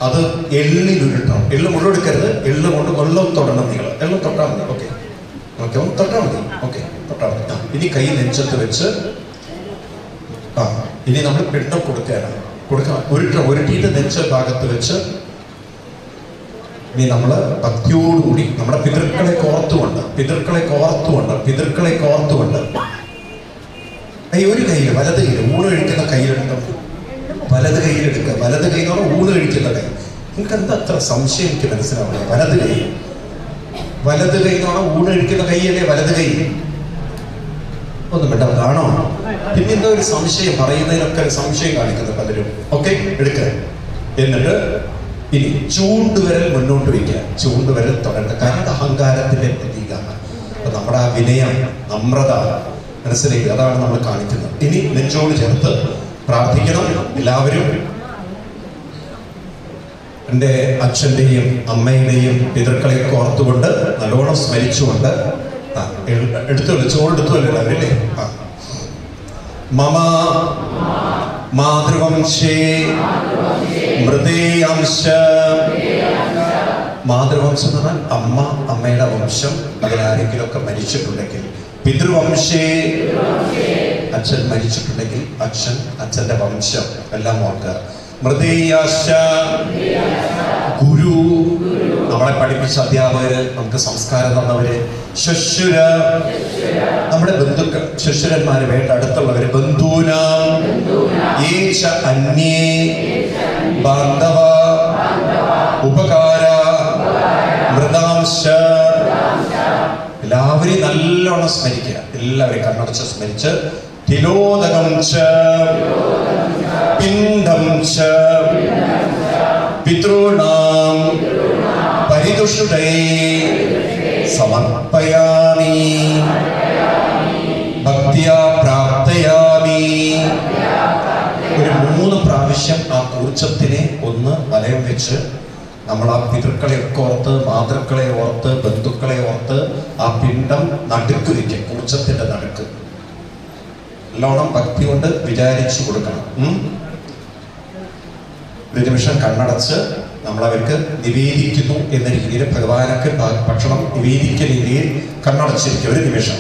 അത് എള്ളിലുരുട്ടണം. എള്ള് മുഴുവൻ എടുക്കരുത്. എള്ള് കൊണ്ട് വെള്ളം തൊടണം. നിങ്ങൾ എള്ളും തൊട്ടാൽ മതി. ഓക്കെ ഓക്കെ, ഒന്ന് തൊട്ടാൽ മതി. ഓക്കെ, തൊട്ടാൽ മതി. ഇനി കൈ നെഞ്ചത്ത് വെച്ച് ഇനി നമ്മൾ പിണ്ടം കൊടുക്കണം. ഉരുട്ടിയിട്ട് നെഞ്ച ഭാഗത്ത് വെച്ച് ഇനി നമ്മൾ ഭക്തിയോടുകൂടി നമ്മുടെ പിതൃക്കളെ കോർത്തുകൊണ്ട് ഒരു കയ്യിൽ, വലത് കയ്യിൽ, ഊണ് കഴിക്കുന്ന കയ്യിലെടുക്കും. വലത് കയ്യിലെടുക്കുക. വലത് കൈ എന്ന് പറഞ്ഞാൽ ഊണ് കഴിക്കുന്ന കൈ. നിങ്ങൾക്ക് എന്താ അത്ര സംശയം? എനിക്ക് മനസ്സിലാവില്ല. വലത് കൈ എന്ന് പറഞ്ഞാൽ ഊണ് കഴിക്കുന്ന കൈയല്ലേ വലത് കൈ. ഒന്നും വേണ്ട, കാണോ? പിന്നെ എന്തോ ഒരു സംശയം, പറയുന്നതിനൊക്കെ ഒരു സംശയം കാണിക്കുന്നത് പലരും. ഓക്കെ, എടുക്കുക. എന്നിട്ട് ഇനി ചൂണ്ടുവിരൽ മുന്നോട്ട് വയ്ക്കുക. ചൂണ്ടുവിരൽ തുടരുക. കാരണം അത് അഹങ്കാരത്തിന്റെ പ്രതീകമാണ്. അപ്പൊ നമ്മുടെ ആ വിനയം, നമ്രത മനസ്സിലാക്കി, അതാണ് നമ്മൾ കാണിക്കുന്നത്. ഇനി നെഞ്ചോട് ചേർത്ത് പ്രാർത്ഥിക്കണം എല്ലാവരും. എൻ്റെ അച്ഛൻ്റെയും അമ്മയുടെയും പിതൃക്കളെ ഓർത്തുകൊണ്ട് നല്ലോണം സ്മരിച്ചുകൊണ്ട് ചോറെടുത്തുമല്ലോ അവരല്ലേ. മമ മാതൃവംശേ മൃതേ അംശ. മാതൃവംശം എന്ന് പറഞ്ഞാൽ അമ്മ, അമ്മയുടെ വംശം. അതിലാരെങ്കിലും ഒക്കെ മരിച്ചിട്ടുണ്ടെങ്കിൽ. പിതൃവംശേ, അച്ഛൻ മരിച്ചിട്ടുണ്ടെങ്കിൽ അച്ഛൻ, അച്ഛൻ്റെ വംശം എല്ലാം ഓർക്കുക. മൃതേയാശ, ഗുരു, നമ്മളെ പഠിപ്പിച്ച അധ്യാപകര്, നമുക്ക് സംസ്കാരം തന്നവര്, ശുശ്രുര നമ്മുടെ ബന്ധുക്കൾ, ശുശ്രുരന്മാര് വേണ്ട അടുത്തുള്ളവര്. ബന്ധൂനാം യേശ അന്യേ ബാന്ധവ ഉപകാര മൃതാംശ. എല്ലാവരെയും നല്ലോണം സ്മരിക്കുക. എല്ലാവരെയും കണ്ണടച്ച് സ്മരിച്ച് തിലോദകം ച പിണ്ഡം ച പിതॄണാം പരിതുഷ്ടേ സമർപ്പയാമി ഭക്തിയാ പ്രാപ്തയാമി. ഒരു 3 പ്രാവശ്യം ആ കൂർച്ചത്തിനെ ഒന്ന് വലയം വെച്ച് നമ്മൾ ആ പിതൃക്കളെ ഒക്കെ ഓർത്ത്, മാതൃക്കളെ ഓർത്ത്, ബന്ധുക്കളെ ഓർത്ത് ആ പിണ്ഡം നടുക്ക് വയ്ക്കുക. കൂർച്ചത്തിന്റെ നടുക്ക് നല്ലോണം ഭക്തി കൊണ്ട് വിചാരിച്ചു കൊടുക്കണം. ഒരു നിമിഷം കണ്ണടച്ച് നമ്മൾ അവർക്ക് നിവേദിക്കുന്നു എന്ന രീതിയിൽ, ഭഗവാനൊക്കെ ഭക്ഷണം നിവേദിക്കുന്ന രീതിയിൽ കണ്ണടച്ചിരിക്കുക. ഒരു നിമിഷം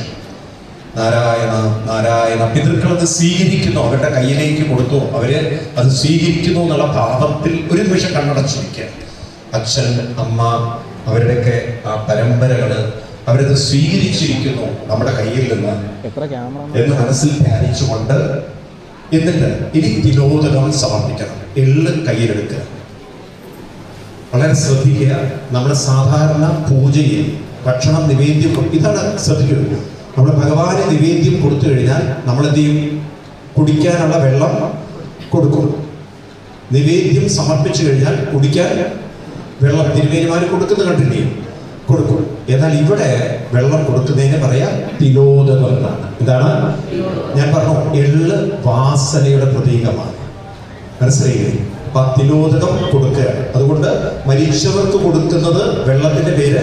നാരായണ നാരായണ. പിതൃക്കൾ അത് സ്വീകരിക്കുന്നു, അവരുടെ കയ്യിലേക്ക് കൊടുത്തു, അവര് അത് സ്വീകരിക്കുന്നു എന്നുള്ള ഭാവത്തിൽ ഒരു നിമിഷം കണ്ണടച്ചിരിക്കുക. അച്ഛൻ, അമ്മ, അവരുടെയൊക്കെ ആ പരമ്പരകള് അവരത് സ്വീകരിച്ചിരിക്കുന്നു നമ്മുടെ കയ്യിൽ നിന്ന് എന്ന് മനസ്സിൽ ധ്യാനിച്ചുകൊണ്ട് എന്നിട്ട് ഇനി തിലോദകം സമർപ്പിക്കണം. എള്ള് കയ്യിലെടുക്കുക. വളരെ ശ്രദ്ധിക്കുക. നമ്മുടെ സാധാരണ പൂജയിൽ ഭക്ഷണം നിവേദ്യം ഇതാണ് ശ്രദ്ധിക്കുന്നത്. നമ്മൾ ഭഗവാന് നിവേദ്യം കൊടുത്തു കഴിഞ്ഞാൽ നമ്മളെന്ത് ചെയ്യും? കുടിക്കാനുള്ള വെള്ളം കൊടുക്കും. നിവേദ്യം സമർപ്പിച്ചു കഴിഞ്ഞാൽ കുടിക്കാൻ വെള്ളം തിരുവേനിമാർ കൊടുക്കുന്ന കണ്ടില്ലേ? കൊടുക്കും. എന്നാൽ ഇവിടെ വെള്ളം കൊടുക്കുന്നതിന് പറയാം തിലോദകം എന്നാണ്. ഇതാണ് ഞാൻ പറഞ്ഞു, എള്ള് വാസനയുടെ പ്രതീകമാണ്. മനസ്സിലായില്ലേ? അപ്പൊ തിലോദകം കൊടുക്കുകയാണ്. അതുകൊണ്ട് മരിച്ചവർക്ക് കൊടുക്കുന്നത് വെള്ളത്തിന്റെ പേര്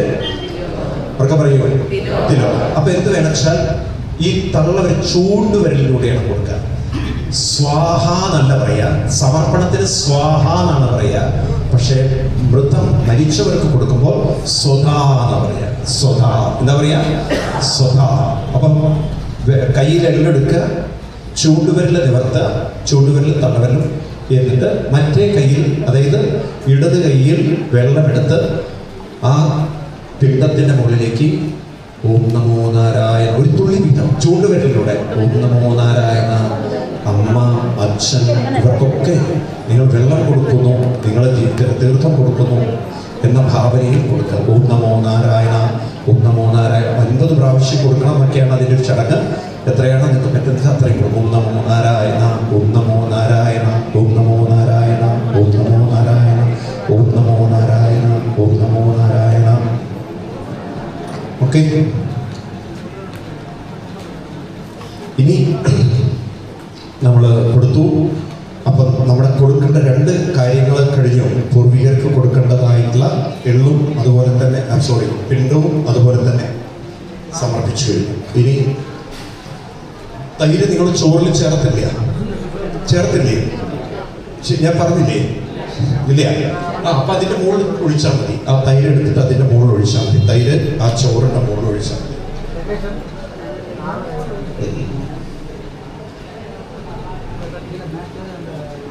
അവർക്ക് പറയുമോ? തിലോദകം. അപ്പൊ എന്ത് വേണമെച്ചാൽ ഈ തള്ളവർ ചൂണ്ടുവരലിലൂടെയാണ് കൊടുക്കുക. സ്വാഹ എന്നല്ല പറയാ, സമർപ്പണത്തിന് സ്വാഹ എന്നാണ് പറയാ. പക്ഷെ മൃതം മരിച്ചവർക്ക് കൊടുക്കുമ്പോൾ സ്വധാ എന്നാ പറയാ. സ്വധാ എന്താ പറയാ? സ്വധാ. അപ്പം കയ്യിൽ എള്ളെടുക്കുക, ചൂണ്ടുവരൽ നിവർത്തുക, ചൂണ്ടുവരൽ തള്ളവരലും, എന്നിട്ട് മറ്റേ കയ്യിൽ, അതായത് ഇടത് കയ്യിൽ വെള്ളമെടുത്ത് ആ പിണ്ഡത്തിന്റെ മുകളിലേക്ക് ഓം നമോ നാരായണ ഒരു തുള്ളി വീതം ചൂണ്ടുവരലിലൂടെ ഓം നമോ നാരായണ. അമ്മ, അച്ഛൻ ഇവർക്കൊക്കെ നിങ്ങൾ വെള്ളം കൊടുക്കുന്നു, നിങ്ങൾ തീർത്ഥം കൊടുക്കുന്നു എന്ന ഭാവനയിൽ കൊടുക്കുക. ഓം നമോ നാരായണ, ഓം നമോ നാരായണ 9 പ്രാവശ്യം കൊടുക്കണം എന്നൊക്കെയാണ് അതിൻ്റെ ഒരു ചടങ്ങ്. എത്രയാണ് നിങ്ങൾക്ക് പറ്റുന്നത് അത്രയും കൊടുക്കും. ഓം നമോ നാരായണ, ഓം നമോ നാരായണ, ഓം നമോ നാരായണ, ഓം നമോ നാരായണ, ഓം നമോ നാരായണ, ഓം നമോ നാരായണ. ഓക്കെ. ഇനി നമ്മൾ കൊടുത്തു. അപ്പം നമ്മുടെ കൊടുക്കേണ്ട 2 കാര്യങ്ങൾ കഴിഞ്ഞു. പൂർവികർക്ക് കൊടുക്കേണ്ടതായിട്ടുള്ള എള്ളും അതുപോലെ തന്നെ പിണ്ടവും അതുപോലെ തന്നെ സമർപ്പിച്ചു കഴിഞ്ഞു. ഇനി തൈര് നിങ്ങൾ ചോറിൽ ചേർത്തില്ലേ? ഞാൻ പറഞ്ഞില്ലേ? ഇല്ല. അപ്പൊ അതിന്റെ മുകളിൽ ഒഴിച്ചാൽ മതി. ആ തൈര് എടുത്തിട്ട് അതിന്റെ മുകളിൽ ഒഴിച്ചാൽ മതി. തൈര് ആ ചോറിന്റെ മുകളിൽ ഒഴിച്ചാൽ മതി.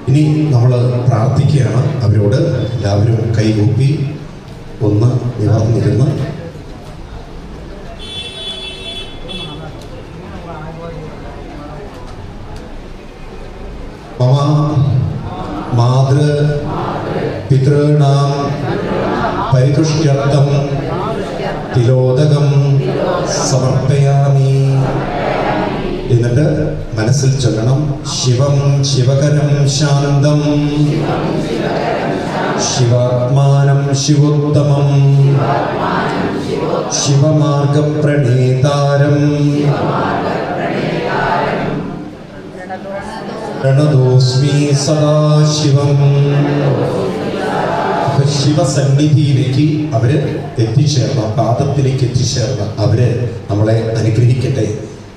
ഇനി നമ്മൾ പ്രാർത്ഥിക്കുകയാണ് അവരോട്. എല്ലാവരും കൈകൂപ്പി ഒന്ന് നിവർന്നിരുന്ന് മമ മാതൃ പിതॄണാം പരിതുഷ്ട്യർത്ഥം തിലോദകം സമർപ്പയാമി. എന്നിട്ട് മനസ്സിൽ ചൊല്ലണം ശിവം ശിവകരം ശാന്തം ശിവാത്മാനം ശിവോത്തമം ശിവമാർഗപ്രണേതാരം പ്രണതോസ്മി സദാശിവം. ശിവസന്നിധിയിലേക്ക് അവര് എത്തിച്ചേർന്ന, പാദത്തിലേക്ക് എത്തിച്ചേർന്ന അവര് നമ്മളെ അനുഗ്രഹിക്കട്ടെ.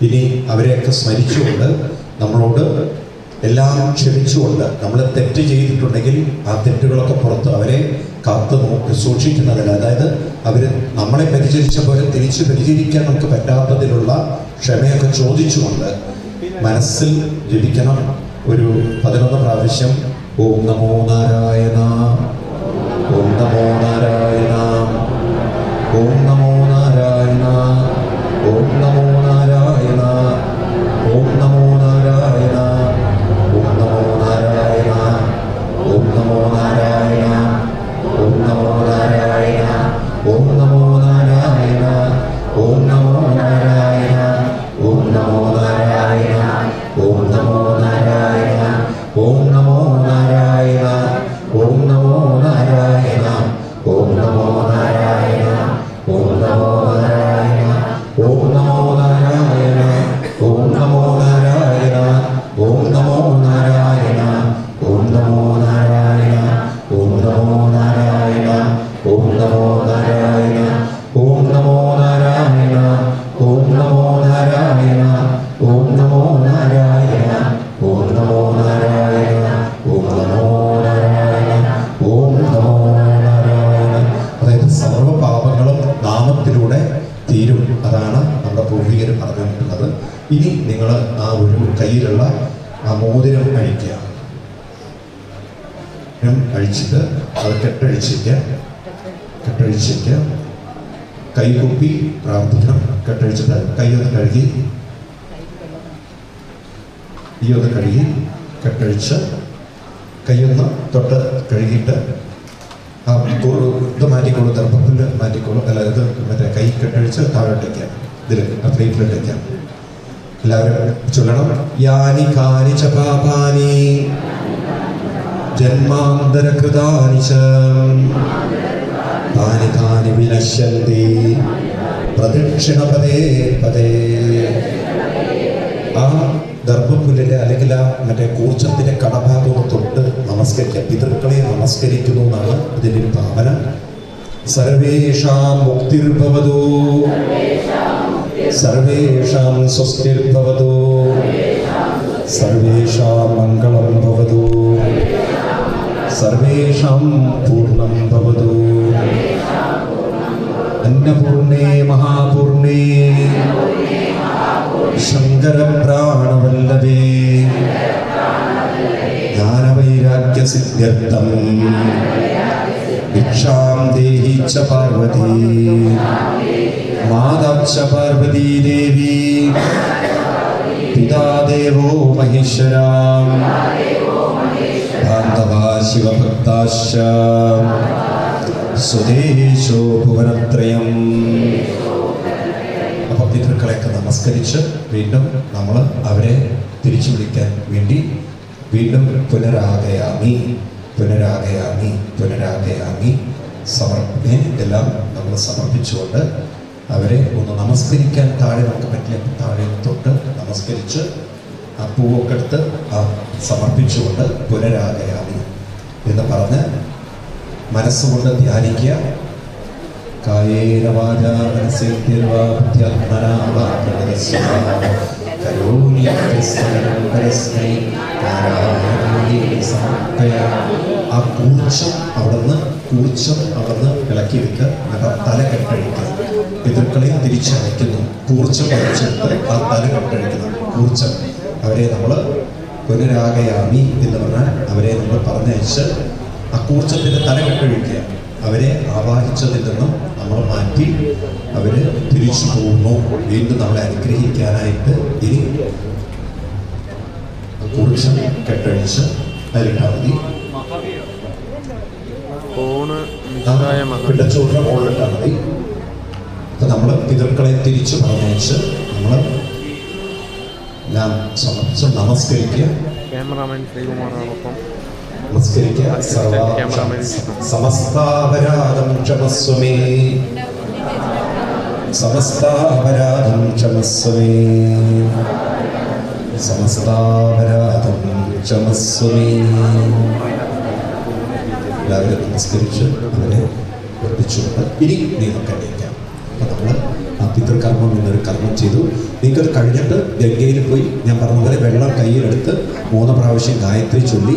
ഇനി അവരെയൊക്കെ സ്മരിച്ചുകൊണ്ട് നമ്മളോട് എല്ലാം ക്ഷമിച്ചുകൊണ്ട് നമ്മൾ തെറ്റ് ചെയ്തിട്ടുണ്ടെങ്കിൽ ആ തെറ്റുകളൊക്കെ പുറത്ത് അവരെ കാത്തു നോക്കി സൂക്ഷിക്കുന്നതല്ല. അതായത് അവർ നമ്മളെ പരിചരിച്ച പോലെ തിരിച്ച് പരിചരിക്കാൻ നമുക്ക് പറ്റാത്തതിലുള്ള ക്ഷമയൊക്കെ ചോദിച്ചുകൊണ്ട് മനസ്സിൽ ജപിക്കണം. ഒരു 11 പ്രാവശ്യം ഓം നമോ നാരായണ, ഓം നമോ നാരായണ, ഓം നമോ നാരായണ. അതാണ് നമ്മുടെ പൂർവികർ പറഞ്ഞിട്ടുള്ളത്. ഇനി നിങ്ങൾ ആ ഒരു കയ്യിലുള്ള ആ മോതിരം അഴിക്കുക. അഴിച്ചിട്ട് അത് കെട്ടഴിച്ചിരിക്കുക. കൈകുപ്പി പ്രാർത്ഥിക്കണം. കെട്ടഴിച്ചിട്ട് കൈയൊന്ന് കഴുകി കെട്ടഴിച്ച് കൈയൊന്ന് തൊട്ട് കഴുകിയിട്ട് ആ ഇത് മാറ്റിക്കോളൂ, തെർപ്പുല്ല് മാറ്റിക്കോളൂ. അല്ല, ഇത് മറ്റേ കൈ കെട്ടഴിച്ച് താഴോട്ടേക്കാം, ഇതിൽ പ്ലേറ്റിലിട്ടേക്കാം. എല്ലാവരും ചൊല്ലണം. യാനി കാനി ച പാപാനി ജന്മാന്തരകൃതാനി ച താനി താനി വിനശ്യന്തി പ്രദക്ഷിണപദേ പദേ. ആ ദർഭപ്പുല്ലിന്റെ അല്ലെങ്കിൽ ആ മറ്റേ കൂർച്ചത്തിന്റെ കടഭാഗം തൊട്ട് നമസ്കരിക്കുക. പിതൃക്കളെ നമസ്കരിക്കുന്നു എന്നാണ് ഇതിന്റെ ഒരു ഭാവന. സർവേഷാം മുക്തിർഭവതു, സർവേഷാം സ്വസ്തിർഭവതു, സർവേഷാം മംഗളം ഭവതു, സർവേഷാം പൂർണ്ണം ഭവതു. അന്നപൂർണേ മഹാപൂർണേ ശങ്കര പ്രാണവല്ലഭേ ജ്ഞാനവൈരാഗ്യസിദ്ധ്യർത്ഥം ഭിക്ഷാം ദേഹി ച പാർവതി മാതാ ച പാർവതീ ദേവി പിതാ ദേവോ മഹേശ്വരാ ബാന്ധവാ ശിവഭക്താശ്ച സ്വദേശോ ഭുവനത്രയം. അപ്പം പിതൃക്കളെയൊക്കെ നമസ്കരിച്ച് വീണ്ടും നമ്മൾ അവരെ തിരിച്ചു വിളിക്കാൻ വേണ്ടി വീണ്ടും പുനരാഗയാമി എല്ലാം നമ്മൾ സമർപ്പിച്ചുകൊണ്ട് അവരെ ഒന്ന് നമസ്കരിക്കാൻ താഴെ നമുക്ക് പറ്റില്ല, താഴെ തൊട്ട് നമസ്കരിച്ച് ആ പൂവൊക്കെ എടുത്ത് സമർപ്പിച്ചുകൊണ്ട് പുനരാഗയാമി എന്ന് പറഞ്ഞ് മനസ്സുകൊണ്ട് ധ്യാനിക്കുക. കായേന വാചാ മനസ്സേന്ദ്രിയർവാ ബുദ്ധ്യാത്മനാ വാ പ്രകൃതിസ്വഭാവ കരോമി യസ്തരം പരസ്മൈ നാരായണായേതി സമർപ്പയാമി. ആ കൂർച്ചം അവിടുന്ന് ഇളക്കി വെക്കുക. എന്നിട്ട് തല കെട്ടഴിക്കുക. പിതൃക്കളെ തിരിച്ചയക്കുന്നു. കൂർച്ചം കഴിച്ചെടുത്ത് ആ തല കെട്ടഴിക്കുന്നു. കൂർച്ചം അവരെ നമ്മൾ പുനരാഗയാമി എന്ന് പറഞ്ഞാൽ അവരെ നമ്മൾ പറഞ്ഞയച്ച് ആ കൂർച്ചത്തിൻ്റെ തല കെട്ടഴിക്കുക. അവരെ ആവാഹിച്ചതിൽ നിന്നും നമ്മൾ മാറ്റി അവർ തിരിച്ചു പോകുന്നു. വീണ്ടും നമ്മളെ അനുഗ്രഹിക്കാനായിട്ട് ഇനി കൂർച്ചം കെട്ടഴിച്ച് അതിലിട്ടാൽ മതി. പിടച്ചോറിന് മുകളിലിട്ടാൽ മതി. അപ്പം നമ്മൾ പിതൃക്കളെ തിരിച്ചു പറഞ്ഞയച്ച് നമ്മൾ ഞാൻ സമർപ്പിച്ച് നമസ്കരിക്കുക. സമസ്താപരാധം ക്ഷമസ്വമേ, സമസ്താപരാധം ക്ഷമസ്വമേ, സമസ്താപരാധം ക്ഷമസ്വമേ. എല്ലാവരും നമസ്കരിച്ച് അവരെ വർദ്ധിച്ചുകൊണ്ട് ഇനി നിങ്ങൾക്ക് അറിയിക്കാം. അപ്പം നമ്മൾ ആ പിതൃകർമ്മം എന്നൊരു കർമ്മം ചെയ്തു. നിങ്ങൾക്കത് കഴിഞ്ഞിട്ട് ഗംഗയിൽ പോയി ഞാൻ പറഞ്ഞ പോലെ വെള്ളം കയ്യിലെടുത്ത് 3 പ്രാവശ്യം ഗായത്രി ചൊല്ലി